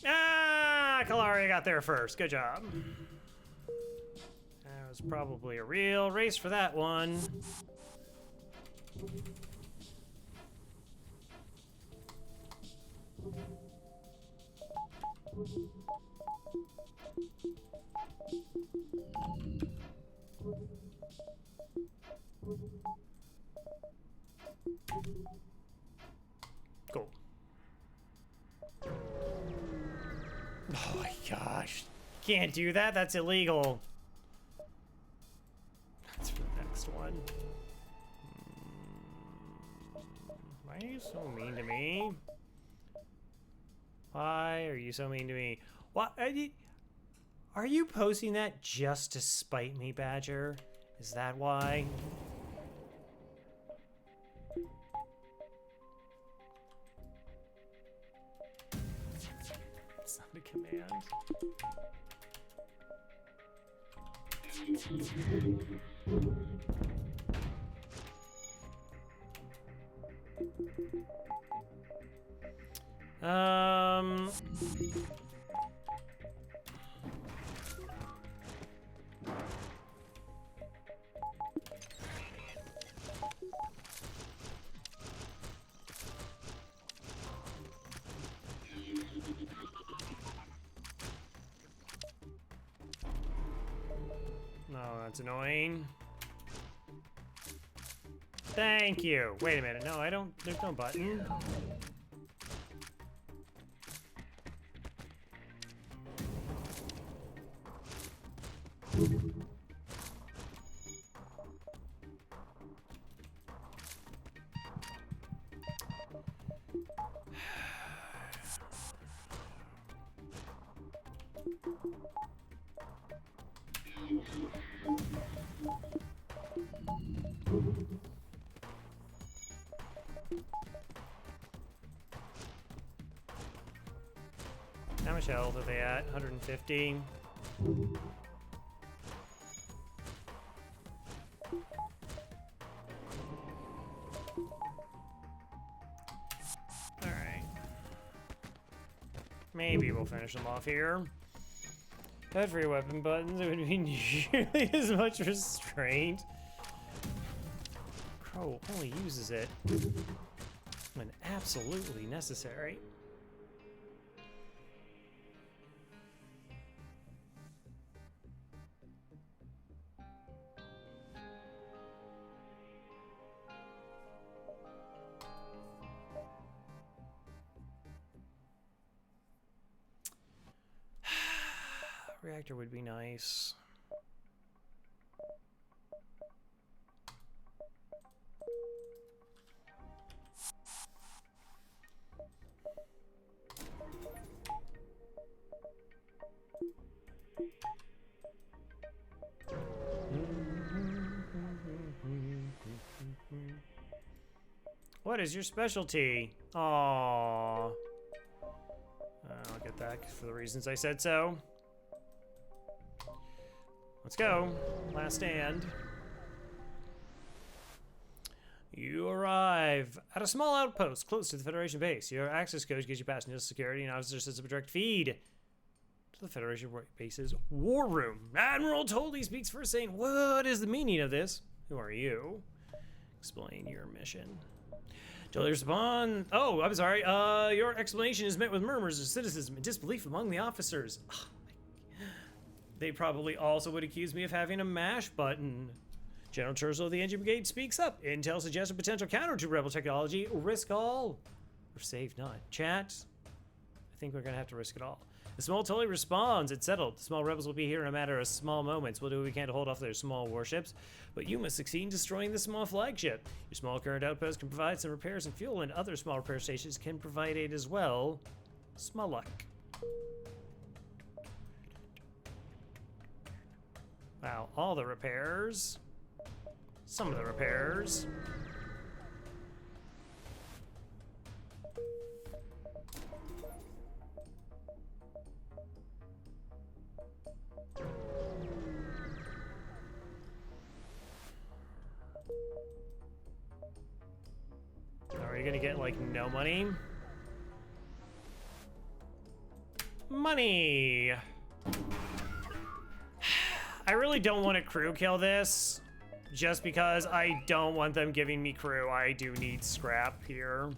Ah, Kalaria got there first. Good job. That was probably a real race for that one. Cool. Oh my gosh. Can't do that. That's illegal. That's for the next one. Why are you so mean to me? Why are you so mean to me? What? Are you posting that just to spite me, Badger? Is that why? It's not a command. No, that's annoying. Thank you. Wait a minute. No, I don't. There's no button. How much health are they at? 150. Alright. Maybe we'll finish them off here. Every weapon buttons, it would be nearly as much restraint. Crow only uses it when absolutely necessary. Reactor would be nice. What is your specialty? Aww. I'll get that for the reasons I said so. Let's go. Last stand. You arrive at a small outpost close to the Federation base. Your access code gives you passengers security and officer sets up a direct feed to the Federation base's war room. Admiral Tolley speaks first, saying, "What is the meaning of this? Who are you? Explain your mission." Tolley responds, "Oh, I'm sorry. Your explanation is met with murmurs of cynicism and disbelief among the officers. They probably also would accuse me of having a mash button." General Churchill of the Engine Brigade speaks up. Intel suggests a potential counter to rebel technology. Risk all or save none. Chat, I think we're gonna have to risk it all. The small Tully responds, "It's settled. The small rebels will be here in a matter of small moments. We'll do what we can to hold off their small warships, but you must succeed in destroying the small flagship. Your small current outpost can provide some repairs and fuel, and other small repair stations can provide aid as well. Small luck." Wow, all the repairs. Some of the repairs. Are you gonna get, like, no money? Money! I really don't want to crew kill this, just because I don't want them giving me crew. I do need scrap here.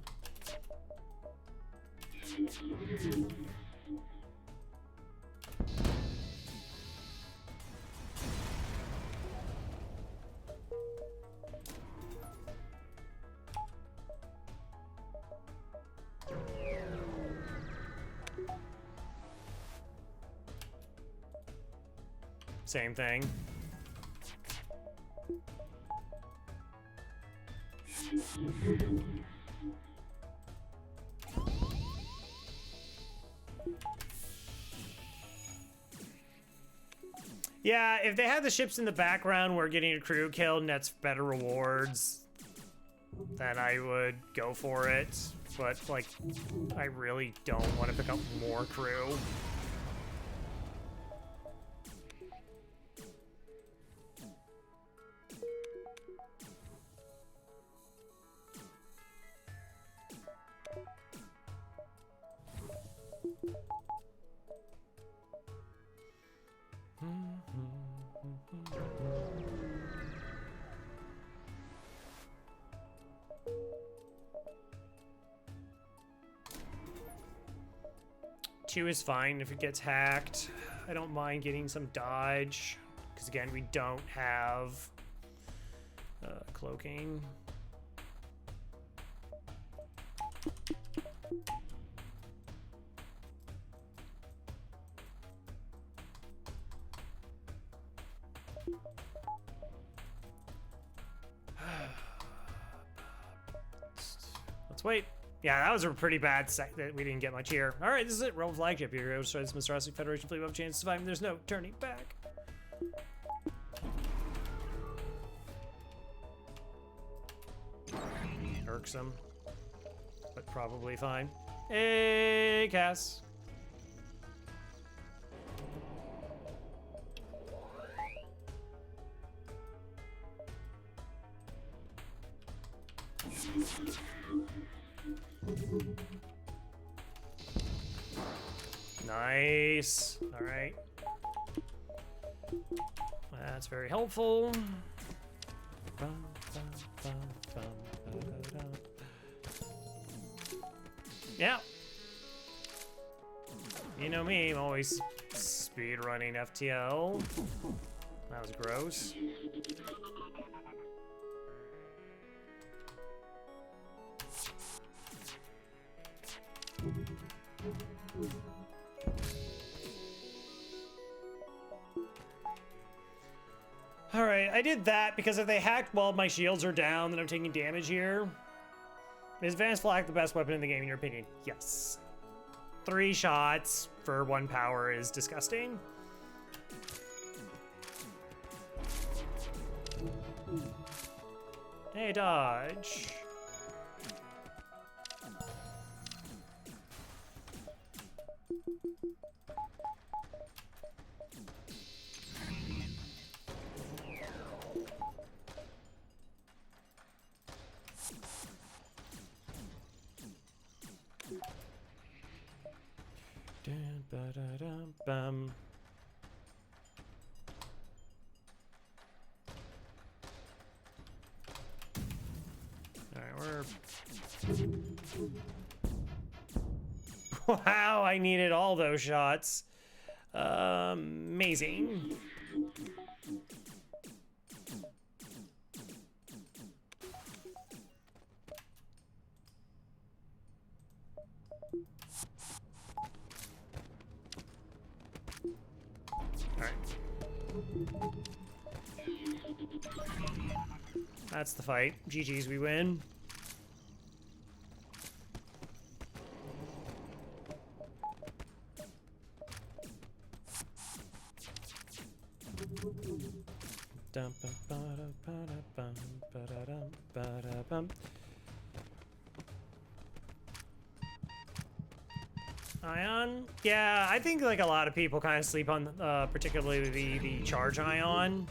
Same thing. Yeah, if they had the ships in the background where getting a crew killed nets better rewards, then I would go for it. But, like, I really don't want to pick up more crew. Two is fine if it gets hacked. I don't mind getting some dodge, because again, we don't have cloaking. Let's wait. Yeah, that was a pretty bad sec that we didn't get much here. All right, this is it. Rebel flagship. You're going to destroy this monstrosity Federation fleet without chance of surviving. There's no turning back. Irksome, but probably fine. Hey, Cass. Nice. All right. That's very helpful. Yeah. You know me, I'm always speed running FTL. That was gross. Alright, I did that because if they hacked while my shields are down, then I'm taking damage here. Is Advanced Flak the best weapon in the game, in your opinion? Yes. 3 shots for 1 power is disgusting. Hey, dodge. Bum. Alright, we're... Wow, I needed all those shots. Amazing. That's the fight. GG's, we win. Ion? Yeah, I think like a lot of people kind of sleep on particularly the charge ion.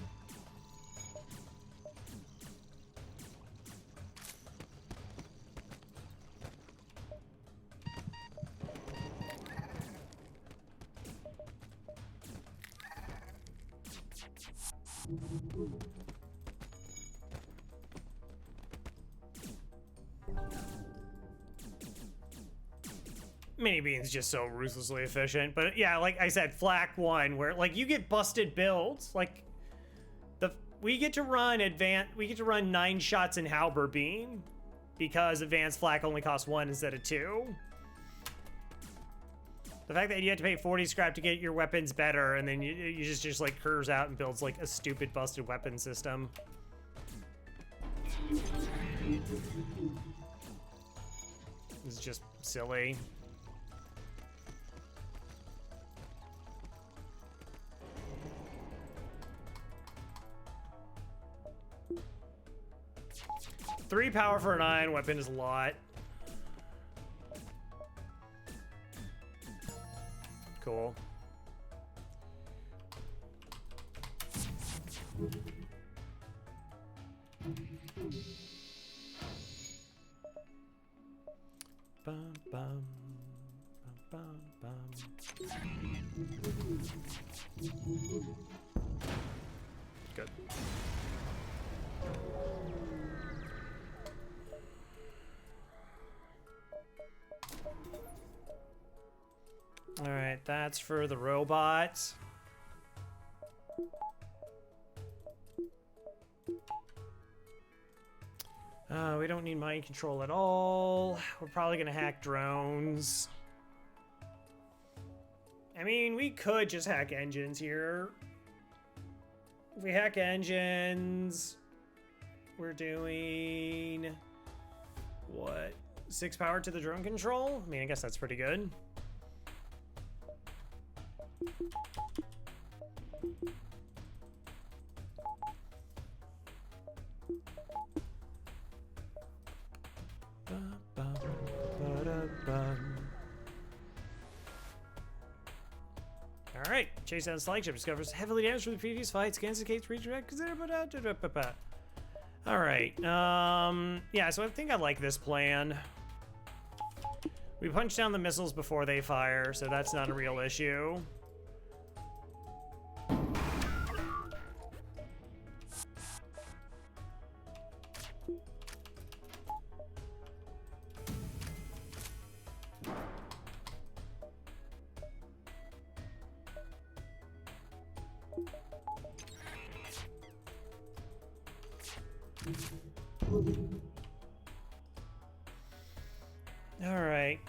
Mini Bean's just so ruthlessly efficient, but yeah, like I said, Flak 1, where like you get busted builds, like we get to run 9 shots in Halberd Beam because Advanced Flak only costs 1 instead of 2. The fact that you have to pay 40 scrap to get your weapons better, and then you just like curves out and builds like a stupid busted weapon system. It's just silly. Three power for an iron weapon is a lot. Cool. Bum, bum, bum, bum, Good. All right, that's for the robots. We don't need mind control at all. We're probably gonna hack drones. I mean, we could just hack engines here. If we hack engines, we're doing what? 6 power to the drone control? I mean, I guess that's pretty good. Alright, chase down flagship, discovers heavily damaged from the previous fight, scans the case, redirect, alright, yeah, so I think I like this plan. We punch down the missiles before they fire, so that's not a real issue. All right,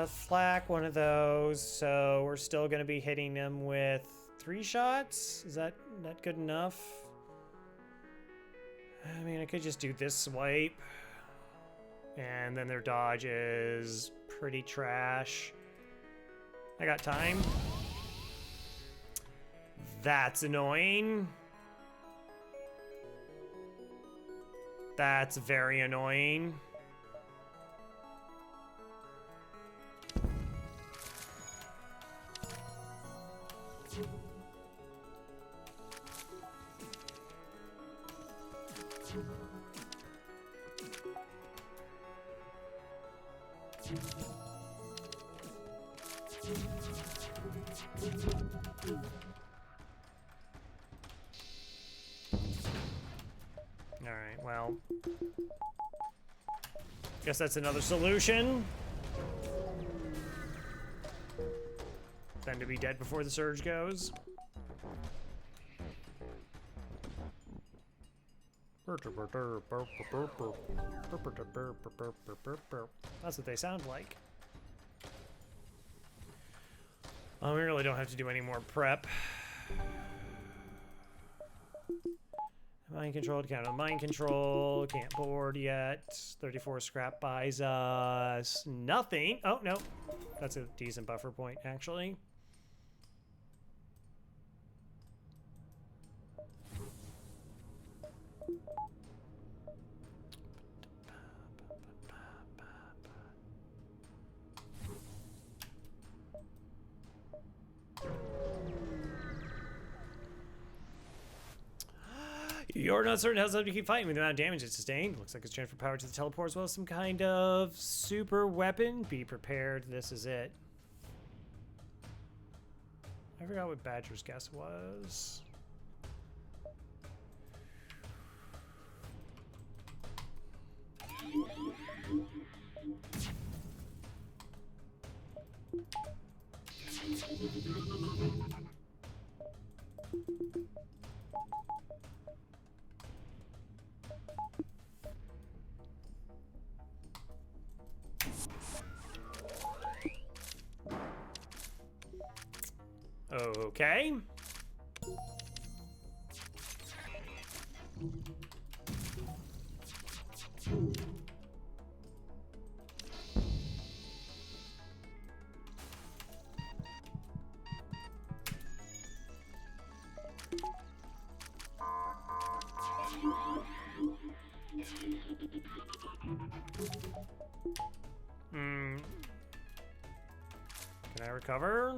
flak one of those, so we're still gonna be hitting them with 3 shots. Is that good enough? I mean, I could just do this swipe, and then their dodge is pretty trash. I got time. That's annoying. That's very annoying. Alright, well. Guess that's another solution. Then to be dead before the surge goes. That's what they sound like. Oh, we really don't have to do any more prep. Mind control, count on mind control. Can't board yet. 34 scrap buys us nothing. Oh, no. That's a decent buffer point, actually. You're not certain how to keep fighting with the amount of damage it sustained. Looks like it's transferred power to the teleport as well as some kind of super weapon. Be prepared. This is it. I forgot what Badger's guess was. Okay. Can I recover?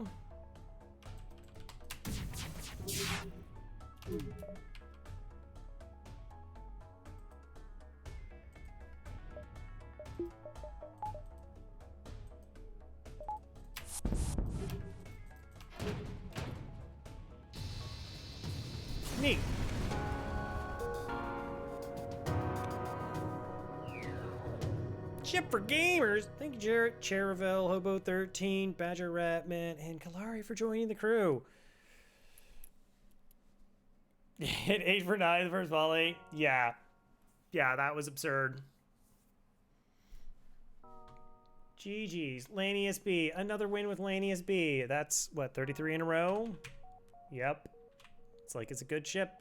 Neat. Ship for gamers. Thank you, Jarrett, Charavel, Hobo 13, Badger Ratman, and Kalari for joining the crew. Hit 8 for 9 the first volley. Yeah. Yeah, that was absurd. GG's. Lanius B. Another win with Lanius B. That's, what, 33 in a row? Yep. It's like it's a good ship.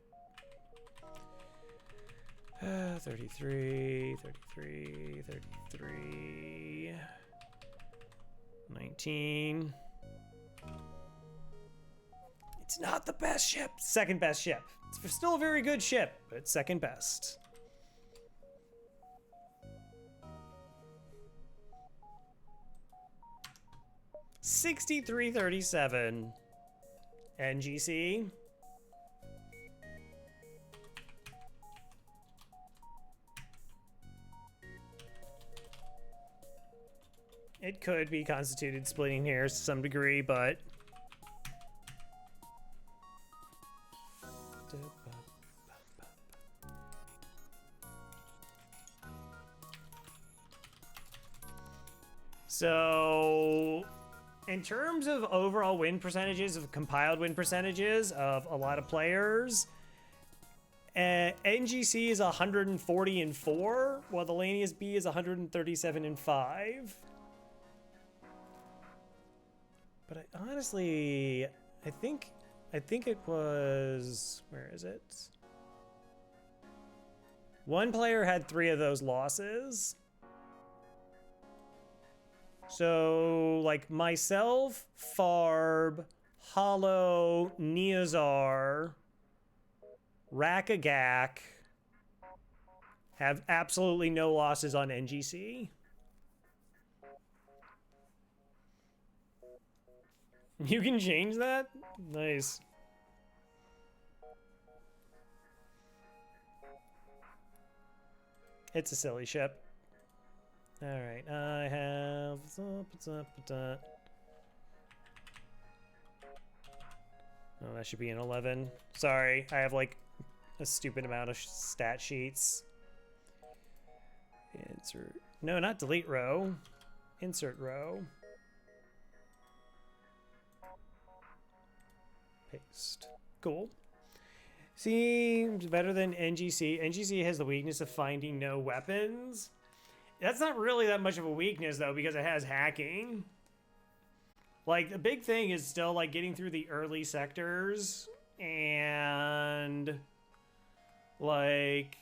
33, 33, 33. 19. It's not the best ship. Second best ship. It's still a very good ship, but it's second best. $63.37. NGC. It could be constituted splitting hairs to some degree, but so in terms of overall win percentages, of compiled win percentages of a lot of players, NGC is 140-4, while the Lanius B is 137-5. But I honestly, I think it was, where is it? One player had 3 of those losses. So, like, myself, Farb, Hollow, Neozar, Rakagak have absolutely no losses on NGC. You can change that? Nice. It's a silly ship. Alright, I have... Oh, that should be an 11. Sorry, I have like a stupid amount of stat sheets. Insert... No, not delete row. Insert row. Paste. Cool. Seems better than NGC. NGC has the weakness of finding no weapons. That's not really that much of a weakness, though, because it has hacking. Like, the big thing is still, like, getting through the early sectors and, like,